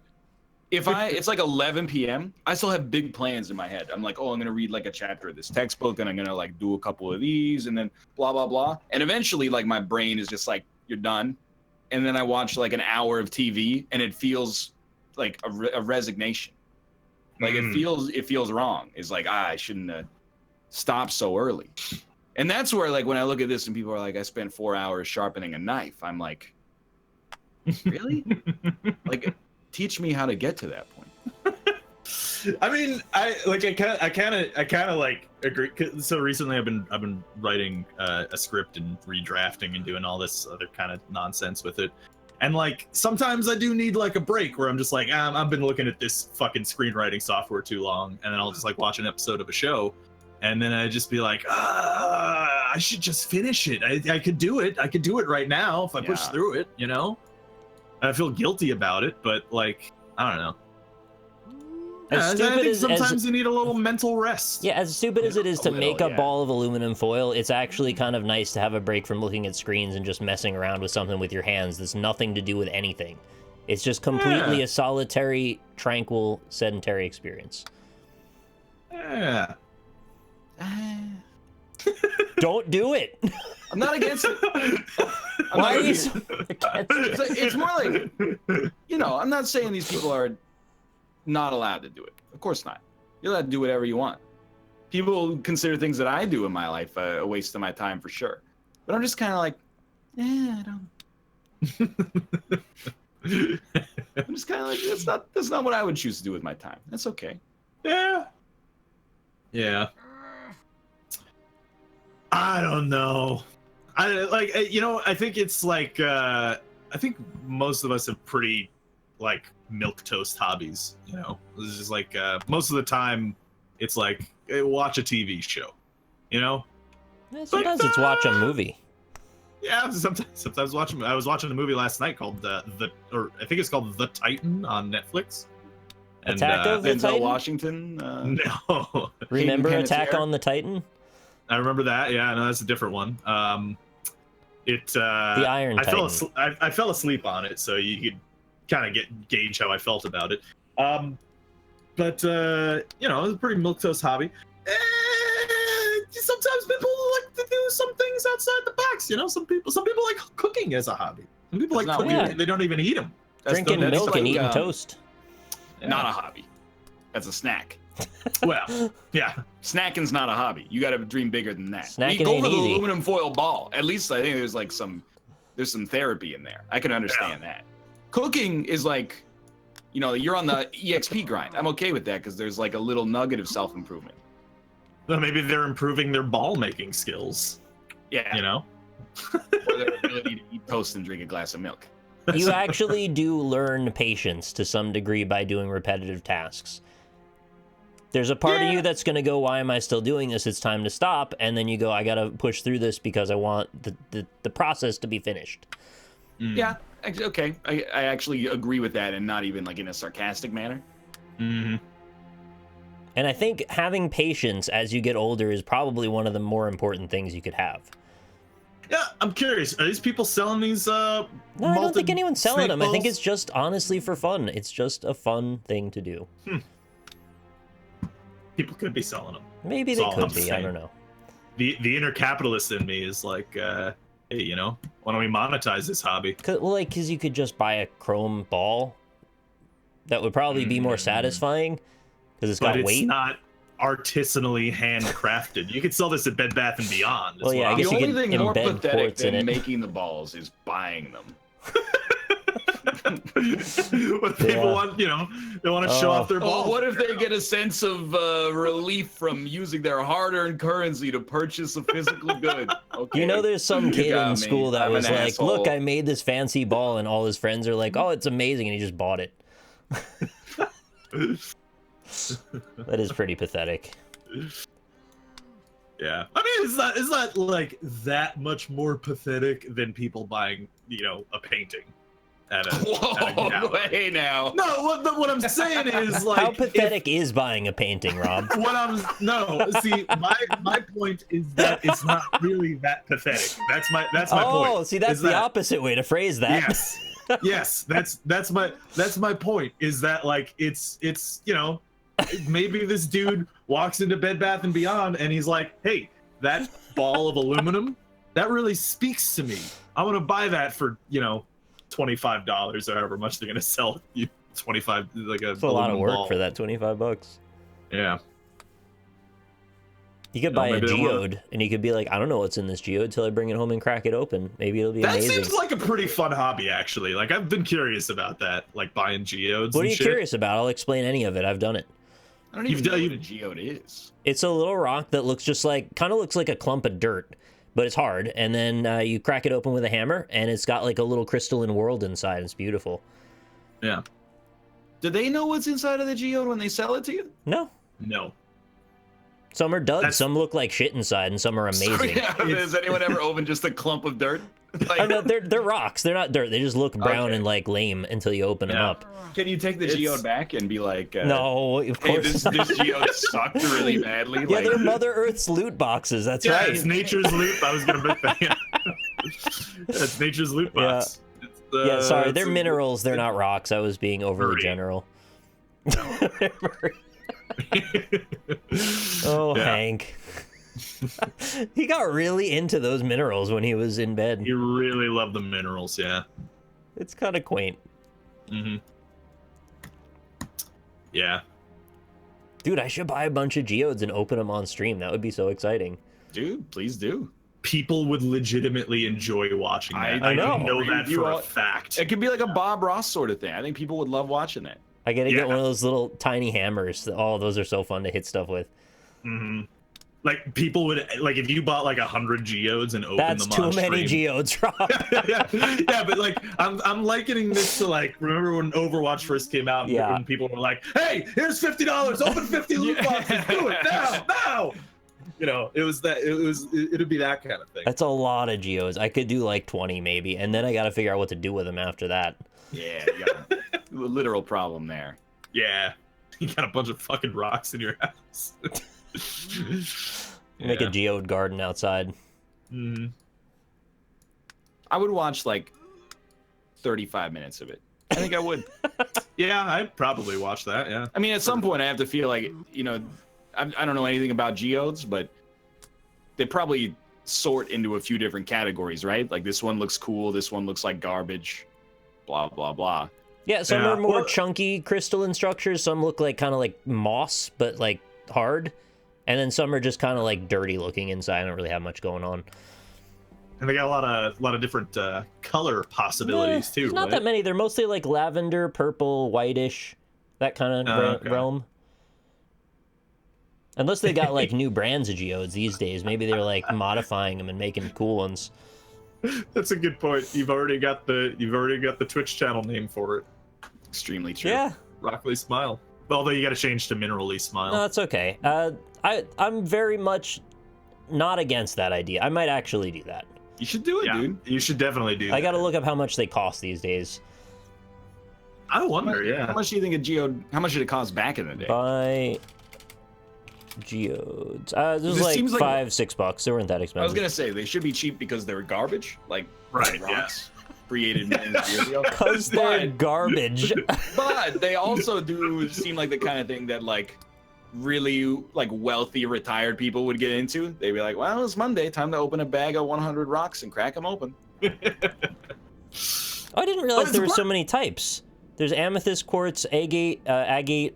It's like 11 p.m. I still have big plans in my head. I'm like, oh, I'm going to read like a chapter of this textbook and I'm going to like do a couple of these and then blah, blah, blah. And eventually like my brain is just like, you're done. And then I watch like an hour of TV and it feels like a resignation. Like it feels wrong. It's like, I shouldn't have stopped so early. And that's where like when I look at this and people are like, I spent 4 hours sharpening a knife. I'm like, really? Like, teach me how to get to that point. I mean, I kind of like agree. So recently, I've been writing a script and redrafting and doing all this other kind of nonsense with it. And like sometimes I do need like a break where I'm just like, I've been looking at this fucking screenwriting software too long, and then I'll just like watch an episode of a show, and then I just be like, I should just finish it. I could do it. I could do it right now if I push through it. You know, I feel guilty about it, but like I don't know. I think sometimes you need a little mental rest. Yeah, as stupid as it is to make a ball of aluminum foil, it's actually kind of nice to have a break from looking at screens and just messing around with something with your hands that's nothing to do with anything. It's just completely a solitary, tranquil, sedentary experience. Yeah. Don't do it. I'm not against it. Why are you so against it? It's more like, I'm not saying these people are not allowed to do it. Of course not. You're allowed to do whatever you want. People consider things that I do in my life a waste of my time for sure. But I'm just kind of like, I don't. I'm just kind of like, that's not what I would choose to do with my time. That's okay. Yeah. Yeah. I don't know. I think it's like, I think most of us have pretty like milk toast hobbies, It's just like most of the time it's like watch a TV show, Sometimes it's watch a movie. Yeah, sometimes watching. I was watching a movie last night called I think it's called The Titan on Netflix. And, Attack of the Denzel Titan? Washington. No. Remember Hayden Attack Panettiere? on the Titan? I remember that. Yeah, no, that's a different one. The Iron Titan. I fell asleep on it, so you could kind of gauge how I felt about it. But it was a pretty milquetoast hobby. Sometimes people like to do some things outside the box. Some people like cooking as a hobby. Some people like cooking. weird. They don't even eat them. Drinking milk and eating toast. Not a hobby. That's a snack. Well, yeah. Snacking's not a hobby. You got to dream bigger than that. Snacking Go ain't for the easy. aluminum foil ball. At least I think there's some therapy in there. I can understand that. Cooking is like, you're on the EXP grind. I'm okay with that because there's like a little nugget of self-improvement. Well, maybe they're improving their ball making skills. Yeah. Or their ability to eat toast and drink a glass of milk. You actually do learn patience to some degree by doing repetitive tasks. There's a part of you that's going to go, why am I still doing this? It's time to stop. And then you go, I got to push through this because I want the process to be finished. Yeah. Okay. I actually agree with that, and not even like in a sarcastic manner. Mm-hmm. And I think having patience as you get older is probably one of the more important things you could have. Yeah, I'm curious. Are these people selling these? No, I don't think anyone's selling them. balls? I think it's just honestly for fun. It's just a fun thing to do. People could be selling them. Maybe That's they all I'm could be. I saying. don't know. The inner capitalist in me is like, hey, why don't we monetize this hobby? Because you could just buy a chrome ball that would probably be more satisfying because it's got But it's weight. not artisanally handcrafted. You could sell this at Bed Bath & Beyond. Well, yeah, I guess The you only could thing more embed pathetic quartz in than it. making the balls is buying them. What people want, they want to show off their balls. Oh, what if they get a sense of relief from using their hard-earned currency to purchase a physical good? Okay. You know, there's some kid got in me. school that I'm was an like, asshole. look, I made this fancy ball, and all his friends are like, oh, it's amazing, and he just bought it. That is pretty pathetic. Yeah, I mean, it's not like that much more pathetic than people buying, a painting at a gallery. Hey now. No, what I'm saying is like, How pathetic is buying a painting, Rob? See, my point is that it's not really that pathetic. That's my point. Oh, see, that's is the that- opposite way to phrase that. Yes, that's my point. Is that like it's maybe this dude walks into Bed Bath & Beyond and he's like, hey, that ball of aluminum, that really speaks to me. I want to buy that for, $25 or however much they're going to sell you. 25, like It's a lot of work ball. for that $25. Yeah. You could buy a maybe they will. geode, and you could be like, I don't know what's in this geode till I bring it home and crack it open. Maybe it'll be That amazing. seems like a pretty fun hobby, actually. Like, I've been curious about that, like buying geodes. What are and you shit. curious about? I'll explain any of it. I've done it. I don't even You've know done- what a geode is. It's a little rock that looks just like, kind of looks like a clump of dirt, but it's hard. And then you crack it open with a hammer, and it's got like a little crystalline world inside. It's beautiful. Yeah. Do they know what's inside of the geode when they sell it to you? No. No. Some are duds. That's- Some look like shit inside, and some are amazing. So, yeah, has anyone ever opened just a clump of dirt? Like, Oh, no, they're rocks. They're not dirt. They just look brown Okay. and like lame until you open them Yeah. up. can you take the It's- geode back and be like, No, of hey, course not. this geode sucked really badly? Yeah, like, they're Mother Earth's loot boxes. That's Yeah, right. it's nature's loot. I was gonna make that. Yeah. It's nature's loot box. It's, Yeah, sorry, they're it's a- minerals. They're not rocks. I was being overly Murray. general. Oh, Yeah. Hank. He got really into those minerals when he was in bed. You really love the minerals, yeah. It's kind of quaint. Mm-hmm. Yeah. Dude, I should buy a bunch of geodes and open them on stream. That would be so exciting. dude, please do. People would legitimately enjoy watching that. I know. know that You for all- a fact. It could be like a Bob Ross sort of thing. I think people would love watching that. I gotta Yeah. get one of those little tiny hammers. Oh, those are so fun to hit stuff with. Mm-hmm. Like people would like if you bought like 100 geodes and opened That's them on too many stream. geodes, Rob. yeah, but like I'm likening this to like remember when Overwatch first came out and Yeah. when people were like, "Hey, here's $50. Open 50 loot boxes. Do it now." It'd be that kind of thing. That's a lot of geodes. I could do like 20 maybe, and then I gotta figure out what to do with them after that. Yeah, you got a literal problem there. Yeah. You got a bunch of fucking rocks in your house. Make a geode garden outside. Mm-hmm. I would watch like 35 minutes of it. I think I would. Yeah, I'd probably watch that, yeah. I mean, at some point, I have to feel like, I don't know anything about geodes, but they probably sort into a few different categories, right? Like this one looks cool, this one looks like garbage, blah, blah, blah. Yeah, some Yeah. are more Well- chunky crystalline structures. Some look like kind of like moss, but like hard. And then some are just kind of like dirty looking inside. I don't really have much going on. And they got a lot of different color possibilities too, There's not right? that many. They're mostly like lavender, purple, whitish, that kind of okay. realm. Unless they got like new brands of geodes these days. Maybe they're like modifying them and making cool ones. That's a good point. You've already got the Twitch channel name for it. Extremely true. Yeah, Rockly Smile. Although you got to change to Minerally Smile. no, that's okay. I'm very much not against that idea. I might actually do that. You should do it, Yeah, dude. you should definitely do. I got to that. look up how much they cost these days. I wonder. How Yeah. much do you think a geode, how much did it cost back in the day? Buy geodes. This was This like seems like- $5-6. They weren't that I was expensive. going to say, they should be cheap because they're garbage, like Right, rocks created millions of years ago. Because they're But- garbage. But they also do seem like the kind of thing that like really like wealthy retired people would get into. They'd be like, well, it's Monday, time to open a bag of 100 rocks and crack them open. I didn't realize it's there were a so many types. There's amethyst quartz, agate,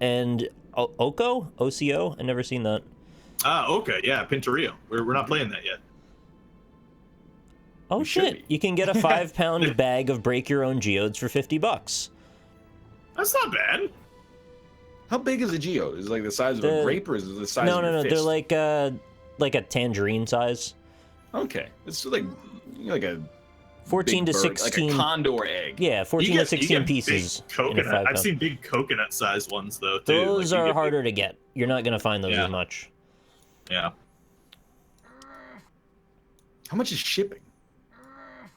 and Oko? OCO? I've never seen that. Okay, yeah, Pintorrillo. We're not playing that yet. Oh, shit. You can get a 5-pound bag of break your own geodes for $50. That's not bad. How big is a geode? Is it like the size of a grape, or is it the size of No, a fist? they're like a tangerine size. Okay, it's like a 14 to bird, 16. like a condor egg. Yeah, 14 to 16 pieces. Big coconut. I've seen big coconut-sized ones though too. Those are harder to get. You're not gonna find those as much. Yeah. How much is shipping?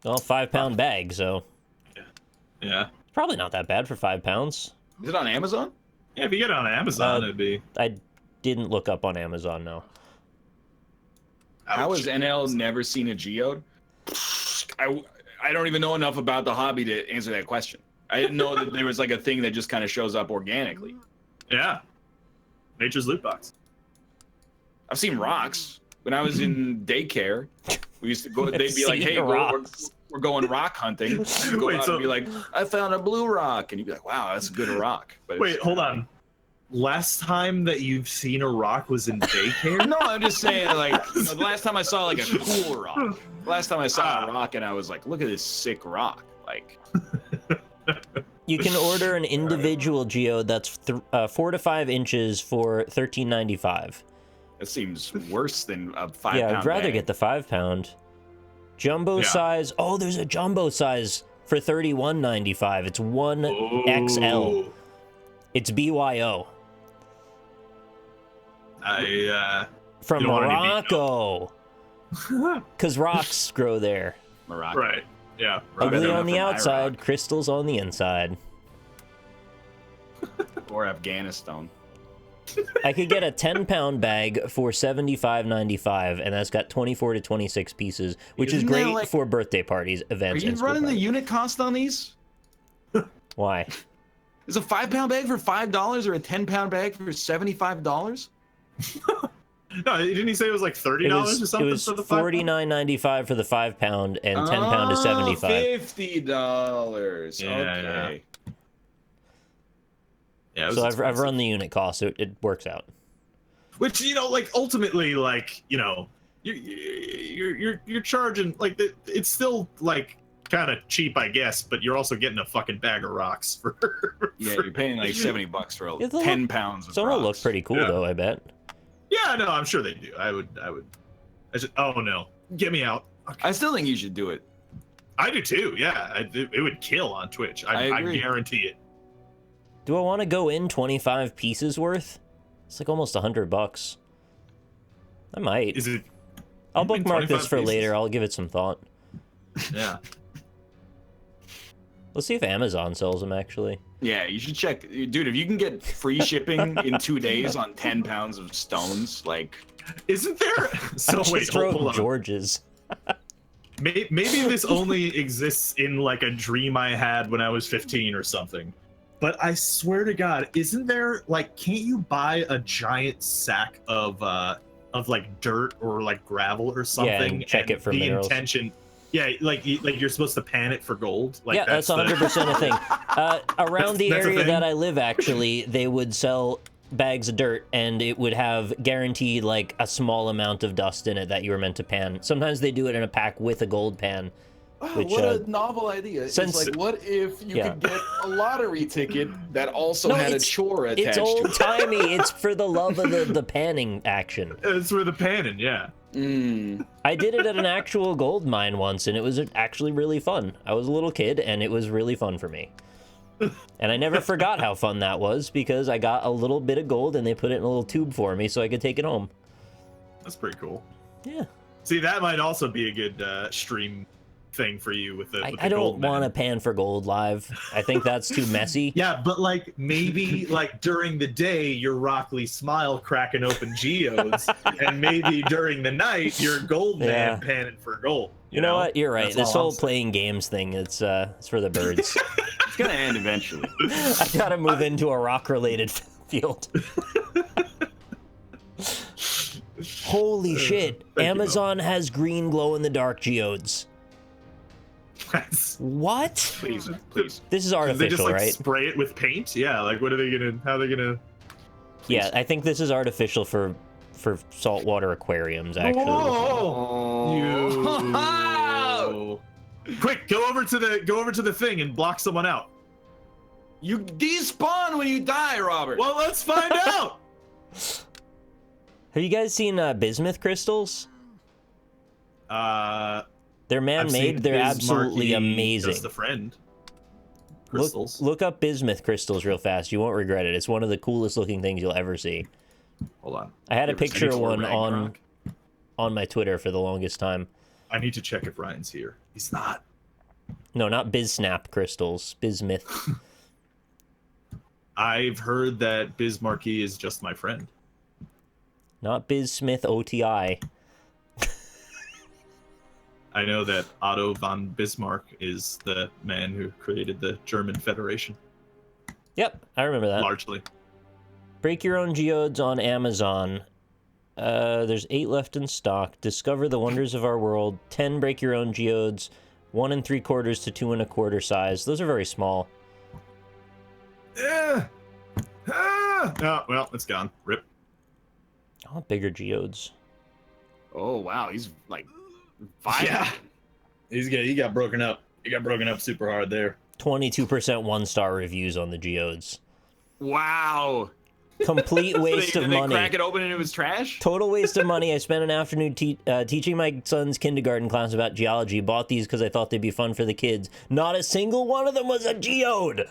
Well, 5-pound bag, so. Yeah. Probably not that bad for 5 pounds. Is it on Amazon? Yeah, if you get it on Amazon, it'd be. I didn't look up on Amazon, no. How has NL never seen a geode? I don't even know enough about the hobby to answer that question. I didn't know that there was like a thing that just kind of shows up organically. Yeah. Nature's loot box. I've seen rocks. When I was in daycare, we used to go, they'd be like, hey, we're going rock hunting. You'd go out and be like, I found a blue rock. And you'd be like, wow, that's a good rock. But wait, hold on. Last time that you've seen a rock was in daycare? No, I'm just saying, like, the last time I saw like a cool rock. Last time I saw a rock and I was like, look at this sick rock. Like, you can order an individual geode that's 4 to 5 inches for $13.95. That seems worse than a 5-pound Yeah, I'd rather bag. get the 5-pound. Jumbo size. Oh, there's a jumbo size for $31.95. It's 1XL. It's BYO. From Morocco. Because rocks grow there. Morocco. Right. Yeah. Ugly on the outside, crystals on the inside. Or Afghanistan. I could get a 10-pound bag for $75.95, and that's got 24 to 26 pieces, which is great for birthday parties, events. Are you running the unit cost on these? Why? Is a 5-pound bag for $5 or a 10-pound bag for $75? No, didn't he say it was like $30 or something? It was for the $49.95 for the 5-pound, and 10-pound is $75. $50. Yeah, Okay. Yeah, so I've run the unit cost, so it works out. Which, you know, like ultimately, like, you know, you're charging like it's still like kind of cheap, I guess, but you're also getting a fucking bag of rocks for. Yeah, you're paying like $70 for 10 pounds of Some rocks. will look pretty cool though, I bet. Yeah, no, I'm sure they do. I would. Oh no, get me out. Okay. I still think you should do it. I do too. Yeah, it would kill on Twitch. I guarantee it. Do I want to go in 25 pieces worth? It's like almost $100. I might. Is it? I'll bookmark this for pieces? later. I'll give it some thought. Yeah. Let's see if Amazon sells them, actually. Yeah, you should check. Dude, if you can get free shipping in 2 days on 10 pounds of stones, like... Isn't there... So wait, hold on. George's. Maybe this only exists in like a dream I had when I was 15 or something. But I swear to God, isn't there, like, can't you buy a giant sack of like dirt or like gravel or something? Yeah, and check it for minerals. Intention... Yeah, like you're supposed to pan it for gold. Like, yeah, that's 100% a thing. Around the area that I live, actually, they would sell bags of dirt, and it would have guaranteed like a small amount of dust in it that you were meant to pan. Sometimes they do it in a pack with a gold pan. Which, what a novel idea. It's like, what if you could get a lottery ticket that also had a chore attached it's to it? It's old-timey. It's for the love of the panning action. It's for the panning, yeah. I did it at an actual gold mine once, and it was actually really fun. I was a little kid, and it was really fun for me. And I never forgot how fun that was, because I got a little bit of gold, and they put it in a little tube for me so I could take it home. That's pretty cool. Yeah. See, that might also be a good stream thing for you with the I don't want to pan for gold live. I think that's too messy. Yeah, but like maybe like during the day your Rockley Smile cracking open geodes, and maybe during the night you're gold man panning for gold. You know what? You're right. That's this whole playing games thing, it's for the birds. It's gonna end eventually. I gotta move into a rock-related field. Holy shit! Amazon has green glow-in-the-dark geodes. What? Please, please. This is They artificial, just like right? spray it with paint. Yeah, like what are they gonna? How are they gonna? Yeah, I think this is artificial for saltwater aquariums, actually. You. Quick, go over to the thing and block someone out. You despawn when you die, Robert. Well, let's find out. Have you guys seen bismuth crystals? I've They're man-made. seen They're Biz absolutely Markie amazing. Just a friend. Crystals. Look up bismuth crystals real fast. You won't regret it. It's one of the coolest looking things you'll ever see. Hold on. I had a You ever picture of seen Thor one Ragnarok? on my Twitter for the longest time. I need to check if Ryan's here. He's not. No, not Biznap crystals. Bismuth. I've heard that Biz Markie is just my friend. Not Bismuth OTI. I know that Otto von Bismarck is the man who created the German Federation, Yep, I remember that. largely. Break your own geodes on Amazon. There's 8 left in stock. Discover the wonders of our world. 10 break your own geodes. 1 3/4 to 2 1/4 size. Those are very small. Oh, well, it's gone. Rip. I want bigger geodes. Oh wow, he's like violent. Yeah. He got broken up. He got broken up super hard there. 22% 1-star reviews on the geodes. Wow. Complete waste Did of they money. crack it open and it was trash? Total waste of money. I spent an afternoon teaching my son's kindergarten class about geology. Bought these because I thought they'd be fun for the kids. Not a single one of them was a geode.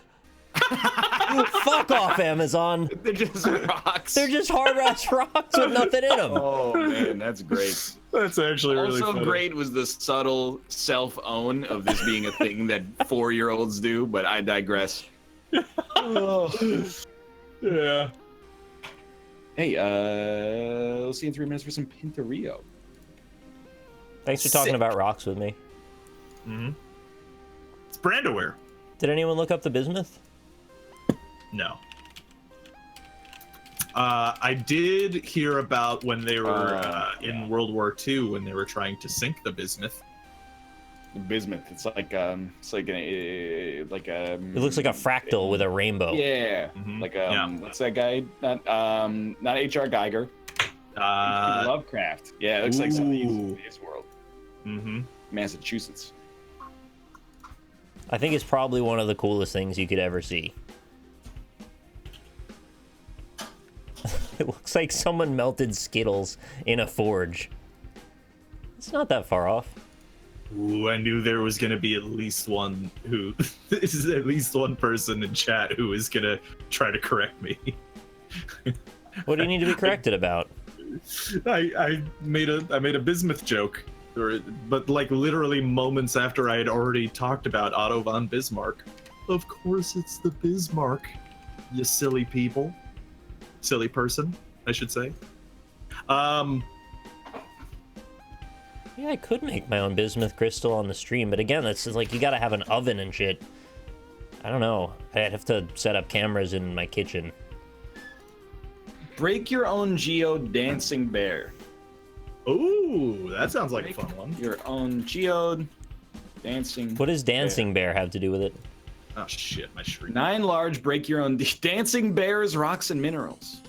Fuck off, Amazon. They're just rocks. They're just hard-ass rocks with nothing in them. Oh man, that's great. That's actually really Also funny. great was the subtle self-own of this being a thing that 4-year-olds do, but I digress. Yeah. Hey, let's see in 3 minutes for some Pintarillo. Thanks for talking Sick. about rocks with me. Mm-hmm. It's brand aware. Did anyone look up the bismuth? No. I did hear about when they were in World War II when they were trying to sink the bismuth. Bismuth. It's like a It looks like a fractal with a rainbow. yeah, Mhm. like Yeah. what's that guy? Not H.R. Geiger. Lovecraft. Yeah, it looks like something in his world. Mm-hmm. Massachusetts. I think it's probably one of the coolest things you could ever see. It looks like someone melted Skittles in a forge. It's not that far off. Ooh, I knew there was gonna be at least one who this is at least one person in chat who is gonna try to correct me. What do you need to be corrected about? I made a bismuth joke, but like literally moments after I had already talked about Otto von Bismarck. Of course, it's the Bismarck, you silly people, silly person, I should say. Yeah, I could make my own bismuth crystal on the stream, but again, that's just like you gotta have an oven and shit. I don't know. I'd have to set up cameras in my kitchen. Break your own geode dancing bear. Ooh, that sounds like a fun one. Your own geode dancing. What does Dancing Bear have to do with it? Oh shit, my shriek. 9 large break your own dancing bears, rocks, and minerals.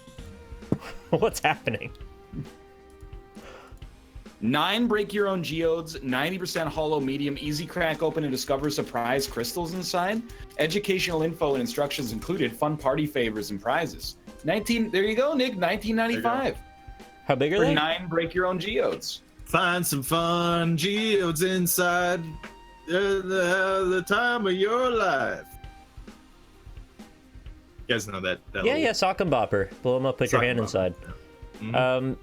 What's happening? 9 break your own geodes, 90% hollow medium, easy crack open and discover surprise crystals inside. Educational info and instructions included, fun party favors and prizes. There you go, Nick, 1995. How big are For they? 9 break your own geodes. Find some fun geodes inside the time of your life. You guys know that? Yeah, sock and bopper. Blow them up, put your Sock hand and bopper. inside. Mhm.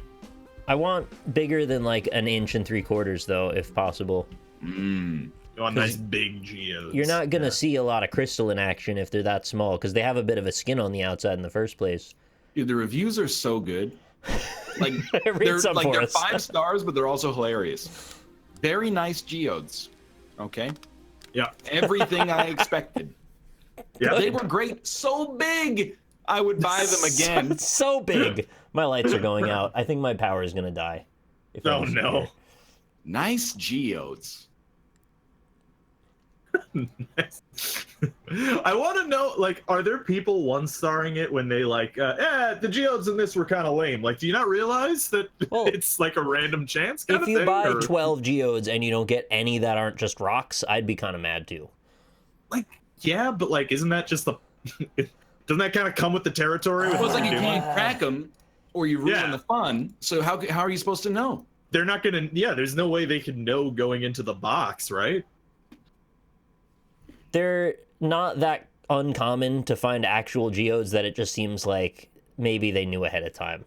I want bigger than like 1 3/4 inches though, if possible. You want nice big geodes. You're not gonna see a lot of crystal in action if they're that small, because they have a bit of a skin on the outside in the first place. Dude, the reviews are so good. Like Read they're some like for they're us. 5 stars, but they're also hilarious. Very nice geodes. Okay. Yeah. Everything I expected. Yeah. They were great. So big, I would buy them again. It's so big. My lights are going out. I think my power is gonna die. If I Oh just no. hear. Nice geodes. I want to know, like, are there people one-starring it when they the geodes in this were kind of lame? Like, do you not realize that it's like a random chance kind If of you thing? buy 12 geodes and you don't get any that aren't just rocks, I'd be kind of mad too. Like, yeah, but like, isn't that just the? Doesn't that kind of come with the territory? Well, it's like you can't crack them, or you ruin Yeah. the fun. So how are you supposed to know? They're not gonna. Yeah, there's no way they can know going into the box, right? They're not that uncommon to find actual geodes that it just seems like maybe they knew ahead of time.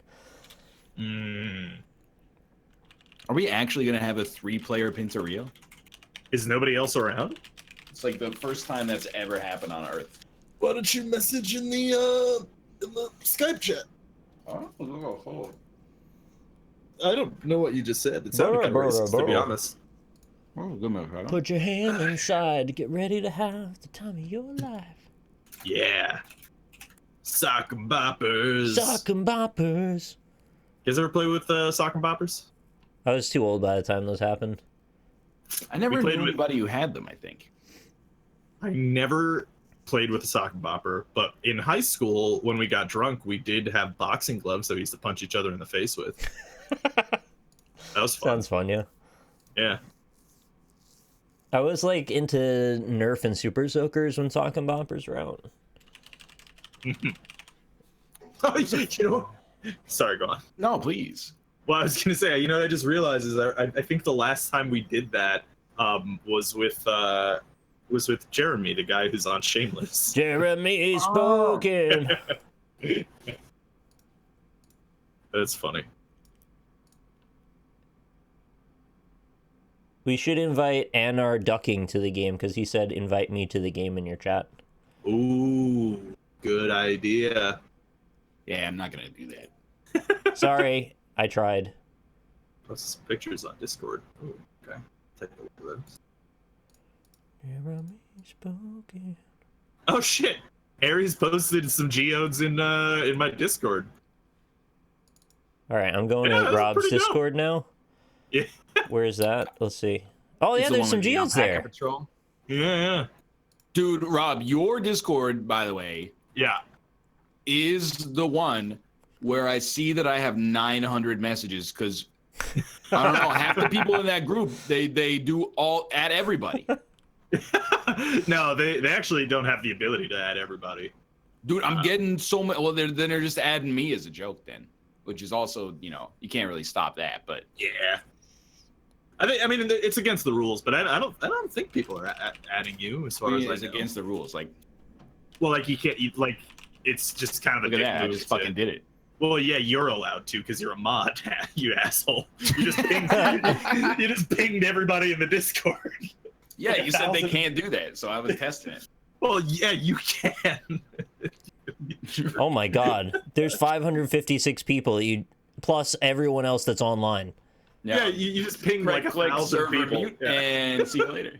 Are we actually gonna have a 3-player Pinteria? Is nobody else around? It's like the first time that's ever happened on Earth. Why don't you message in the Skype chat? Oh. I don't know what you just said. It sounded kind of racist, to be honest. Put your hand inside to get ready to have the time of your life. Yeah. Sock and boppers. Sock and boppers. You guys ever play with sock and boppers? I was too old by the time those happened. I never We knew played with- anybody who had them, I think. I never played with a sock and bopper, but in high school, when we got drunk, we did have boxing gloves that we used to punch each other in the face with. That was fun. Sounds fun, yeah. Yeah. I was like into Nerf and Super Soakers when sock and boppers were out. Oh, you know, sorry, go on. No, please. Well, I was gonna say, you know, what I just realized is I think the last time we did that was with Jeremy, the guy who's on Shameless. Jeremy spoken. That's funny. We should invite Anar Ducking to the game because he said invite me to the game in your chat. Ooh, good idea. Yeah, I'm not gonna do that. Sorry, I tried. Post some pictures on Discord. Ooh, okay. Take a look at those. Jeremy spoken. Oh shit! Aries posted some geodes in my Discord. All right, I'm going Yeah, to that's Rob's pretty dope. Discord now. Yeah. Where is that? Let's see. Oh yeah, It's the there's one some with the geodes there. AlpacaPatrol. Yeah. Dude, Rob, your Discord, by the way, Yeah. is the one where I see that I have 900 messages because I don't know, half the people in that group, they do all at everybody. No, they actually don't have the ability to add everybody. Dude, I'm getting so much. Well, then they're just adding me as a joke then, which is also, you know, you can't really stop that. But Yeah. I mean, it's against the rules, but I don't think people are adding you as far as I it's know. against the rules. Like, Well, like you can't. Like it's just kind of a look at dick that, I move just to- fucking did it. Well, yeah, you're allowed to because you're a mod, you asshole. You just pinged, you just pinged everybody in the Discord. Yeah, Like you said they 1,000. can't do that, so I was testing it. Well, yeah, you can. Oh my God, there's 556 people. Plus everyone else that's online. Yeah, you just pinged like a click 1,000 server people. mute Yeah. and see you later.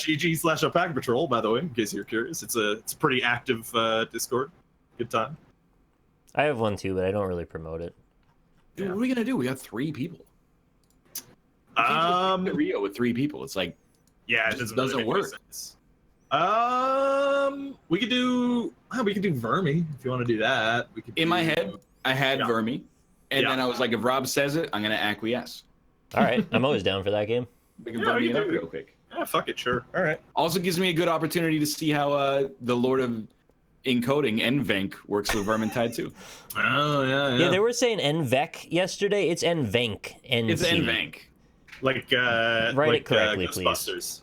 Discord.gg/AlpacaPatrol, by the way, in case you're curious. It's a pretty active Discord. Good time. I have one too, but I don't really promote it. Dude, what are we gonna do? We got 3 people. Rio with 3 people. It's like, Yeah, it it just doesn't doesn't really make work. sense. We could do Vermi if you want to do that. We could in my do- head, I had Yeah. Vermi, and Yeah. then I was like, if Rob says it, I'm gonna acquiesce. All right, I'm always down for that game. We can Yeah, Vermi we it can up do- real quick. Yeah, fuck it, sure. All right. Also gives me a good opportunity to see how the Lord of Encoding, Nvenk, works with Vermintide too. Oh yeah, Yeah, they were saying NVEC yesterday. It's NVENK. It's Nvenk. like Write it correctly, please. Ghostbusters.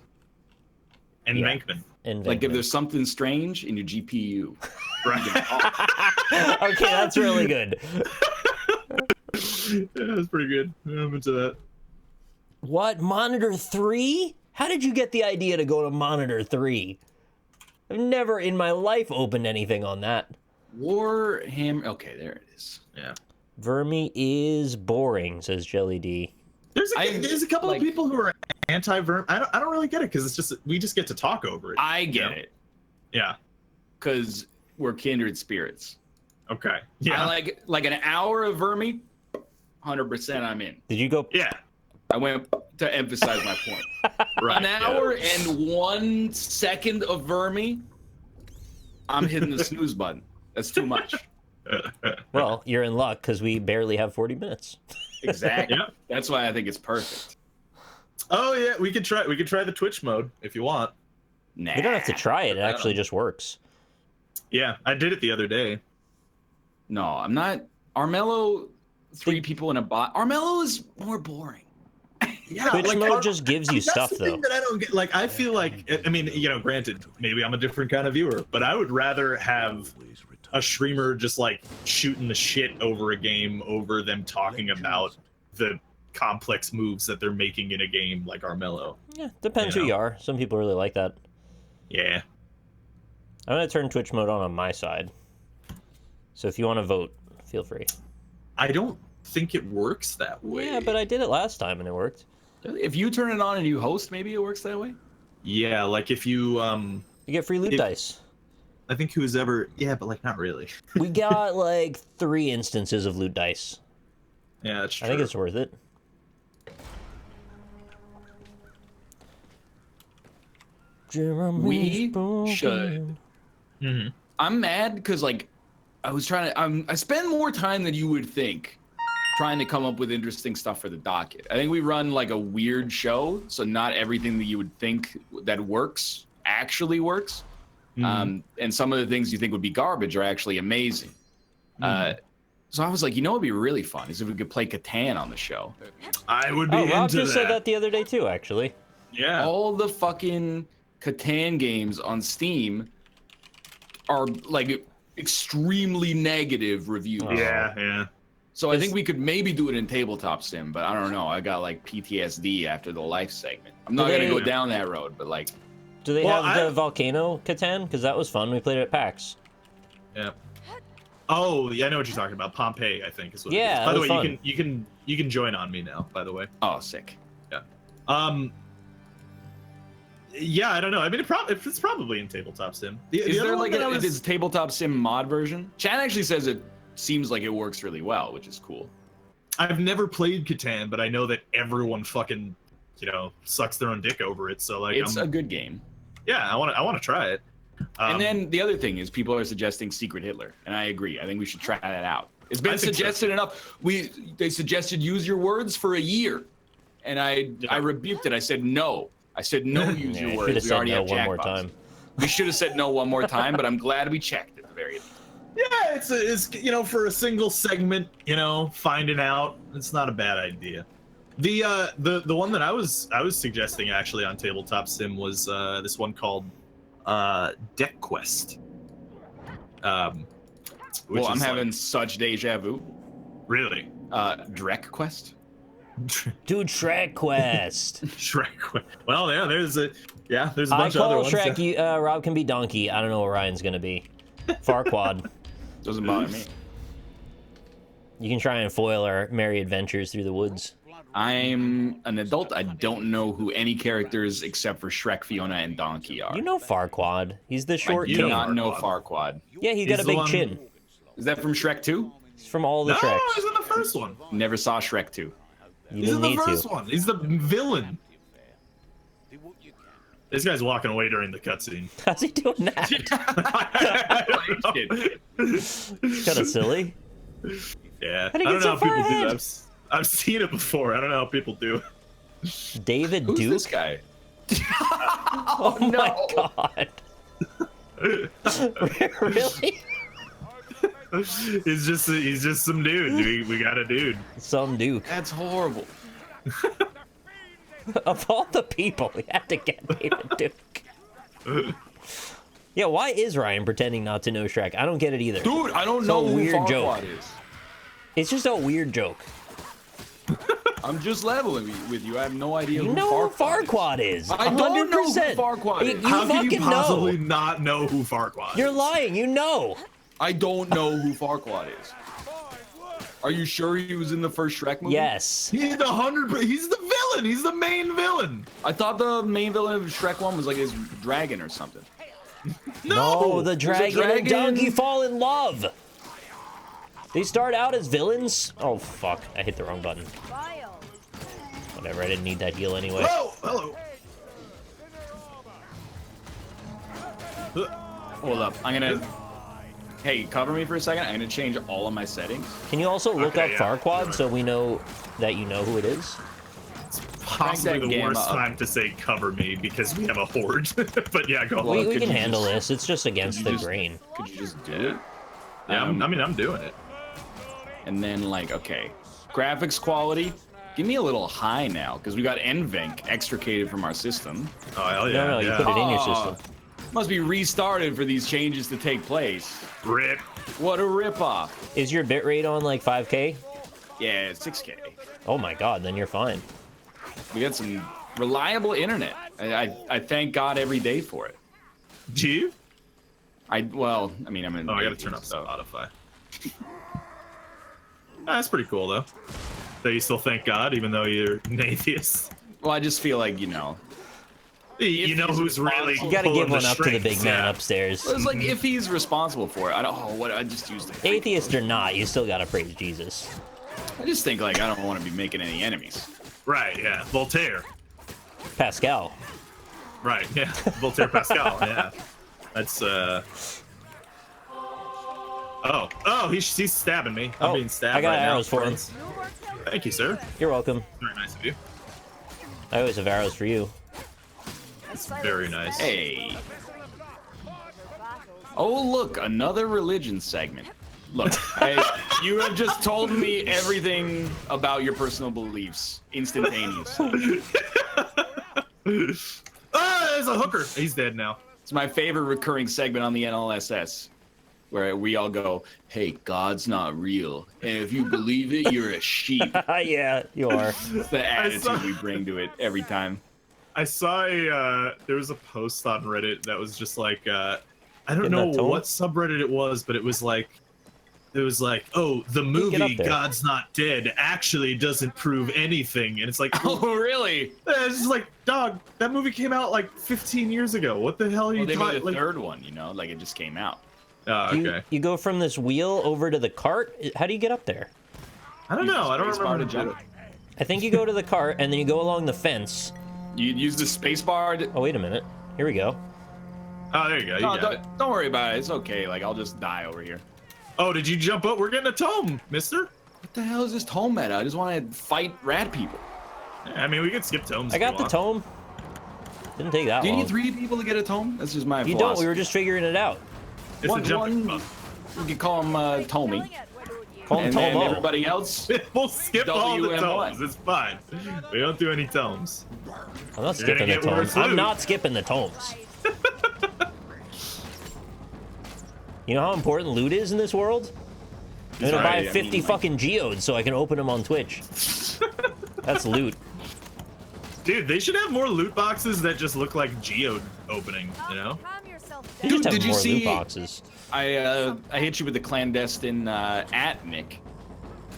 And Yeah. Bankman. Like if there's something strange in your GPU. Right. Okay, that's really good. Yeah, that's pretty good. I'm into that. What, monitor 3? How did you get the idea to go to monitor 3? I've never in my life opened anything on that. Warhammer. Okay, there it is. Yeah. Vermi is boring, says Jelly D. There's a couple like- of people who are anti-Verm. I don't really get it because it's just we just get to talk over it. I get Yeah. it, Yeah. because we're kindred spirits. Okay. Yeah. I like an hour of Vermi, 100% I'm in. Did you go? Yeah. I went to emphasize my point. An hour and 1 second of Vermi, I'm hitting the snooze button. That's too much. Well, you're in luck because we barely have 40 minutes. Exactly. Yep. That's why I think it's perfect. Oh yeah, we could try the Twitch mode if you want. Nah. You don't have to try it. It actually just works. Yeah, I did it the other day. No, I'm not. Armello, 3 people in a bot. Armello is more boring. Yeah, Twitch mode just gives you that's stuff, the though. thing that I don't get. Like, I feel like, I mean, granted, maybe I'm a different kind of viewer, but I would rather have a streamer just like shooting the shit over a game over them talking about the complex moves that they're making in a game like Armello. Yeah, depends who you are. Some people really like that. Yeah. I'm gonna turn Twitch mode on my side. So if you want to vote, feel free. I don't think it works that way. Yeah, but I did it last time and it worked. If you turn it on and you host, maybe it works that way. Yeah, like if you You get free loot dice. I think who's ever but like not really. We got like 3 instances of loot dice. Yeah, that's true. I think it's worth it. We should. Mm-hmm. I'm mad because like I was trying to. I spend more time than you would think trying to come up with interesting stuff for the docket. I think we run like a weird show, so not everything that you would think that works actually works. And some of the things you think would be garbage are actually amazing. So I was like, what'd be really fun is if we could play Catan on the show. I would be Oh, Rob into just said that the other day too, actually. Yeah. All the fucking Catan games on Steam are like extremely negative reviews. Yeah. So I think we could maybe do it in tabletop sim, but I don't know. I got like PTSD after the life segment. I'm not gonna go down that road, but like. Do they have the Volcano Catan? Because that was fun. We played it at PAX. Yeah. Oh, yeah, I know what you're talking about. Pompeii, I think is what. Yeah. It is. By the way, fun. you can join on me now. By the way. Oh, sick. Yeah. Yeah, I don't know. I mean, it's probably in tabletop sim. Is there like this tabletop sim mod version? Chan actually says it seems like it works really well, which is cool. I've never played Catan, but I know that everyone fucking, sucks their own dick over it. So like, it's a good game. Yeah, I want to try it. And then the other thing is people are suggesting Secret Hitler, and I agree. I think we should try that out. It's been suggested enough. They suggested use your words for a year, and I rebuked it. I said no. I said no. Use your words. We already have one more jackpots. time. We should have said no one more time, but I'm glad we checked at the very end. Yeah, it's for a single segment, finding out, it's not a bad idea. The one that I was suggesting actually on tabletop sim was this one called Deck Quest. I'm having such deja vu. Really? Drek Quest. Dude, Shrek Quest. Shrek Quest. Well, yeah, there's a bunch I of other call ones. Shrek. Rob can be Donkey. I don't know what Ryan's gonna be. Farquad. Doesn't bother me. You can try and foil our merry adventures through the woods. I'm an adult. I don't know who any characters except for Shrek, Fiona, and Donkey are. You know Farquad. He's the short I do king. not know Farquad. Yeah, he's got a big chin. Is that from Shrek 2? He's from all the No, Shreks. he's in the first one. Never saw Shrek 2. You He's in didn't the need first to. one. He's the villain. This guy's walking away during the cutscene. How's he doing that? It's kind of silly. Yeah, How'd he I get don't know so how far people do ahead? that. I've seen it before. I don't know how people do. David Who's Duke? this guy? Oh my god. Really? He's just some dude. We got a dude. Some Duke. That's horrible. Of all the people, we had to get David Duke. Yeah, why is Ryan pretending not to know Shrek? I don't get it either. Dude, I don't It's know a who weird Farquaad joke. is. It's just a weird joke. I'm just leveling with you. I have no idea You who know who Farquaad is. Farquad is. I don't know who 100%. Farquaad is. You How can you fucking possibly know. not know who Farquaad is? You're lying. You know. I don't know who Farquaad is. Are you sure he was in the first Shrek movie? Yes. He's the villain. He's the main villain. I thought the main villain of Shrek 1 was like his dragon or something. No, the There's a dragon and dragon. donkey fall in love. They start out as villains? Oh, fuck. I hit the wrong button. Whatever, I didn't need that heal anyway. Oh, hello. Hold up. I'm gonna... Hey, cover me for a second. I'm gonna change all of my settings. Can you also look up yeah. Farquaad so we know that you know who it is? Possibly that the game worst up. time to say cover me because we have a horde. But yeah, go Well, on. We could can you handle just- this. It's just against the grain. Could you just do it? Yeah, I mean, I'm doing it. And then, like, okay. Graphics quality. Give me a little high now, because we got NVENC extricated from our system. Oh, hell yeah. No, you yeah. put it in your Oh, system. Must be restarted for these changes to take place. Rip. What a ripoff. Is your bitrate on like 5K? Yeah, 6K. Oh my god, then you're fine. We got some reliable internet. I thank God every day for it. Do you? Well, I mean, I'm in. Oh, I gotta turn up Spotify. That's pretty cool, though. That you still thank God, even though you're an atheist. Well, I just feel like, you know. You know who's really You gotta give pulling one the up to the big strings, man yeah. upstairs. It's like if he's responsible for it. I don't. Oh, what? I just used it. Atheist or not, you still gotta praise Jesus. I just think like I don't want to be making any enemies. Right, yeah. Voltaire. Pascal. Right, yeah. Voltaire Pascal, yeah. That's, Oh, he's stabbing me. I'm Oh, being stabbed I got right now. arrows for him. Thank you, sir. You're welcome. Very nice of you. I always have arrows for you. Very nice. Hey. Oh, look, another religion segment. Look, you have just told me everything about your personal beliefs instantaneously. Ah, there's a hooker. He's dead now. It's my favorite recurring segment on the NLSS, where we all go, "Hey, God's not real, and if you believe it, you're a sheep." Yeah, you are. It's the attitude we bring to it every time. I saw there was a post on Reddit that was just like, I don't Getting know that tone? what subreddit it was, but it was like, oh, the Get up movie there. God's Not Dead actually doesn't prove anything. And it's like, Oh, really? it's just like, dog, that movie came out like 15 years ago. What the hell are you Well, they made talking a like? third one, you know, like it just came out. Oh, okay. You go from this wheel over to the cart. How do you get up there? I don't know. I don't Space bar remember. to jump. I think you go to the cart and then you go along the fence. You use the space bar. Oh, wait a minute. Here we go. Oh, there you go. You No, got it. don't worry about it. It's okay. Like I'll just die over here. Oh, did you jump up? We're getting a tome, mister. What the hell is this tome meta? I just want to fight rat people. I mean, we can skip tomes. I if you got the want. tome. Didn't take that Do you long. need 3 people to get a tome? That's just my You don't. philosophy. We were just figuring it out. It's a jumping one- club. You can call him Tommy. Call him And then Tomo. everybody else. We'll skip all the WM1. tomes. It's fine. We don't do any tomes. I'm not You're gonna skipping the get worse tomes. I'm loot. not skipping the tomes. You know how important loot is in this world? I'm gonna right, buy I mean, 50 like- fucking geodes so I can open them on Twitch. That's loot. Dude, they should have more loot boxes that just look like geode opening, you know? They Dude, just have did you more see- loot boxes. I hit you with the clandestine at Nick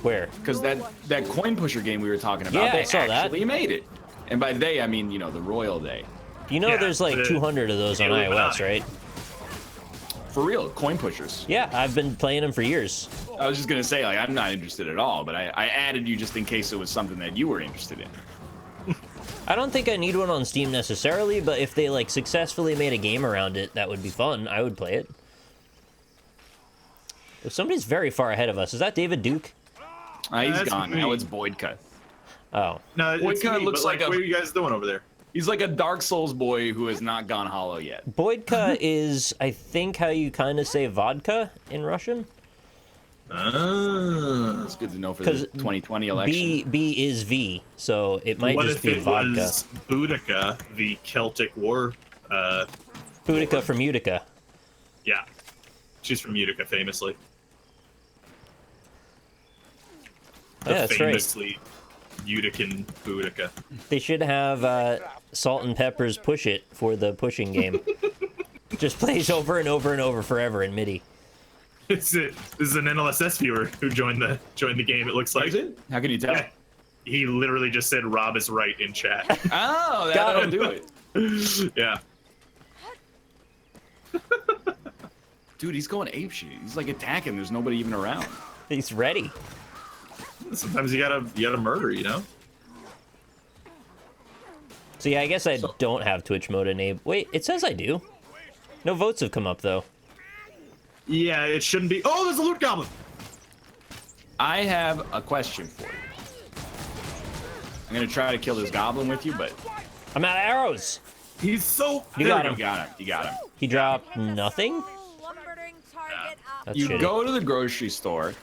Where? because that coin pusher game we were talking about. Yeah, they I saw that. actually made it, and by they I mean the royal they. You know Yeah, there's like the 200 of those on Illuminati. iOS, right? For real, coin pushers. Yeah, I've been playing them for years. I was just gonna say like I'm not interested at all, but I added you just in case it was something that you were interested in. I don't think I need one on Steam necessarily, but if they like successfully made a game around it, that would be fun. I would play it. If somebody's very far ahead of us, is that David Duke? He's That's gone. me. Now it's Boydka. Oh, No, What it's kinda me, looks but, like a- what are you guys doing over there? He's like a Dark Souls boy who has not gone hollow yet. Boydka is, I think, how you kind of say vodka in Russian. It's good to know for the 'Cause 2020 election. B is V, so it might What just if be it vodka. was Boudica, the Celtic war? Boudica from Utica. Yeah. She's from Utica, famously. Yeah, that's right. famously Utican Boudica. They should have Salt and Pepper's Push It for the pushing game. Just plays over and over and over forever in MIDI. This is an NLSS viewer who joined the game. It looks like. Is it? How can you tell? Yeah. He literally just said Rob is right in chat. Oh, Got that'll him. do it. Yeah. Dude, he's going apeshit. He's like attacking. There's nobody even around. He's ready. Sometimes you gotta murder, you know? So yeah, I guess I don't have Twitch mode enabled. Wait, it says I do. No votes have come up though. Yeah, it shouldn't be. Oh, there's a loot goblin. I have a question for you. I'm gonna try to kill this goblin with you, but I'm out of arrows. He's so. You got him. You got him. You got him. He dropped nothing. That's You shitty. go to the grocery store.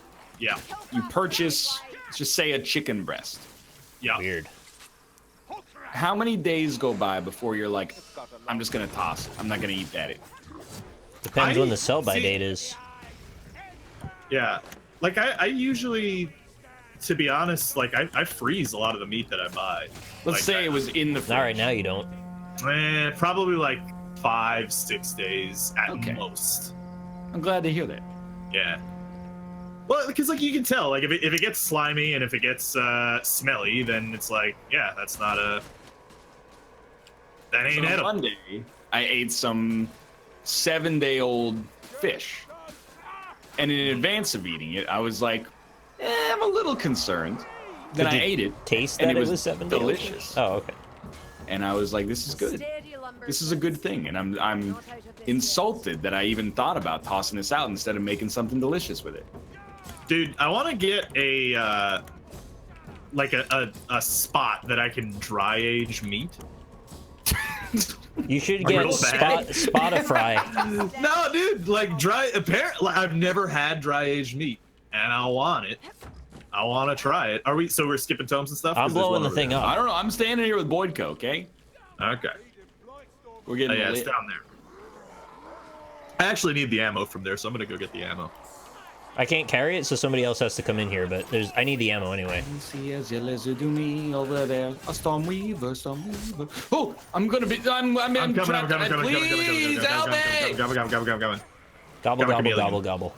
Yeah. You purchase, let's just say, a chicken breast. Yeah. Weird. How many days go by before you're like, I'm just gonna toss it. I'm not gonna eat that. Depends when the sell-by date is. Yeah. Like I usually, to be honest, like I freeze a lot of the meat that I buy. Let's say it was in the fridge. All right, now you don't. Probably like 5-6 days at most. I'm glad to hear that. Yeah. Well, because like you can tell, like if it gets slimy and if it gets smelly, then it's like, yeah, that's not a. That ain't So edible. Monday, I ate some 7-day-old fish, and in advance of eating it, I was like, I'm a little concerned. Then I ate it. Taste and that it was 7 days? delicious. Oh, okay. And I was like, this is good. This is a good thing, and I'm insulted that I even thought about tossing this out instead of making something delicious with it. Dude, I want to get a like a spot that I can dry age meat. You should get Spotify. No, dude, like apparently I've never had dry aged meat, and I want it. I want to try it. Are we? So we're skipping tomes and stuff. I'm blowing the thing up. I don't know. I'm standing here with Boydco, okay? Okay. We're getting yeah, lit. it's down there. I actually need the ammo from there, so I'm gonna go get the ammo. I can't carry it, so somebody else has to come in here. But I need the ammo anyway. Oh, I'm gonna be. I'm coming. Please help me! Coming. Gobble, Come on, gobble, chameleon. gobble, gobble.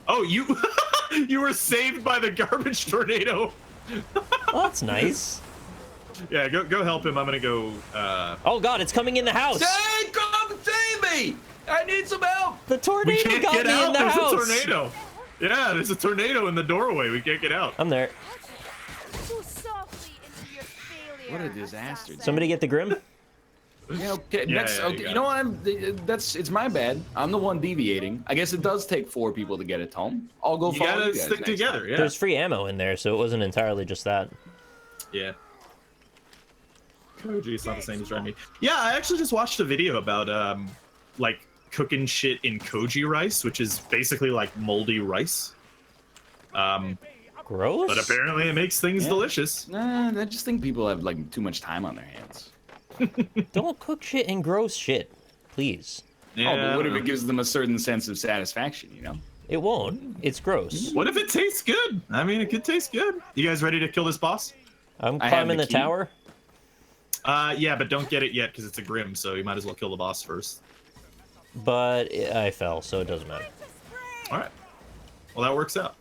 Oh, you you were saved by the garbage tornado. Well, that's nice. Yeah, go help him. I'm gonna go. Oh God, it's coming in the house. Hey, come save me! I need some help. The We tornado can't got get me out. in the There's house. a tornado. Yeah, there's a tornado in the doorway. We can't get out. I'm there. What a disaster. Somebody get the Grim. Yeah, okay, Yeah, next, yeah, okay, you know what? It's my bad. I'm the one deviating. I guess it does take 4 people to get a tome. I'll go You follow gotta you guys stick next together. time. Yeah. There's free ammo in there, so it wasn't entirely just that. Yeah. Koji, it's not the same as dry meat. Yeah, I actually just watched a video about like cooking shit in koji rice, which is basically like moldy rice. Gross. But apparently it makes things delicious. Nah, I just think people have like too much time on their hands. Don't cook shit and gross shit, please. Yeah, Oh, but what I if don't it know. gives them a certain sense of satisfaction, you know? It won't. It's gross. What if it tastes good? I mean, it could taste good. You guys ready to kill this boss? I'm I have climbing the the key. tower. Yeah, but don't get it yet because it's a Grim, so you might as well kill the boss first. But I fell, so it doesn't matter. All right. Well, that works out.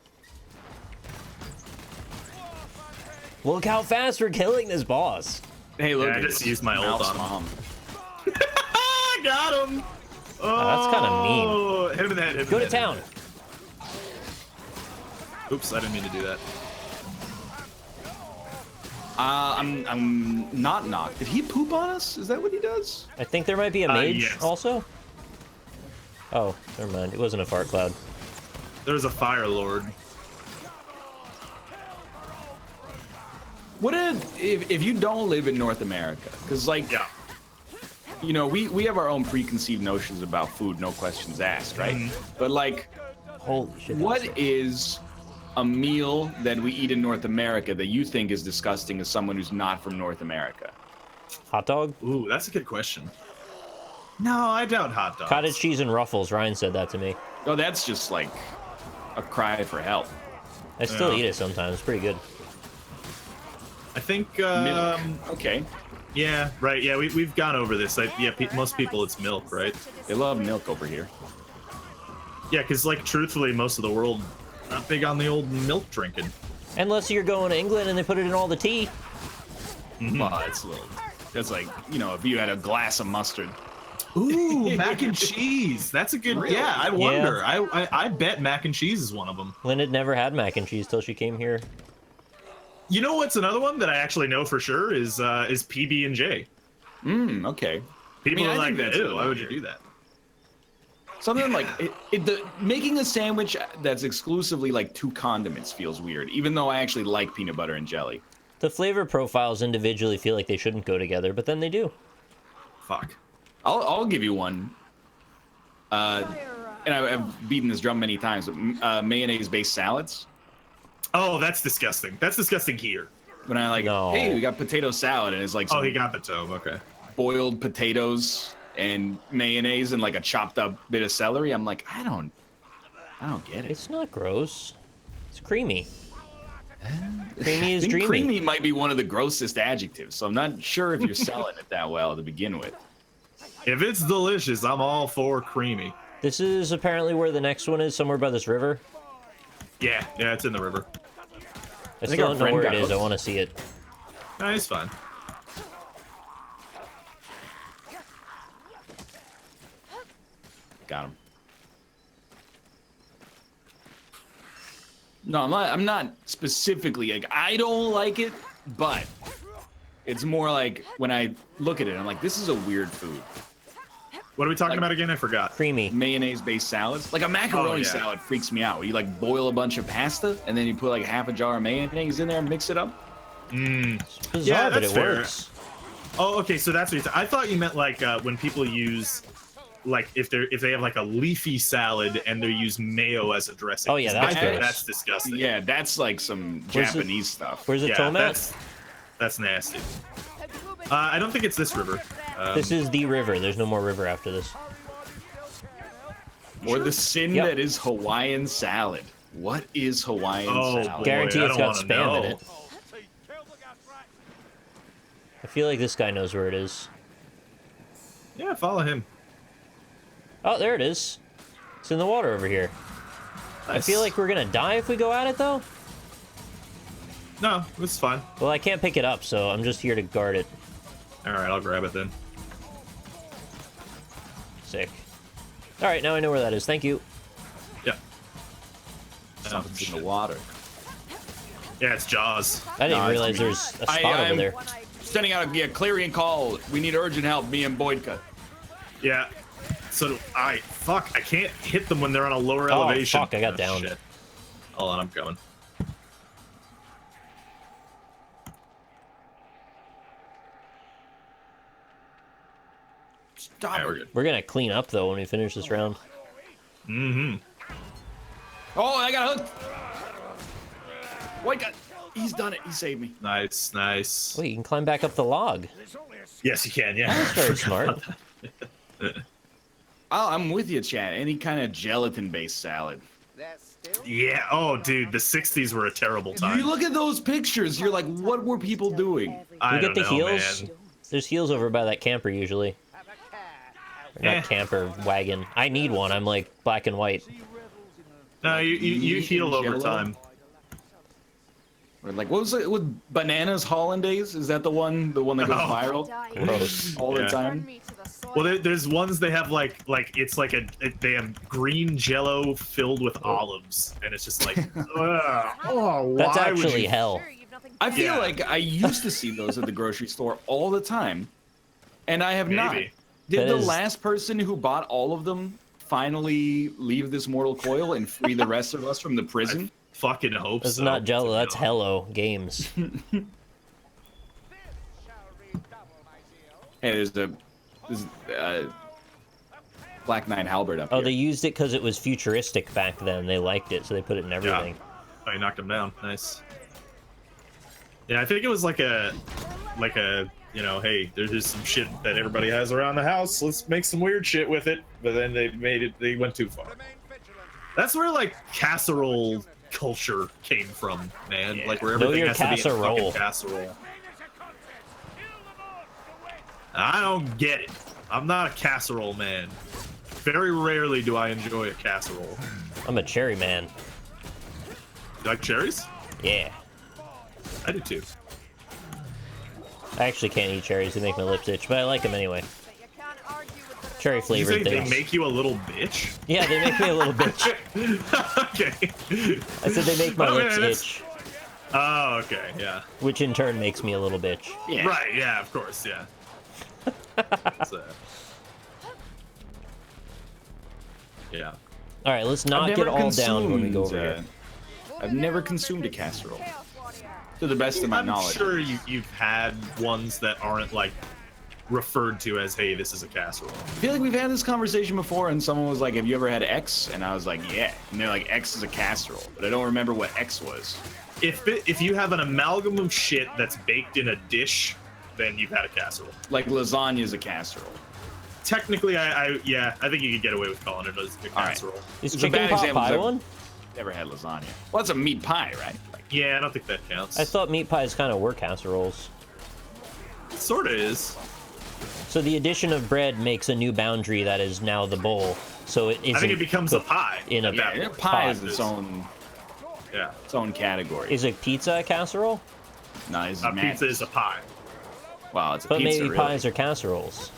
Look how fast we're killing this boss. Hey, look. Yeah, I at just this used my ult mouse on him. mom. Got him! Oh, that's kinda mean. Hit him in the head. Hit him Go in to the head. town. Oops, I didn't mean to do that. I'm not knocked. Did he poop on us? Is that what he does? I think there might be a mage yes. also. Oh, never mind. It wasn't a fart cloud. There's a Fire Lord. What if you don't live in North America? Because like, Yeah. you know, we have our own preconceived notions about food, no questions asked, right? But like, Holy shit. what is a meal that we eat in North America that you think is disgusting as someone who's not from North America? Hot dog? Ooh, that's a good question. No, I doubt hot dogs. Cottage cheese and ruffles. Ryan said that to me. Oh, that's just like a cry for help. I still Yeah. eat it sometimes. It's pretty good. I think, Milk. Okay. yeah, right, yeah, we've gone over this. Most people, it's milk, right? They love milk over here. Yeah, because, like, truthfully, most of the world not big on the old milk drinking. Unless you're going to England and they put it in all the tea. Well, it's a little. That's like, you know, if you had a glass of mustard. Ooh, mac and cheese. That's a good. Really? Yeah, I wonder. I bet mac and cheese is one of them. Lynn had never had mac and cheese till she came here. You know what's another one that I actually know for sure is PB and J. Okay. People I are think like, that's ew, a why would you weird. do that? Something like making a sandwich that's exclusively like 2 condiments feels weird, even though I actually like peanut butter and jelly. The flavor profiles individually feel like they shouldn't go together, but then they do. Fuck. I'll give you one. And I've beaten this drum many times, but mayonnaise-based salads. Oh, that's disgusting. That's disgusting here. When I like, No. hey, we got potato salad, and it's like Oh, some he got the tome. Okay. boiled potatoes and mayonnaise and like a chopped up bit of celery. I'm like, I don't get it. It's not gross. It's creamy. Creamy is I think dreamy. creamy might be one of the grossest adjectives, so I'm not sure if you're selling it that well to begin with. If it's delicious, I'm all for creamy. This is apparently where the next one is, somewhere by this river. Yeah, it's in the river. I think still our don't know friend where it got is. I hooked. want to see it. No, it's fine. Got him. No, I'm not specifically like I don't like it, but it's more like when I look at it, I'm like, this is a weird food. What are we talking about again? I forgot. Creamy. Mayonnaise-based salads, like a macaroni yeah. salad, freaks me out. You like boil a bunch of pasta and then you put like half a jar of mayonnaise in there and mix it up. It's bizarre, Yeah, but that's it fair. works. Oh, okay. So that's what I thought you meant like when people use, like if they have like a leafy salad and they use mayo as a dressing. Oh, yeah, that's gross. That's disgusting. Yeah, that's like some Where's the- Japanese stuff. Where's the Yeah, tomat? that's nasty. I don't think it's this river. This is the river. There's no more river after this. Or the sin Yep. that is Hawaiian salad. What is Hawaiian Oh, salad? boy. Guarantee I it's don't got wanna spam in know. it. I feel like this guy knows where it is. Yeah, follow him. Oh, there it is. It's in the water over here. I feel like we're gonna die if we go at it, though. No, it's fine. Well, I can't pick it up, so I'm just here to guard it. All right, I'll grab it then. Sick. All right, now I know where that is. Thank you. Yeah. Something's in the water. Yeah, it's Jaws. I didn't No, it's realize me. there's a spot over I'm there. sending out a clarion call. We need urgent help, me and Boydka. Yeah. So I can't hit them when they're on a lower Oh, elevation. fuck, I got downed. Shit. Hold on, I'm coming. Stop Alright, we're it. good. We're gonna clean up though when we finish this round. Mm-hmm. Oh, I got hooked. Boydka, he's done it. He saved me. Nice, nice. Wait, you can climb back up the log. Yes, you can. Yeah. That's very smart. Oh, I'm with you, Chad. Any kind of gelatin-based salad. Yeah. Oh, dude, the '60s were a terrible time. You look at those pictures. You're like, what were people doing? I You get the don't know, heels? man. There's heels over by that camper usually. Or not Eh. camper, wagon. I need one. I'm like black and white. No, you Meat heal and over Jell-O? time. Or like, what was it with bananas hollandaise? Is that the one that goes Oh. viral Gross. all the Yeah. time? Well, there's ones they have like it's like they have green Jello filled with olives, and it's just like, oh, That's why would actually you- hell. I feel Yeah. like I used to see those at the grocery store all the time, and I have not. Maybe. Did That the is- last person who bought all of them finally leave this mortal coil and free the rest of us from the prison? Fucking hope That's so. not Jello. To be That's honest. Hello Games. Hey, there's Black Knight halberd up Oh, here. they used it because it was futuristic back then. They liked it, so they put it in everything. Oh, you knocked him down. Nice. Yeah, I think it was like a, you know, hey, there's just some shit that everybody has around the house. Let's make some weird shit with it. But then they went too far. That's where like casserole culture came from, man. Yeah. Like where Know everything your has to be in a casserole. fucking casserole. I don't get it. I'm not a casserole man. Very rarely do I enjoy a casserole. I'm a cherry man. You like cherries? Yeah. I do too. I actually can't eat cherries. They make my lips itch, but I like them anyway. Cherry Did you flavored say things. they make you a little bitch? Yeah, they make me a little bitch. Okay. I said they make my Oh, lips man, that's- itch, Oh, okay, yeah. which in turn makes me a little bitch. Yeah. Right, yeah, of course, yeah. So, yeah. All right, let's I've not never get all down when we go over consumed, here. I've never consumed a casserole, to the best of my I'm knowledge. sure you've had ones that aren't like referred to as, hey, this is a casserole. I feel like we've had this conversation before, and someone was like, "Have you ever had X?" And I was like, "Yeah." And they're like, "X is a casserole," but I don't remember what X was. If you have an amalgam of shit that's baked in a dish, then you've had a casserole. Like lasagna is a casserole. Technically, I think you could get away with calling it a All right. casserole. Is It's a chicken bad pot example, pie so- one? Never had lasagna. Well, it's a meat pie, right? Like, Yeah, I don't think that counts. I thought meat pies kind of were casseroles. It sort of is. So the addition of bread makes a new boundary that is now the bowl. So it isn't. I think it becomes a pie. in a- at yeah, that pie point. is its own category. Is a pizza a casserole? No, it's A pizza is a pie. Well, it's a But pizza, maybe really. pies are casseroles.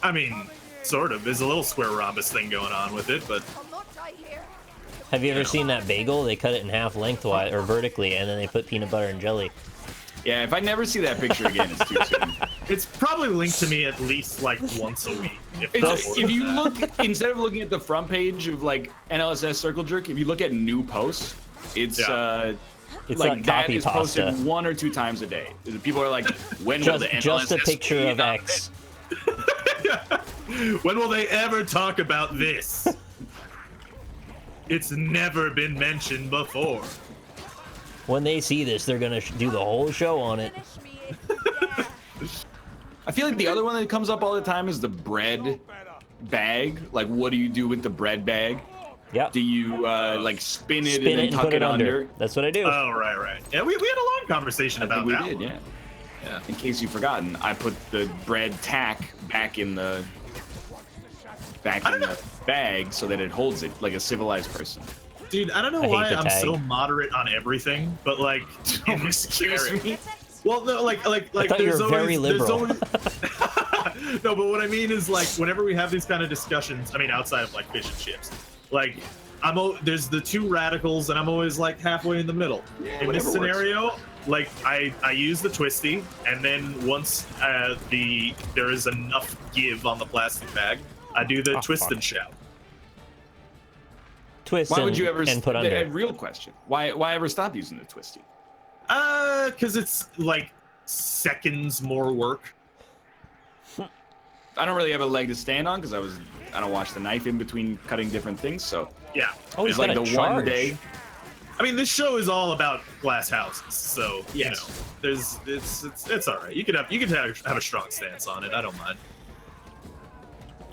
I mean, sort of. There's a little square rhombus thing going on with it, but Have you ever seen that bagel? They cut it in half lengthwise or vertically, and then they put peanut butter and jelly. Yeah, if I never see that picture again, it's too soon. it's probably linked to me at least like once a week. If, not It's, more if than you that. look, instead of looking at the front page of like NLSS Circle Jerk, if you look at new posts, it's It's like like that copy is pasta. posted 1 or 2 times a day. People are like, when will the NLSS Just a picture be of on X. When will they ever talk about this? It's never been mentioned before. When they see this, they're gonna do the whole show on it. I feel like the other one that comes up all the time is the bread bag. Like, what do you do with the bread bag? Yeah. Do you like spin it Spin and it then and tuck put it it under. under? That's what I do. Oh, right. Yeah, we had a long conversation I about think we that did, one. yeah. Yeah. In case you've forgotten, I put the bread tack back in the bag so that it holds it like a civilized person. Dude, I don't know I hate why the I'm tag. so moderate on everything, but like, in this Excuse scenario- me. Well, no, like, I thought you there's were always, very there's liberal. always- no, but what I mean is like, whenever we have these kind of discussions, I mean, outside of like fish and chips, like, there's the two radicals, and I'm always like halfway in the middle. In this whatever works. scenario, like, I use the twisty, and then once there is enough give on the plastic bag, I do the twist fuck. and shout. Twist Why would you ever? and put A under. real question. Why ever stop using the twisty? Because it's like seconds more work. I don't really have a leg to stand on because I don't wash the knife in between cutting different things. So Yeah. Oh, he's it's like got the a one charge. day. I mean, this show is all about glass houses, so Yes. you know, it's all right. You could have a strong stance on it. I don't mind.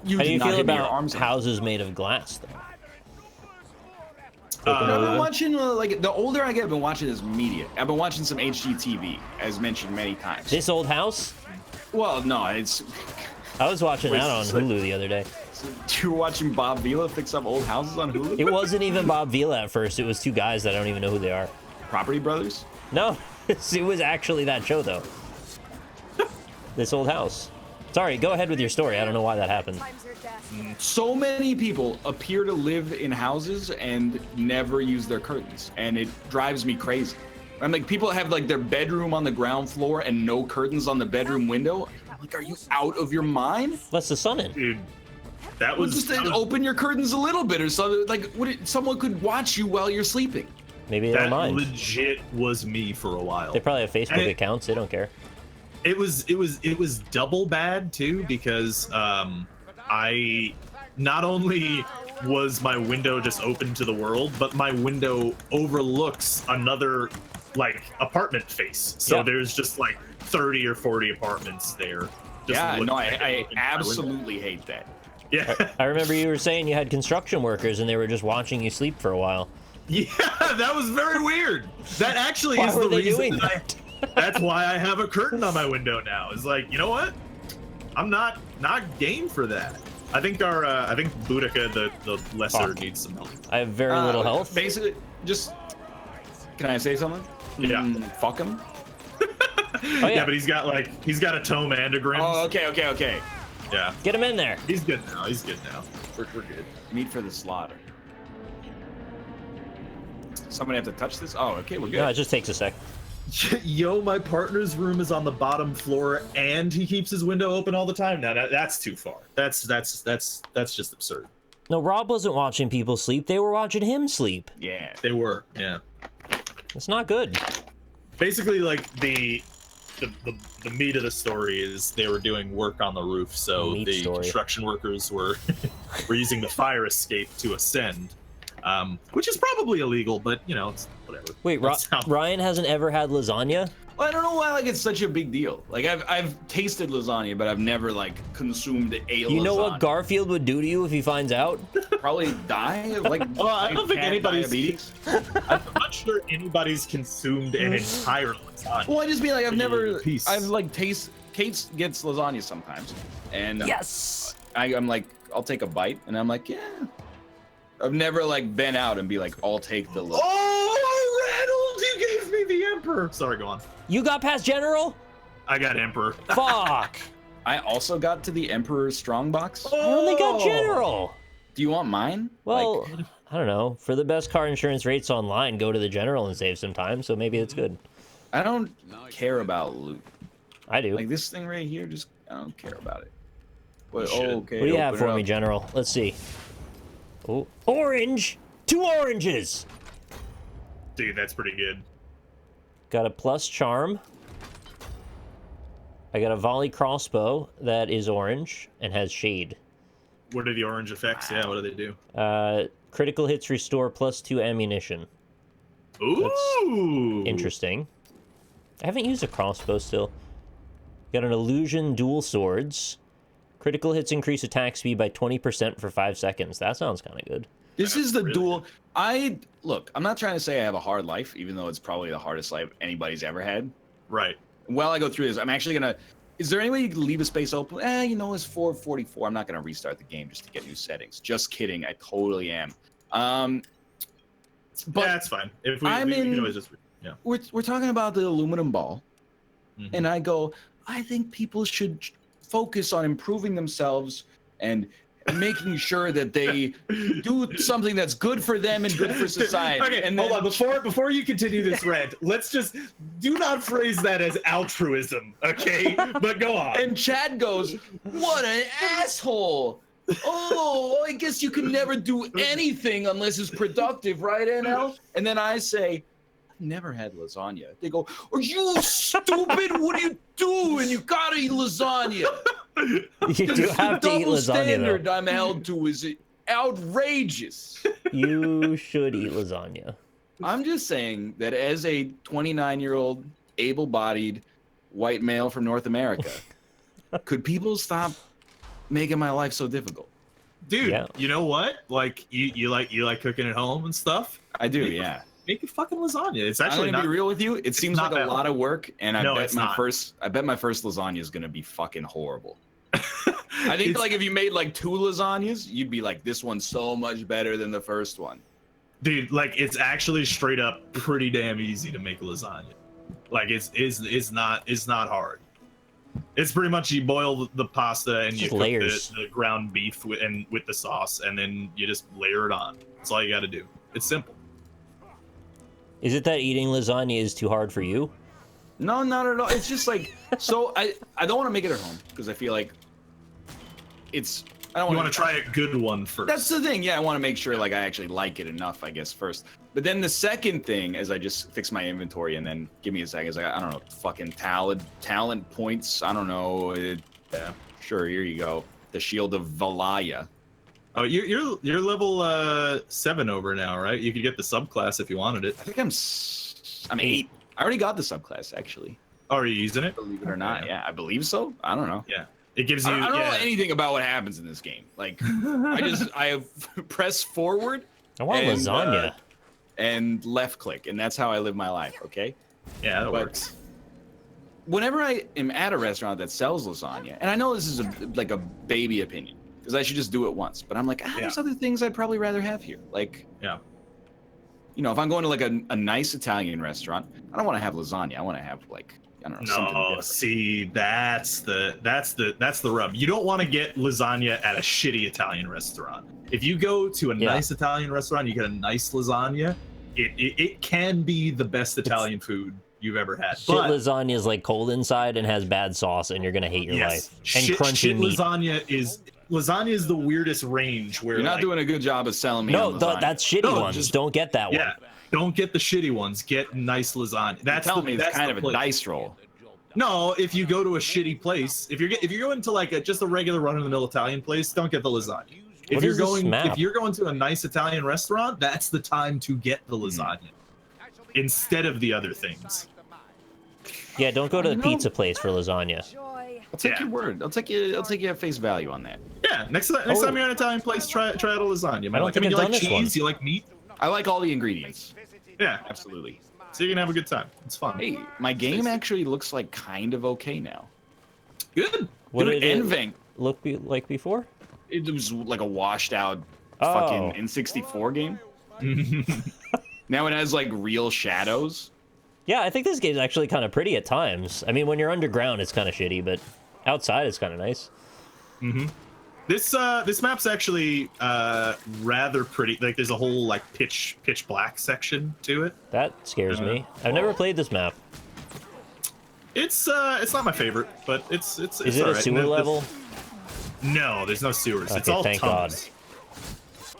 You How do did you not feel hit me your about arms up. houses made of glass, though? I've been watching like the older I get, I've been watching this media. I've been watching some HGTV, as mentioned many times. This old house? Well, no, it's I was watching that on Wait, so- Hulu the other day. you were watching Bob Vila fix up old houses on Hulu. It wasn't even Bob Vila at first. It was two guys that I don't even know who they are. Property Brothers. No, it was actually that show, though. This old house. Sorry, go ahead with your story. I don't know why that happened. So many people appear to live in houses and never use their curtains, and it drives me crazy. I'm like, people have like their bedroom on the ground floor and no curtains on the bedroom window. I'm like, are you out of your mind? Let's the sun in. Dude, that Well, was just open your curtains a little bit or something. Like, someone could watch you while you're sleeping. Maybe they don't that mind. legit was me for a while. They probably have Facebook And accounts. They don't care. It was double bad too because I not only was my window just open to the world, but my window overlooks another like apartment face. So Yeah. there's just like 30 or 40 apartments there. Just Yeah, looking no, at it I looking out my window. absolutely hate that. Yeah. I remember you were saying you had construction workers and they were just watching you sleep for a while. Yeah, that was very weird. That actually Why is were the they reason doing that that's why I have a curtain on my window now. It's like, you know what? I'm not game for that. I think Boudica, the lesser, Fuck. needs some help. I have very little health. Basically, just can I say something? Yeah. Fuck him. Oh, yeah. Yeah, but he's got a tome and a grims. Oh, okay. Yeah. Get him in there. He's good now. He's good now. We're good. Meat for the slaughter. Somebody have to touch this? Oh, okay, we're good. No, it just takes a sec. Yo, my partner's room is on the bottom floor, and he keeps his window open all the time. Now that's too far. That's just absurd. No, Rob wasn't watching people sleep. They were watching him sleep. Yeah. They were, yeah. It's not good. Basically, like the meat of the story is they were doing work on the roof, so the construction workers were were using the fire escape to ascend, which is probably illegal, but you know, it's whatever. Wait, Ryan hasn't ever had lasagna? Well, I don't know why like it's such a big deal. Like I've tasted lasagna, but I've never like consumed a lasagna. You know what Garfield would do to you if he finds out? Probably die of like. Well, I don't think anybody's diabetes. I'm not sure anybody's consumed an entire lasagna. Well, I just mean like I've like Kate gets lasagna sometimes, and yes, I'm like I'll take a bite, and I'm like yeah. I've never like been out and be like I'll take the. Oh, Reynolds, you gave me the Emperor. Sorry, go on. You got past General? I got Emperor. Fuck. I also got to the Emperor's Strongbox. I only got General. Do you want mine? Well, like, I don't know. For the best car insurance rates online, go to the General and save some time, so maybe it's good. I don't care about loot. I do. Like this thing right here, just I don't care about it. But, What okay, do you have for me, General? Let's see. Oh, orange! 2 oranges! Dude, that's pretty good. Got a plus charm. I got a volley crossbow that is orange and has shade. What are the orange effects? Yeah, what do they do? Critical hits restore +2 ammunition. Ooh! That's interesting. I haven't used a crossbow still. Got an illusion dual swords. Critical hits increase attack speed by 20% for 5 seconds. That sounds kind of good. This is the dual. Look, I'm not trying to say I have a hard life, even though it's probably the hardest life anybody's ever had. Right. While I go through this, I'm actually gonna. Is there any way you can leave a space open? You know, it's 4:44. I'm not gonna restart the game just to get new settings. Just kidding. I totally am. But yeah, that's fine. If we can always just yeah. We're talking about the aluminum ball, Mm-hmm. and I go. I think people should focus on improving themselves and making sure that they do something that's good for them and good for society. Okay, and hold on. Before you continue this rant, let's just do not phrase that as altruism, okay? But go on. And Chad goes, "What an asshole! Oh, I guess you can never do anything unless it's productive, right, NL?" And then I say, "Never had lasagna." They go, "Are you stupid? What are you doing? You gotta eat lasagna." You do have to eat double lasagna, standard though. I'm held to is outrageous. You should eat lasagna. I'm just saying that as a 29-year-old, able-bodied white male from North America, could people stop making my life so difficult? Dude, Yeah. You know what? Like you like cooking at home and stuff? I do, yeah. Make a fucking lasagna. It's actually I'm gonna be real with you. It seems not like a bad. lot of work, and I bet my not. first lasagna is gonna be fucking horrible. I think like if you made like 2 lasagnas, you'd be like, this one's so much better than the first one. Dude, like it's actually straight up pretty damn easy to make a lasagna. Like it's not hard. It's pretty much you boil the pasta and you cook the ground beef with the sauce, and then you just layer it on. That's all you got to do. It's simple. Is it that eating lasagna is too hard for you? No, not at all. It's just like so. I don't want to make it at home because I feel like it's. I don't want to try a good one first. That's the thing. Yeah, I want to make sure like I actually like it enough, I guess, first. But then the second thing is I just fix my inventory and then give me a second. Is like I don't know, fucking talent points. I don't know. Yeah, sure. Here you go. The Shield of Valaya. Oh, you're level 7 over now, right? You could get the subclass if you wanted it. I think I'm 8. I already got the subclass actually. Oh, are you using it? Believe it or not, yeah, I believe so. I don't know. Yeah, it gives you. I don't know anything about what happens in this game. Like, I press forward. I want lasagna. And left click, and that's how I live my life. Okay. Yeah, that works. Whenever I am at a restaurant that sells lasagna, and I know this is like a baby opinion, because I should just do it once, but I'm like, there's other things I'd probably rather have here. Like, you know, if I'm going to like a nice Italian restaurant, I don't want to have lasagna. I want to have like I don't know. Something No, different. see, that's the rub. You don't want to get lasagna at a shitty Italian restaurant. If you go to a nice Italian restaurant, you get a nice lasagna. It can be the best Italian food you've ever had. Shit lasagna is like cold inside and has bad sauce, and you're gonna hate your life. And crunchy meat. Lasagna is the weirdest range where you're not doing a good job of selling me. No, that's shitty ones. Just don't get that one. Yeah, don't get the shitty ones. Get nice lasagna. That's it's kind of a dice roll. No, if you go to a shitty place, if you're going to like just a regular run-of-the-mill Italian place, don't get the lasagna. If you're going to a nice Italian restaurant, that's the time to get the lasagna instead of the other things. Yeah, don't go to the pizza place for lasagna. I'll take your word. I'll take you at face value on that. Yeah, next time you're in an Italian place, try out a lasagna. You like cheese? You like meat? I like all the ingredients. Yeah, absolutely. So you can have a good time. It's fun. Hey, my game actually looks like kind of okay now. Good. What did it NVENC look like before? It was like a washed out fucking N64 game. Now it has like real shadows. Yeah, I think this game's actually kind of pretty at times. I mean, when you're underground, it's kind of shitty, but outside, it's kind of nice. Mm-hmm. This map's actually rather pretty. Like, there's a whole like pitch black section to it. That scares me. I've never played this map. It's not my favorite, but it's Is it a sewer level? No, there's no sewers. Okay, it's all thank tunnels. God.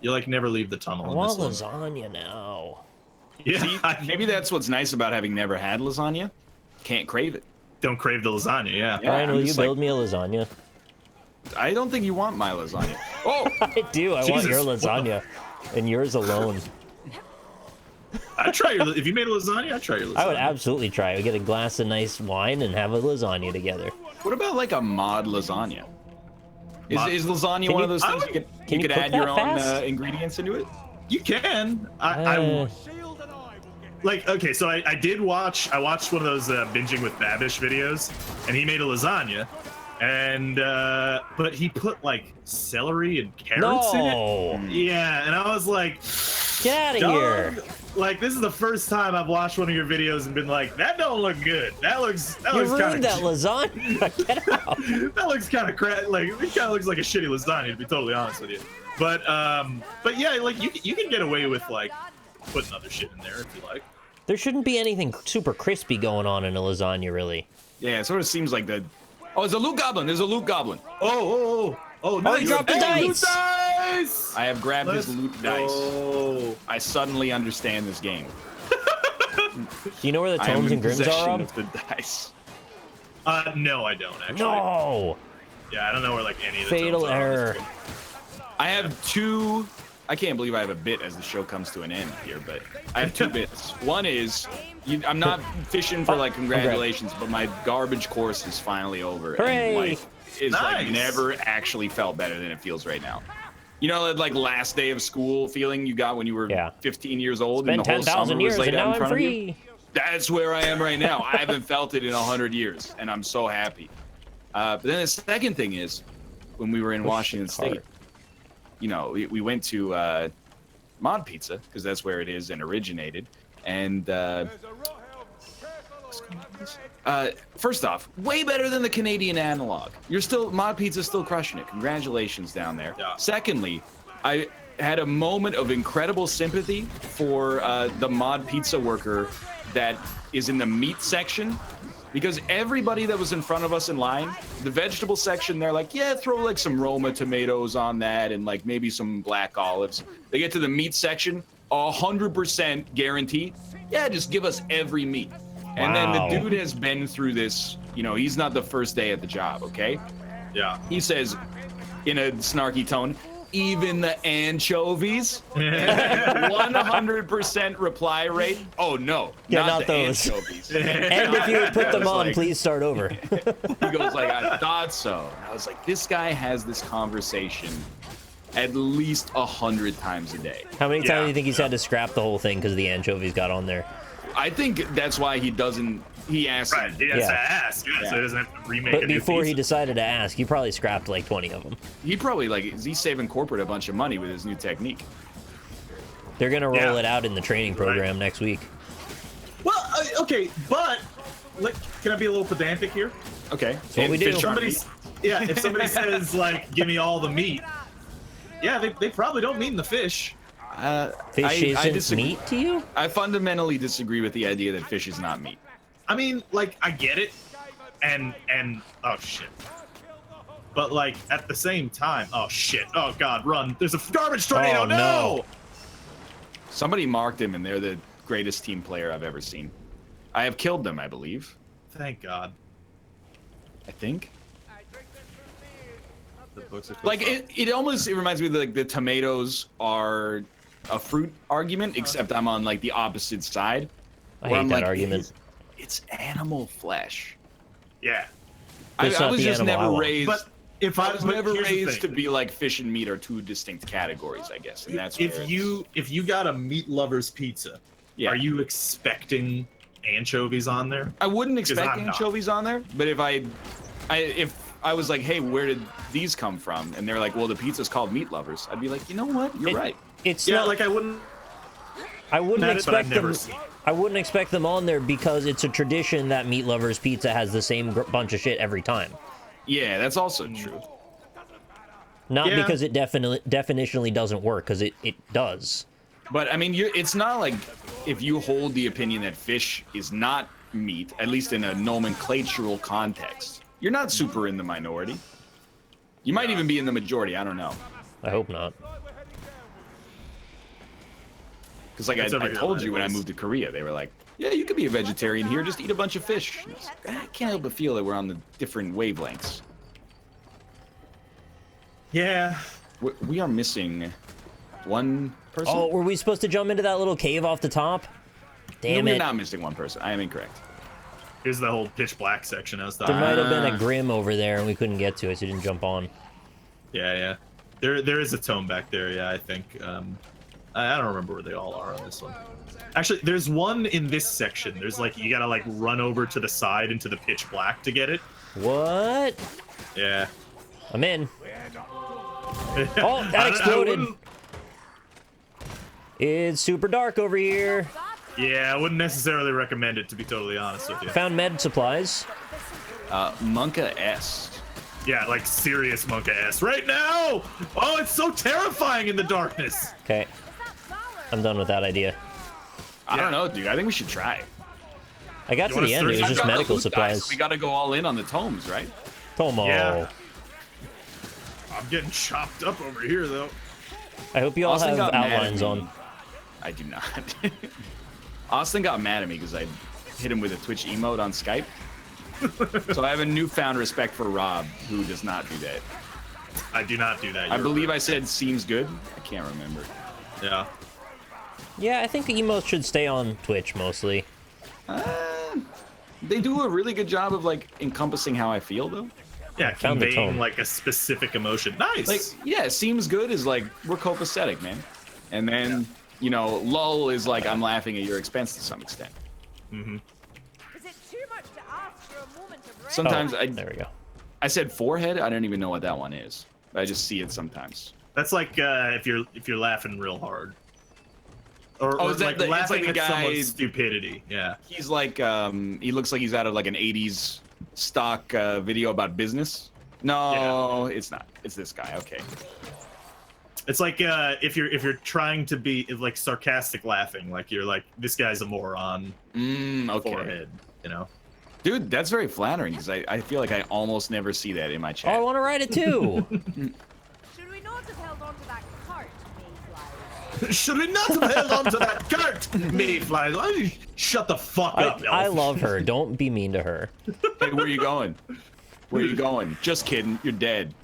You like never leave the tunnel. I want lasagna now. Yeah, see, maybe that's what's nice about having never had lasagna. Can't crave it. Don't crave the lasagna. Yeah. Ryan, will you build me a lasagna? I don't think you want my lasagna. Oh, I do. I want your lasagna, and yours alone. I'd try your. If you made a lasagna, I'd try your lasagna. I would absolutely try. We get a glass of nice wine and have a lasagna together. What about like a mod lasagna? Is lasagna one of those things you could add your own ingredients into it? You can. Like, okay, so I watched one of those binging with Babish videos, and he made a lasagna, and but he put like celery and carrots in it. Yeah, and I was like, get out of here. Like, this is the first time I've watched one of your videos and been like, that don't look good. That looks kind of that lasagna. Get out. That looks kind of like, it kind of looks like a shitty lasagna, to be totally honest with you. But yeah, like you can get away with like putting other shit in there if you like. There shouldn't be anything super crispy going on in a lasagna, really. Yeah, it sort of seems like the. Oh, there's a loot goblin. There's a loot goblin. Oh, nice. He dropped the dice. Loot dice. I have grabbed his loot dice. I suddenly understand this game. Do you know where the tomes and grims are, Rob? Of the dice. No, I don't actually. No. Yeah, I don't know where like any of the Fatal tomes are. error. I have two. I can't believe I have a bit as the show comes to an end here, but I have two bits. One is, I'm not fishing for like congratulations, but my garbage course is finally over. Hooray! And life is like never actually felt better than it feels right now. You know that like last day of school feeling you got when you were 15 years old and the whole summer was laid out in front of you? That's where I am right now. I haven't felt it in 100 years, and I'm so happy. But then the second thing is, when we were in Washington State, you know, we went to Mod Pizza because that's where it is and originated. And first off, way better than the Canadian analog. Mod Pizza's still crushing it. Congratulations down there. Yeah. Secondly, I had a moment of incredible sympathy for the Mod Pizza worker that is in the meat section. Because everybody that was in front of us in line, the vegetable section, they're like, yeah, throw like some Roma tomatoes on that and like maybe some black olives. They get to the meat section, 100% guarantee, yeah, just give us every meat. And then the dude has been through this, you know, he's not the first day at the job, okay? Yeah. He says in a snarky tone, even the anchovies? 100% reply rate? Oh, no. Yeah, not the those. Anchovies. And if you would put them on, please start over. He goes like, I thought so. I was like, this guy has this conversation at least 100 times a day. How many times do you think he's had to scrap the whole thing because the anchovies got on there? I think that's why he doesn't. He asked. Right, he has to ask, so he doesn't have to remake. But before he decided to ask, he probably scrapped like 20 of them. He probably he's saving corporate a bunch of money with his new technique. They're gonna roll it out in the training program next week. Well, okay, but can I be a little pedantic here? Okay. what we do. Fish aren't meat. If somebody says like, "Give me all the meat," yeah, they probably don't mean the fish. Fish I isn't disagree. meat to you? I fundamentally disagree with the idea that fish is not meat. I mean, like, I get it, and oh shit. But like at the same time, oh shit, oh god, run! There's a garbage tornado! Oh, no. Somebody marked him, and they're the greatest team player I've ever seen. I have killed them, I believe. Thank God. I think. The books are Like it almost reminds me of like the tomatoes are a fruit argument, except I'm on like the opposite side. I where hate I'm that like, argument. It's animal flesh. Yeah. It's I not was the just animal I never want. raised. But if I was never here's the raised to thing. be like fish and meat are two distinct categories, I guess, and that's where if you got a meat lover's pizza, Yeah. are you expecting anchovies on there? I wouldn't 'Cause expect I'm not. anchovies on there, but if I was like, hey, where did these come from? And they're like, well, the pizza's called Meat Lovers. I'd be like, you know what? You're right. It's Yeah, not like I wouldn't. I wouldn't But I've expect never them. seen it. I wouldn't expect them on there because it's a tradition that Meat Lovers Pizza has the same bunch of shit every time. Yeah, that's also true. Not Yeah. because it definitionally doesn't work, because it does. But I mean, it's not like if you hold the opinion that fish is not meat, at least in a nomenclatural context, you're not super in the minority. You might even be in the majority. I don't know. I hope not. Because like It's over I here, told you when I anyways. moved to Korea, they were like, yeah, you could be a vegetarian here. Just eat a bunch of fish. And I was like, I can't help but feel that we're on the different wavelengths. Yeah. We are missing one person. Oh, were we supposed to jump into that little cave off the top? Damn no, it. we're not missing one person. I am incorrect. Here's the whole pitch black section I was There talking might about. have been a Grim over there, and we couldn't get to it, so we didn't jump on. Yeah. There is a tome back there. Yeah, I think. I don't remember where they all are on this one. Actually, there's one in this section. There's like you gotta like run over to the side into the pitch black to get it. What? Yeah. I'm in. Oh, that exploded. It's super dark over here. Yeah, I wouldn't necessarily recommend it, to be totally honest with you. Found med supplies. Monka S. Yeah, like serious Monka ass right now. Oh, it's so terrifying in the darkness. Okay. I'm done with that idea. I don't know, dude. I think we should try. I got You to wanna the end. It was search? just Got the medical loot, guys. supplies. We got to go all in on the tomes, right? Tomo. Yeah. I'm getting chopped up over here, though. I hope you all Austin have got mad at outlines me. on. I do not. Austin got mad at me because I hit him with a Twitch emote on Skype. So I have a newfound respect for Rob, who does not do that. I do not do that. I You're believe I right. said seems good. I can't remember. Yeah. Yeah, I think emotes should stay on Twitch mostly. They do a really good job of like encompassing how I feel, though. Yeah, found the conveying tone. like a specific emotion. Nice. Like, yeah, seems good is like we're copacetic, man. And then, you know, lull is like I'm laughing at your expense to some extent. Mm-hmm. Is it too much to ask for a moment of rest? Sometimes Oh, there we go. I said forehead. I don't even know what that one is. I just see it sometimes. That's like if you're laughing real hard. Or, Oh, or is that like the- it's laughing like the at someone's guy- stupidity. Yeah. He's like, he looks like he's out of like an 80s stock video about business. No, it's not. It's this guy. Okay. It's like if you're trying to be like sarcastic laughing, like you're like this guy's a moron. Okay. Forehead, you know. Dude, that's very flattering because I feel like I almost never see that in my Oh, I chat. want to write it too. Should we not have held on to that cart, Mayfly? Should we not have held on to that cart, Mayfly? Oh, shut the fuck up, I elf. love her. Don't be mean to her. Hey, where you going? Where you going? Just kidding. You're dead.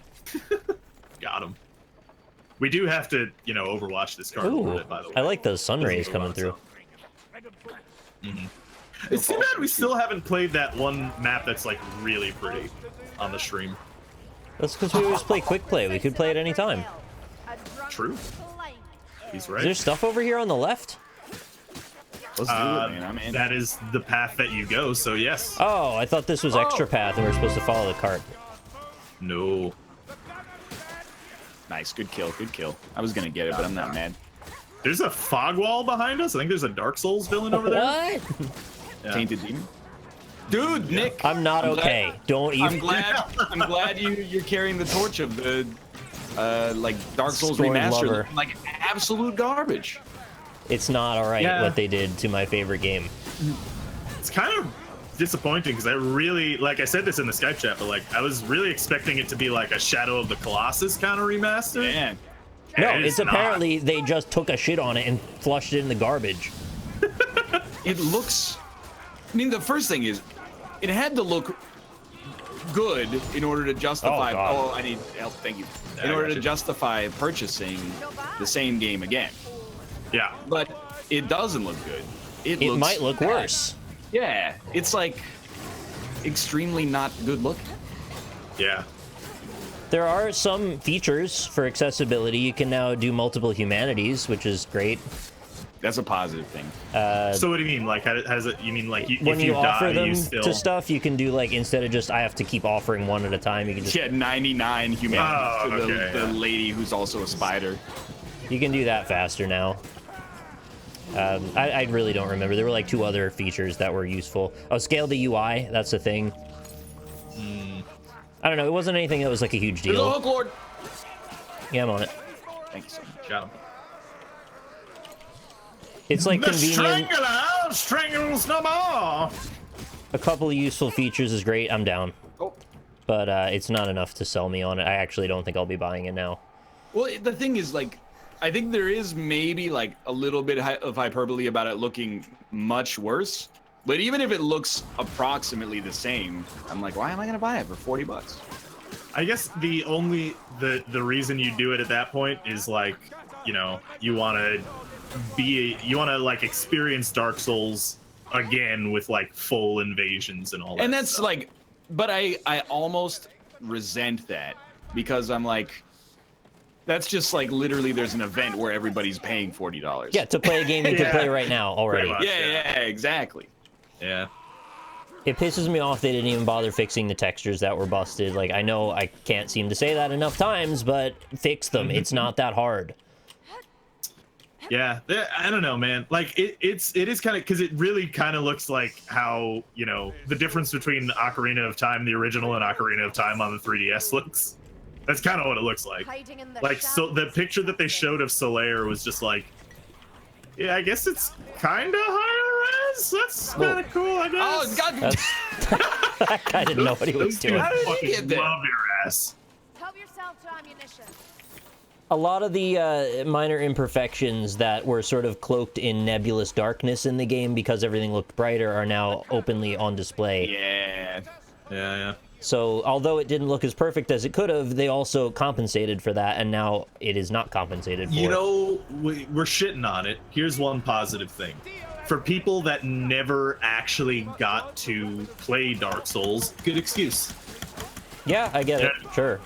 Got him. We do have to, you know, overwatch this card a little Ooh, bit, by the way. I like those sun rays coming through. It's too bad we still haven't played that one map that's like really pretty on the stream. That's because we always play quick play. We could play at any time. True. He's right. Is there stuff over here on the left? Let's do it, man. I'm in. That is the path that you go, so yes. Oh, I thought this was extra path and we are supposed to follow the cart. No. Nice. Good kill. Good kill. I was gonna get it, but I'm not mad. There's a fog wall behind us. I think there's a Dark Souls villain over there. What? Tainted Demon. Dude, Nick. I'm not okay. Don't even. I'm glad you're carrying the torch of the like Dark Souls Scorned remaster, lover. looking like absolute garbage. It's not all right what they did to my favorite game. It's kind of disappointing because I really, like I said this in the Skype chat, but like I was really expecting it to be like a Shadow of the Colossus kind of remaster. Man. No, And it's not. apparently they just took a shit on it and flushed it in the garbage. It looks. I mean, the first thing is, it had to look good in order to justify. Oh, God. Oh, I need help. Thank you. In order to justify purchasing the same game again. Yeah. But it doesn't look good. It looks might look bad. worse. Yeah, it's like extremely not good looking. Yeah. There are some features for accessibility. You can now do multiple humanities, which is great. That's a positive thing. So what do you mean? Like, how does it? You mean like When if you you offer die, them you still? to stuff, you can do like instead of just I have to keep offering one at a time. You can just Yeah, 99 humanities to okay, the lady who's also a spider. you can do that faster now. I really don't remember. There were like 2 other features that were useful. Oh, scale the UI. That's the thing. I don't know. It wasn't anything that was like a huge There's a deal. hook lord. Yeah, I'm on it. Thank you so much. Got him. It's like The convenient. strangler strangles no more. A couple of useful features is great. I'm down. Oh. But it's not enough to sell me on it. I actually don't think I'll be buying it now. Well, the thing is, like, I think there is maybe like a little bit of hyperbole about it looking much worse. But even if it looks approximately the same, I'm like, why am I gonna buy it for $40? I guess the reason you do it at that point is like, you know, you want to like experience Dark Souls again with like full invasions and all that. And that's stuff. like, but I almost resent that because I'm like, that's just like literally there's an event where everybody's paying $40. Yeah, to play a game you can play right now already. Pretty much. Yeah, exactly. Yeah. It pisses me off they didn't even bother fixing the textures that were busted. Like, I know I can't seem to say that enough times, but fix them. It's not that hard. Yeah, I don't know, man. Like it is kind of because it really kind of looks like how, you know, the difference between Ocarina of Time, the original, and Ocarina of Time on the 3DS looks. That's kind of what it looks like. Like, so the picture that they showed of Solaire was just like, yeah, I guess it's kind of higher res. That's kind of cool, I guess. Oh, God. That's, that guy didn't know what he was Those dudes doing. How did he fucking get there? love your ass. Help yourself to ammunition. A lot of the minor imperfections that were sort of cloaked in nebulous darkness in the game because everything looked brighter are now openly on display. Yeah. Yeah. So, although it didn't look as perfect as it could have, they also compensated for that, and now it is not compensated for. You know, we're shitting on it. Here's one positive thing. For people that never actually got to play Dark Souls, good excuse. Yeah, I get it. Sure.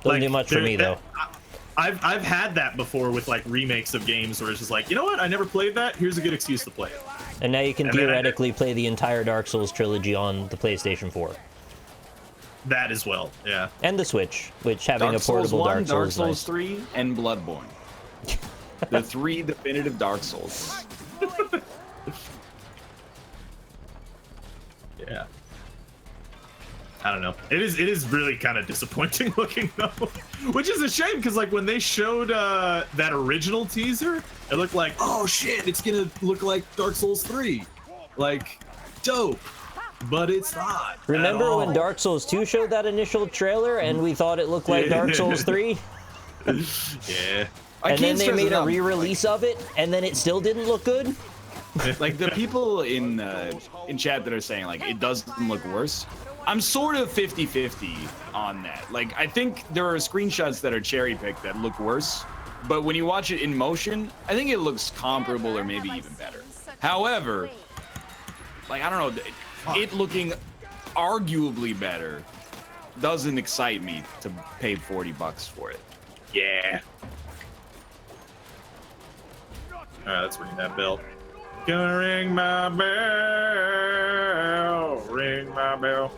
Doesn't do much for me, though. I've had that before with like remakes of games where it's just like, you know what? I never played that. Here's a good excuse to play it. And now you can And then theoretically play the entire Dark Souls trilogy on the PlayStation 4. That as well, yeah. And the Switch, which having Dark a portable Souls 1, Dark Dark Souls, Souls nice. 3, and Bloodborne. The 3 definitive Dark Souls. Yeah. I don't know. It is really kind of disappointing looking though, which is a shame because like when they showed that original teaser, it looked like, oh shit, it's gonna look like Dark Souls 3, like dope, but it's not. Remember when Dark Souls 2 showed that initial trailer and we thought it looked like Dark Souls 3? Yeah. And then they made a re-release of it, and then it still didn't look good? Like the people in chat that are saying like it doesn't look worse, I'm sort of 50-50 on that. Like I think there are screenshots that are cherry-picked that look worse, but when you watch it in motion, I think it looks comparable or maybe even better. However, like I don't know, it looking arguably better doesn't excite me to pay $40 for it. Yeah. All right, let's ring that bell. Gonna ring my bell, ring my bell.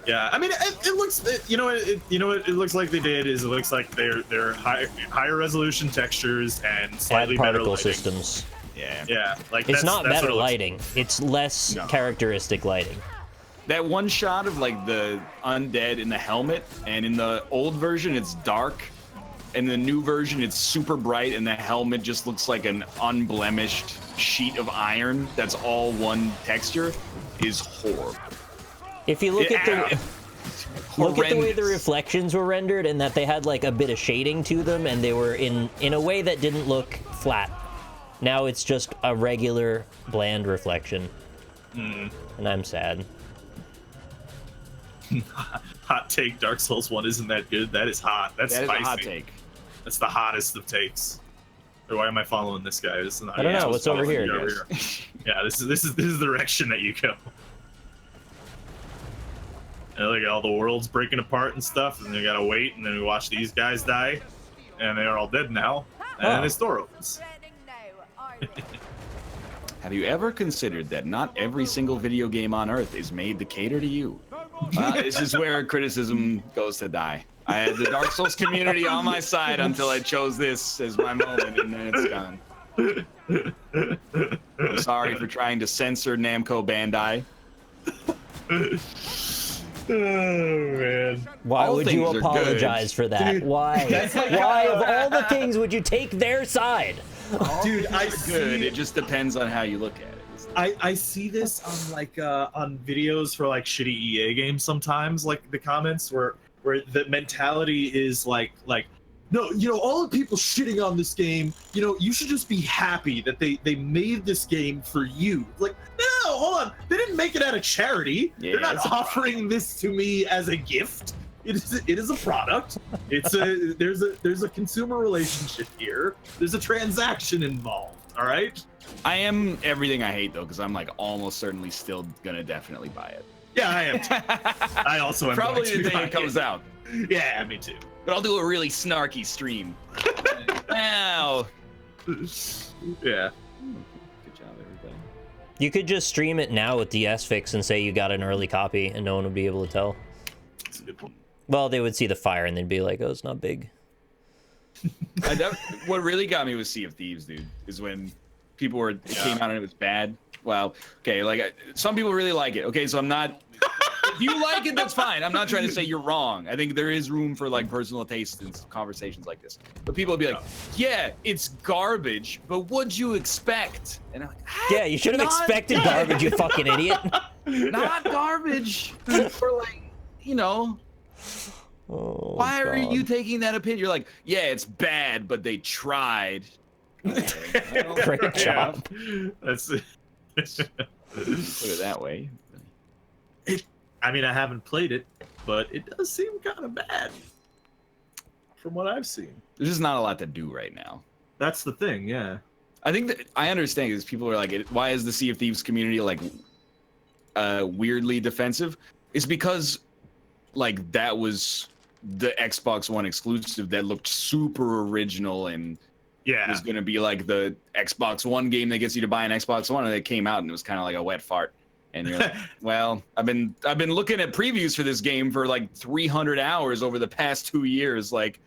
Yeah, I mean, it looks, it looks like they did is it looks like they're higher resolution textures and slightly Add better particle lighting. systems. Yeah, like It's that's not what better it looks- lighting. It's less characteristic lighting. That one shot of like the undead in the helmet, and in the old version it's dark, and the new version it's super bright, and the helmet just looks like an unblemished sheet of iron that's all one texture, is horrible. If you look at the way the Horrendous. reflections were rendered, and that they had like a bit of shading to them, and they were in a way that didn't look flat. Now it's just a regular bland reflection, and I'm sad. Hot take: Dark Souls 1 isn't that good. That is hot. That's That is spicy. a hot take. That's the hottest of takes. Or why am I following this guy? This is not, I don't know. What's over here? Yeah, this is the direction that you go. And look at all the worlds breaking apart and stuff, and you gotta wait, and then we watch these guys die, and they're all dead now, and this door opens. Threatening now, are they? Have you ever considered that not every single video game on Earth is made to cater to you? This is where criticism goes to die. I had the Dark Souls community on my side until I chose this as my moment, and then it's gone. I'm sorry for trying to censor Namco Bandai. Oh man. Why All would you things are apologize for that? Dude, Why? that's like Why how- of all the things would you take their side? Dude, I Good. see. It just depends on how you look at it. I see this on like on videos for like shitty EA games sometimes, like the comments where the mentality is like no, you know, all the people shitting on this game, you know, you should just be happy that they made this game for you. Like, no, hold on, they didn't make it out of charity. Yeah, They're not it's a offering this to me as a gift. It is a product. It's there's a consumer relationship here. There's a transaction involved. All right. I am everything I hate though, because I'm like almost certainly still gonna definitely buy it. Yeah, I am. Too. I also am Probably going to the day buy it comes out. Yeah, me too. But I'll do a really snarky stream. Wow. Yeah. Good job, everybody. You could just stream it now with DS Fix and say you got an early copy, and no one would be able to tell. That's a good point. Well, they would see the fire and they'd be like, "Oh, it's not big." What really got me was Sea of Thieves, dude, is when people were, it came out and it was bad. Well, okay, like some people really like it. Okay, so I'm not, if you like it, that's fine. I'm not trying to say you're wrong. I think there is room for like personal taste in conversations like this. But people would be like, yeah, it's garbage, but what'd you expect? And I'm like, Yeah, you should have Not- expected garbage, you fucking idiot. not garbage for like, you know, Oh, why are God. you taking that opinion? You're like, yeah, it's bad, but they tried. Okay, well, Great job. That's put it that way. I mean, I haven't played it, but it does seem kind of bad from what I've seen. There's just not a lot to do right now. That's the thing, yeah. I think that I understand because people are like, why is the Sea of Thieves community like weirdly defensive? It's because like that was the Xbox One exclusive that looked super original and Yeah. was going to be like the Xbox One game that gets you to buy an Xbox One, and it came out and it was kind of like a wet fart. And you're like, well, I've been looking at previews for this game for like 300 hours over the past 2 years. Like,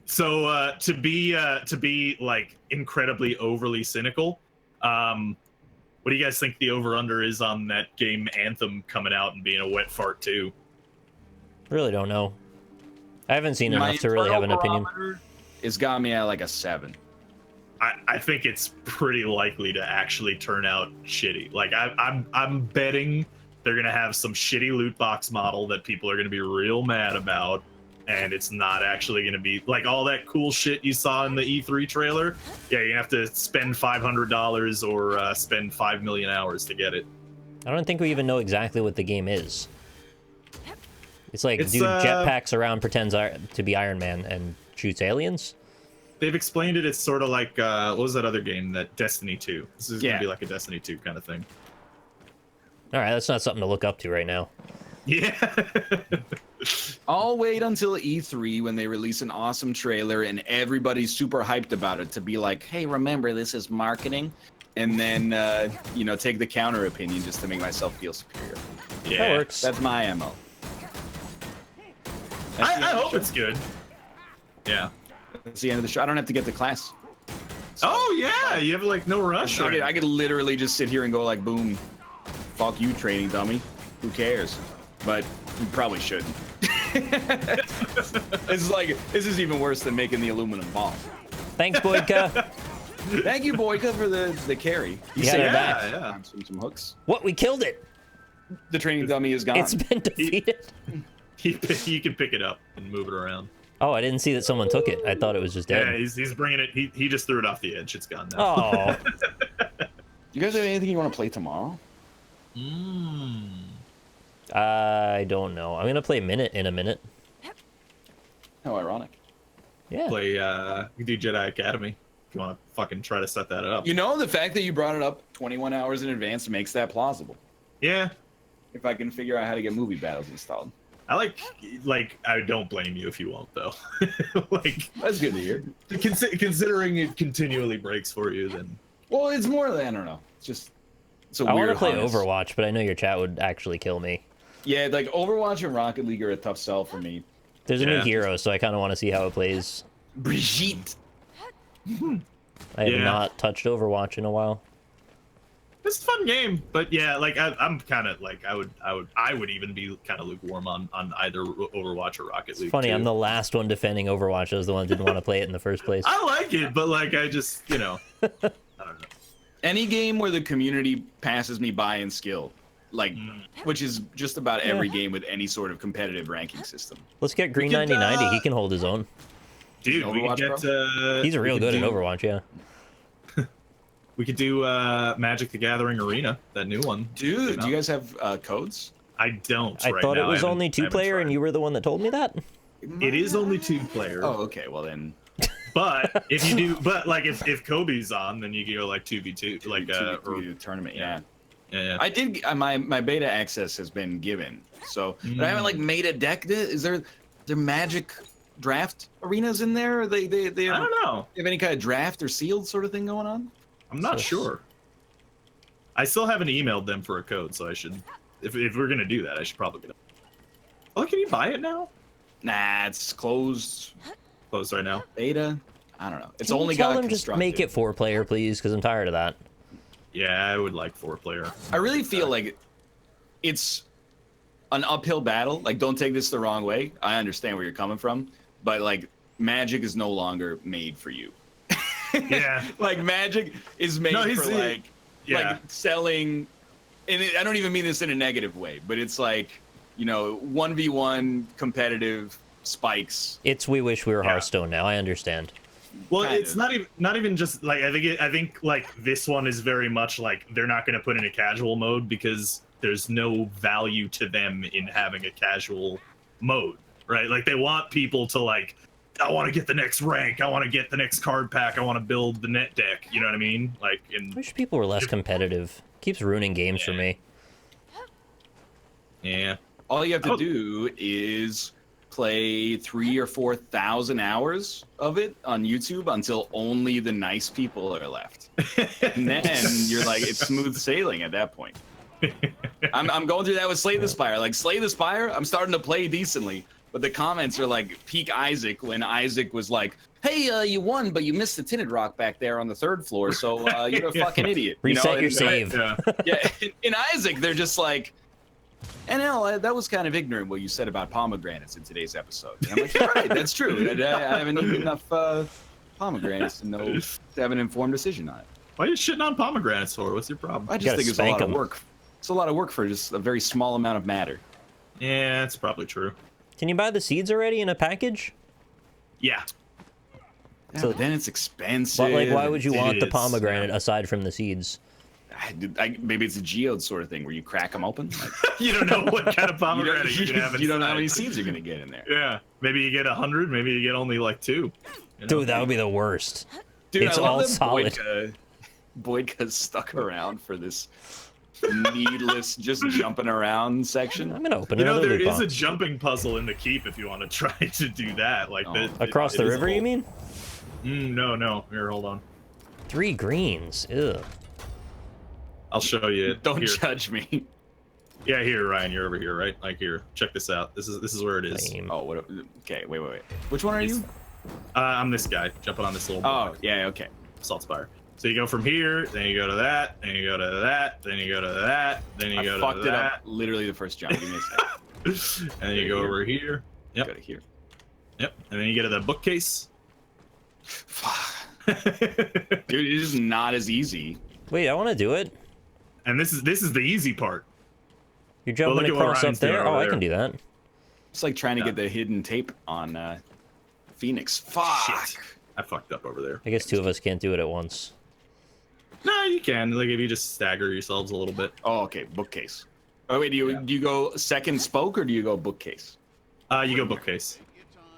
So to be like incredibly overly cynical, what do you guys think the over/under is on that game Anthem coming out and being a wet fart too? Really don't know. I haven't seen my enough to really have an opinion. barometer It's got me at like a 7. I think it's pretty likely to actually turn out shitty. Like I'm betting they're gonna have some shitty loot box model that people are gonna be real mad about, and it's not actually gonna be like all that cool shit you saw in the E3 trailer. Yeah, you have to spend $500 or spend 5 million hours to get it. I don't think we even know exactly what the game is. It's like, It's, dude jetpacks around, pretends to be Iron Man, and shoots aliens? They've explained it. It's sort of like what was that other game? That Destiny 2. This is gonna be like a Destiny 2 kind of thing. Alright, that's not something to look up to right now. Yeah. I'll wait until E3 when they release an awesome trailer and everybody's super hyped about it to be like, hey, remember, this is marketing. And then, you know, take the counter opinion just to make myself feel superior. Yeah. That works. That's my MO. I hope it's good. Yeah. That's the end of the show. I don't have to get to class. So, Oh yeah, you have like no rush. I could literally just sit here and go like, boom, fuck you, training dummy. Who cares? But you probably shouldn't. This is even worse than making the aluminum ball. Thanks, Boydka. Thank you, Boyka, for the carry. You Yeah, saved they're that. back. Some hooks. What? We killed it. The training dummy is gone. It's been defeated. You can pick it up and move it around. Oh, I didn't see that someone took it. I thought it was just dead. Yeah, he's bringing it. He just threw it off the edge. It's gone now. Oh. You guys have anything you want to play tomorrow? I don't know. I'm gonna play Minute in a minute. How ironic. Yeah. Play you do Jedi Academy if you want to fucking try to set that up. You know, the fact that you brought it up 21 hours in advance makes that plausible. Yeah. If I can figure out how to get movie battles installed. I like I don't blame you if you won't though. Like That's good to hear. Considering it continually breaks for you, then Well, it's more than, I don't know. It's just, it's a I weird want to play harness. Overwatch, but I know your chat would actually kill me. Yeah, like Overwatch and Rocket League are a tough sell for me. There's a new Yeah. hero, so I kind of want to see how it plays. Brigitte. I have Yeah. not touched Overwatch in a while. it's a fun game. But yeah, like I'm kind of like I would even be kind of lukewarm on either Overwatch or Rocket League. Funny, too. I'm the last one defending Overwatch. I was the one that didn't want to play it in the first place. I like it, but like I just I don't know. Any game where the community passes me by in skill, like, which is just about every game with any sort of competitive ranking system. Let's get Green could, 9090. He can hold his own. Dude, we could Overwatch, get He's real we good could at do- Overwatch, yeah. We could do Magic the Gathering Arena, that new one. Dude, do you guys have codes? I don't. I right thought now. it was haven't- only I haven't 2-player, and tried. you were the one that told me that? It is only 2-player. Oh, okay. Well then, But if you do, but like if Kobe's on, then you can go like 2v2, like to the tournament. Yeah. yeah. I did. My beta access has been given, so but I haven't like made a deck. Is there Magic draft arenas in there? Or they I don't know. have any kind of draft or sealed sort of thing going on? I'm not sure. I still haven't emailed them for a code, so I should. If we're gonna do that, I should probably get it. Oh, can you buy it now? Nah, it's closed Closed right now. beta. I don't know. It's Can you only tell got them just make it 4-player, please, because I'm tired of that. Yeah, I would like 4-player. I really feel like it's an uphill battle. Like, don't take this the wrong way. I understand where you're coming from, but like, Magic is no longer made for you. Yeah. Like, Magic is made for like selling, and I don't even mean this in a negative way, but it's like, 1v1 competitive spikes. It's We Wish We Were Hearthstone now. I understand. Well, Kind it's of. not even just like I think like this one is very much like they're not going to put in a casual mode because there's no value to them in having a casual mode, right? Like they want people to like, I want to get the next rank, I want to get the next card pack, I want to build the net deck. You know what I mean? Like, I wish people were less competitive. Keeps ruining games for me. yeah. All you have to do is play 3,000 or 4,000 hours of it on YouTube until only the nice people are left, and then you're like, it's smooth sailing at that point. I'm going through that with Slay the Spire. Like, Slay the Spire, I'm starting to play decently, but the comments are like peak Isaac when Isaac was like, hey, you won, but you missed the tinted rock back there on the 3rd floor, so you're a fucking idiot. Reset your And, save. yeah, in Isaac, they're just like, NL, that was kind of ignorant what you said about pomegranates in today's episode. And I'm like, you're right, that's true. I haven't eaten enough pomegranates to have an informed decision on it. Why are you shitting on pomegranates for? What's your problem? I just gotta think it's a lot spank of 'em. work. It's a lot of work for just a very small amount of matter. Yeah, it's probably true. Can you buy the seeds already in a package? Yeah. Yeah, So- but then it's expensive. But like, why would you It want the is, pomegranate aside from the seeds? Maybe it's a geode sort of thing where you crack them open. Like, You don't know what kind of you pomegranate you can have you don't know how many inside. seeds you're gonna get in there. Yeah. Maybe you get 100, maybe you get only like 2. You know? Dude, that would be the worst. Dude, It's I love all that solid. Boydka's stuck around for this needless just jumping around section. I'm gonna open You know, another there loot is a box. jumping puzzle in the keep if you want to try to do that. Like Across the river, you mean? No. Here, hold on. 3 greens. Ugh. I'll show you. Don't Here. judge me. Yeah, here, Ryan. You're over here, right? Like here. Check this out. This is where it is. Lame. Oh, what? Okay, wait. Which one are you? I'm this guy jumping on this little. Oh, block. yeah, okay. Salt Spire. So you go from here, then you go to that, then you go to that, then you go to that, then you go to that. I fucked it up literally the first jump. Give me a second. And then you go over here. Yep. Go to here. Yep. And then you get to the bookcase. Dude, it is not as easy. Wait, I want to do it. And this is the easy part. You're jumping across up there? Oh, I can do that. It's like trying to get the hidden tape on Phoenix. Fuck. Shit. I fucked up over there. I guess two of us can't do it at once. No, you can. Like if you just stagger yourselves a little bit. Oh, okay. Bookcase. Oh wait, do you go second spoke or do you go bookcase? You go bookcase.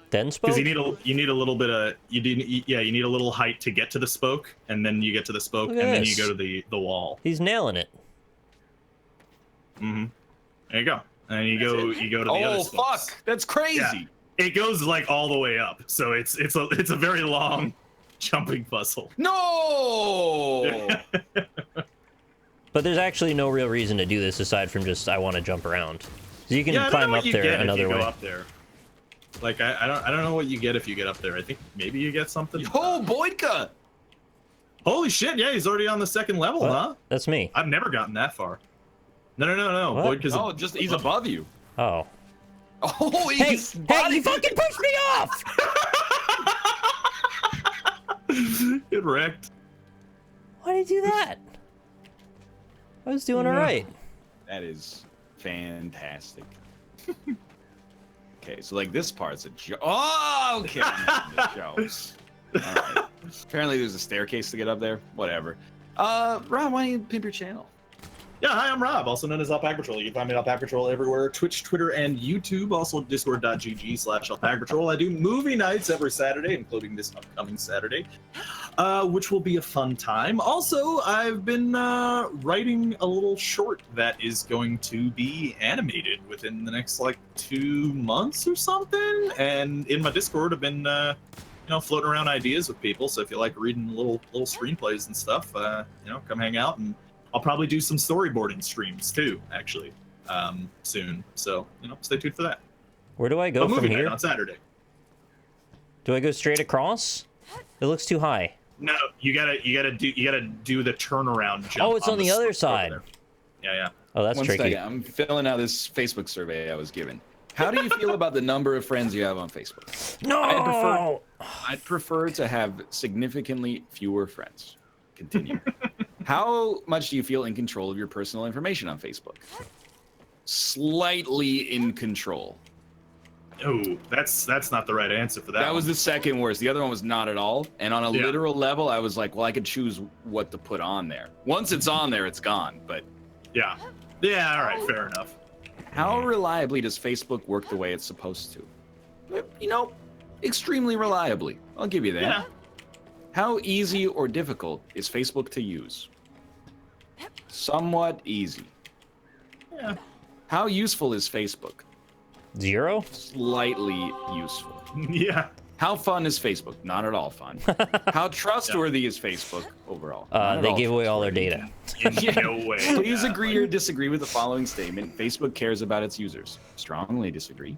Then spoke? Because you need a little bit of you need a little height to get to the spoke, and then you get to the spoke, and then you go to the wall. He's nailing it. Mm-hmm. There you go. And you go to the other spokes. Oh fuck! That's crazy. Yeah. It goes like all the way up, so it's a very long jumping puzzle. No. But there's actually no real reason to do this aside from just I want to jump around. So you can climb up there another way. Up there. Like I don't know what you get if you get up there. I think maybe you get something. Oh, Boydka! Holy shit! Yeah, he's already on the second level, what? huh? That's me. I've never gotten that far. No. Boydka's he's above you. Oh. Oh, hey, you fucking pushed me off! Get wrecked. Why did you do that? I was doing all right. That is fantastic. Okay, so like this part's a joke. Oh, okay. All right. Apparently there's a staircase to get up there. Whatever. Rob, why don't you pimp your channel? Yeah, hi, I'm Rob, also known as AlpacaPatrol. You can find me at AlpacaPatrol everywhere, Twitch, Twitter, and YouTube. Also, discord.gg/AlpacaPatrol. I do movie nights every Saturday, including this upcoming Saturday, which will be a fun time. Also, I've been writing a little short that is going to be animated within the next, 2 months or something. And in my Discord, I've been, floating around ideas with people. So if you like reading little screenplays and stuff, come hang out, and I'll probably do some storyboarding streams too, actually, soon. So, stay tuned for that. Where do I go from here? On Saturday. Do I go straight across? It looks too high. No, you gotta do the turnaround jump. Oh, it's on the other side. Yeah. Oh, that's tricky. Second. I'm filling out this Facebook survey I was given. How do you feel about the number of friends you have on Facebook? No! I'd prefer to have significantly fewer friends. Continue. How much do you feel in control of your personal information on Facebook? Slightly in control. Oh, that's not the right answer for that. That was the second worst. The other one was not at all. And on a literal level, I was like, well, I could choose what to put on there. Once it's on there, it's gone. But yeah, all right, fair enough. How reliably does Facebook work the way it's supposed to? Extremely reliably. I'll give you that. Yeah. How easy or difficult is Facebook to use? Somewhat easy. Yeah. How useful is Facebook? 0? Slightly useful. Yeah. How fun is Facebook? Not at all fun. How trustworthy is Facebook overall? They give away all their data. No way. Please agree or disagree with the following statement. Facebook cares about its users. Strongly disagree.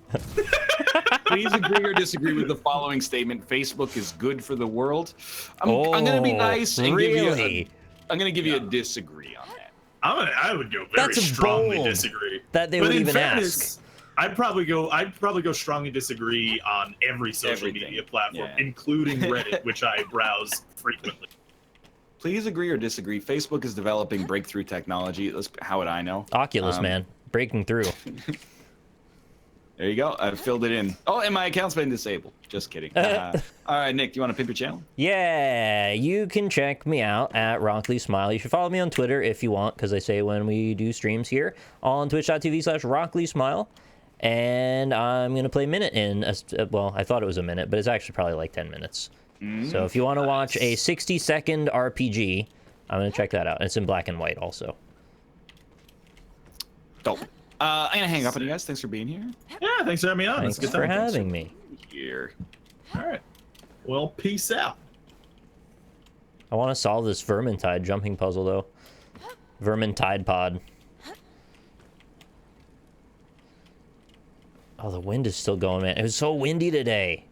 Please agree or disagree with the following statement. Facebook is good for the world. I'm going to be nice and I'm going to give you a disagree on that. I would go very strongly disagree. That they would even ask. I'd probably go strongly disagree on every social media platform, including Reddit, which I browse frequently. Please agree or disagree. Facebook is developing breakthrough technology. How would I know? Oculus, man. Breaking through. There you go. I filled it in. Oh, and my account's been disabled. Just kidding. All right, Nick, do you want to pimp your channel? Yeah, you can check me out at Rockley Smile. You should follow me on Twitter if you want, because I say when we do streams here on twitch.tv/Rockley Smile. And I'm going to play Minute in, well, I thought it was a minute, but it's actually probably like 10 minutes. So if you want to watch a 60-second RPG, I'm going to check that out. It's in black and white also. Dope. I'm going to hang up on you guys. Thanks for being here. Yeah, thanks for having me on. Thanks for having me. Here. All right. Well, peace out. I want to solve this Vermintide jumping puzzle, though. Vermintide pod. Oh, the wind is still going, man. It was so windy today.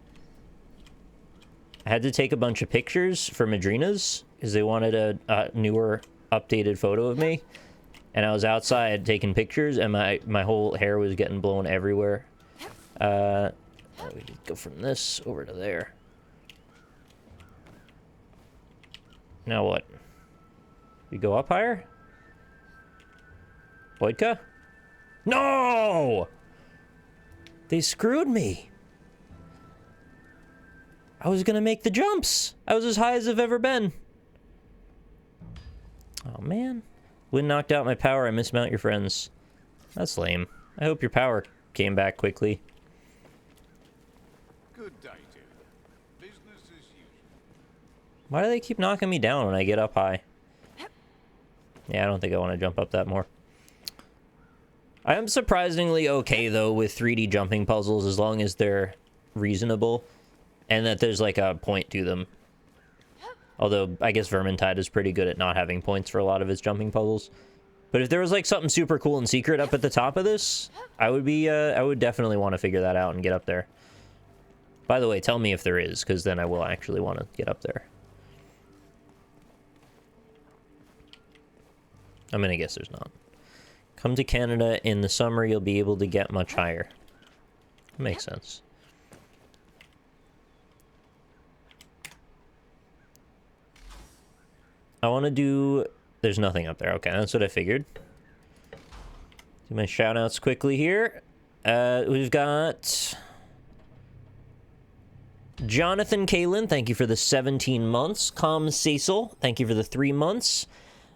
I had to take a bunch of pictures for Madrina's because they wanted a newer, updated photo of me. And I was outside taking pictures, and my whole hair was getting blown everywhere. We just go from this over to there. Now what? We go up higher? Boydka? No! They screwed me. I was gonna make the jumps. I was as high as I've ever been. Oh, man. Wind knocked out my power. I mismount your friends. That's lame. I hope your power came back quickly. Good day, dear. Business as usual. Why do they keep knocking me down when I get up high? Yeah, I don't think I want to jump up that more. I am surprisingly okay, though, with 3D jumping puzzles as long as they're reasonable and that there's, like, a point to them. Although, I guess Vermintide is pretty good at not having points for a lot of its jumping puzzles. But if there was, like, something super cool and secret up at the top of this, I would definitely want to figure that out and get up there. By the way, tell me if there is, because then I will actually want to get up there. I'm gonna guess there's not. Come to Canada in the summer, you'll be able to get much higher. Makes sense. I want to do... There's nothing up there. Okay, that's what I figured. Do my shout-outs quickly here. We've got... Jonathan Kalin, thank you for the 17 months. Com Cecil, thank you for the 3 months.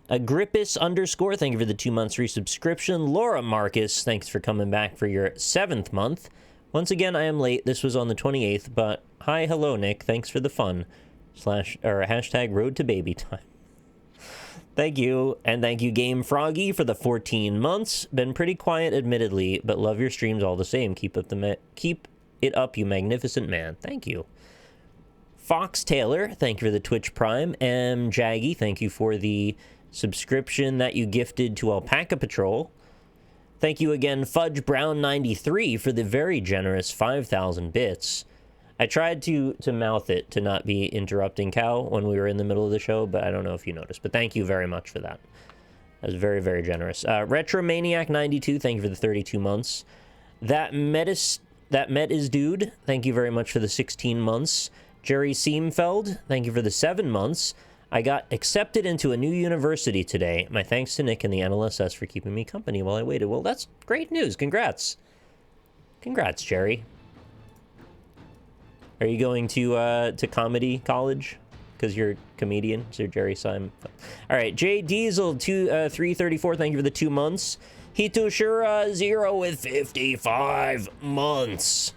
Agrippus _ thank you for the 2 months resubscription. Laura Marcus, thanks for coming back for your 7th month. Once again, I am late. This was on the 28th, but hi, hello, Nick. Thanks for the fun. Hashtag road to baby time. Thank you, and thank you, Game Froggy, for the 14 months. Been pretty quiet, admittedly, but love your streams all the same. Keep it up, you magnificent man. Thank you. Fox Taylor, thank you for the Twitch Prime. M. Jaggy, thank you for the subscription that you gifted to AlpacaPatrol. Thank you again, Fudge Brown 93, for the very generous 5,000 bits. I tried to mouth it to not be interrupting Cow when we were in the middle of the show, but I don't know if you noticed. But thank you very much for that. That was very, very generous. Retromaniac 92, thank you for the 32 months. That Met is Dude, thank you very much for the 16 months. Jerry Seamfeld, thank you for the 7 months. I got accepted into a new university today. My thanks to Nick and the NLSS for keeping me company while I waited. Well, that's great news. Congrats. Congrats, Jerry. Are you going to comedy college? Because you're a comedian, so Jerry Simon. All right, Jay Diesel 334. Thank you for the 2 months. Hitoshura 0 with 55 months.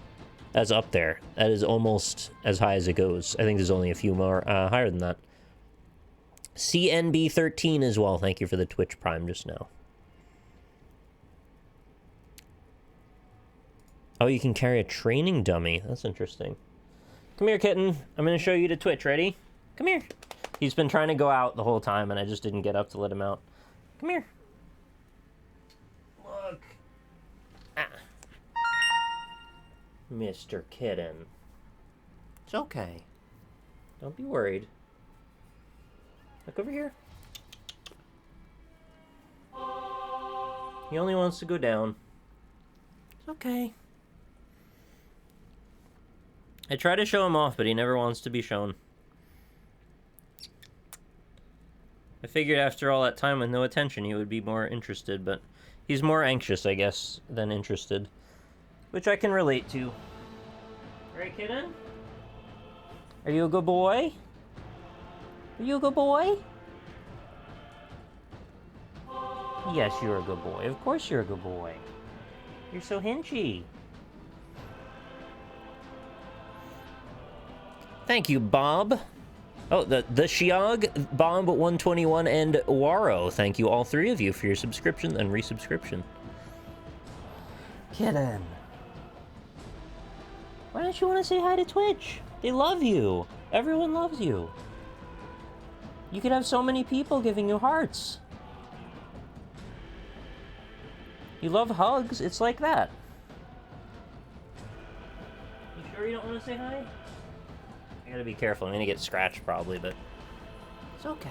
That's up there. That is almost as high as it goes. I think there's only a few more higher than that. CNB 13 as well. Thank you for the Twitch Prime just now. Oh, you can carry a training dummy. That's interesting. Come here, kitten. I'm going to show you to Twitch. Ready? Come here. He's been trying to go out the whole time, and I just didn't get up to let him out. Come here. Look. Ah. Mr. Kitten. It's okay. Don't be worried. Look over here. He only wants to go down. It's okay. I try to show him off, but he never wants to be shown. I figured after all that time with no attention, he would be more interested, but he's more anxious, I guess, than interested. Which I can relate to. Right, kitten? Are you a good boy? Are you a good boy? Yes, you're a good boy. Of course you're a good boy. You're so hinchy. Thank you, Bob. Oh, the Shiog, Bob 121, and Waro. Thank you, all three of you, for your subscription and resubscription. Kitten. Why don't you want to say hi to Twitch? They love you. Everyone loves you. You could have so many people giving you hearts. You love hugs. It's like that. You sure you don't want to say hi? I gotta be careful. I'm gonna get scratched probably, but it's okay.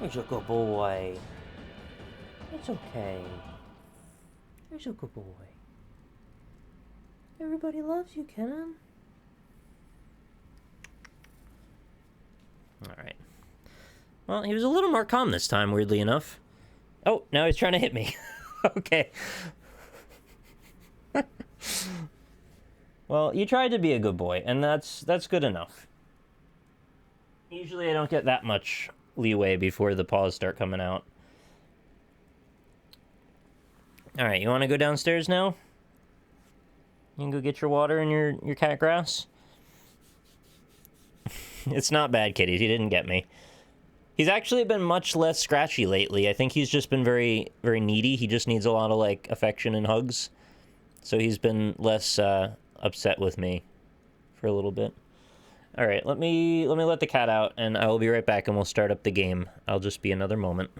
He's a good boy. It's okay. He's a good boy. Everybody loves you, Kenan. Alright. Well, he was a little more calm this time, weirdly enough. Oh, now he's trying to hit me. Okay. Well, you tried to be a good boy, and that's good enough. Usually I don't get that much leeway before the paws start coming out. Alright, you want to go downstairs now? You can go get your water and your cat grass? It's not bad, kitties. He didn't get me. He's actually been much less scratchy lately. I think he's just been very, very needy. He just needs a lot of, like, affection and hugs. So he's been less upset with me for a little bit. All right, let me let the cat out, and I will be right back, and we'll start up the game. I'll just be another moment.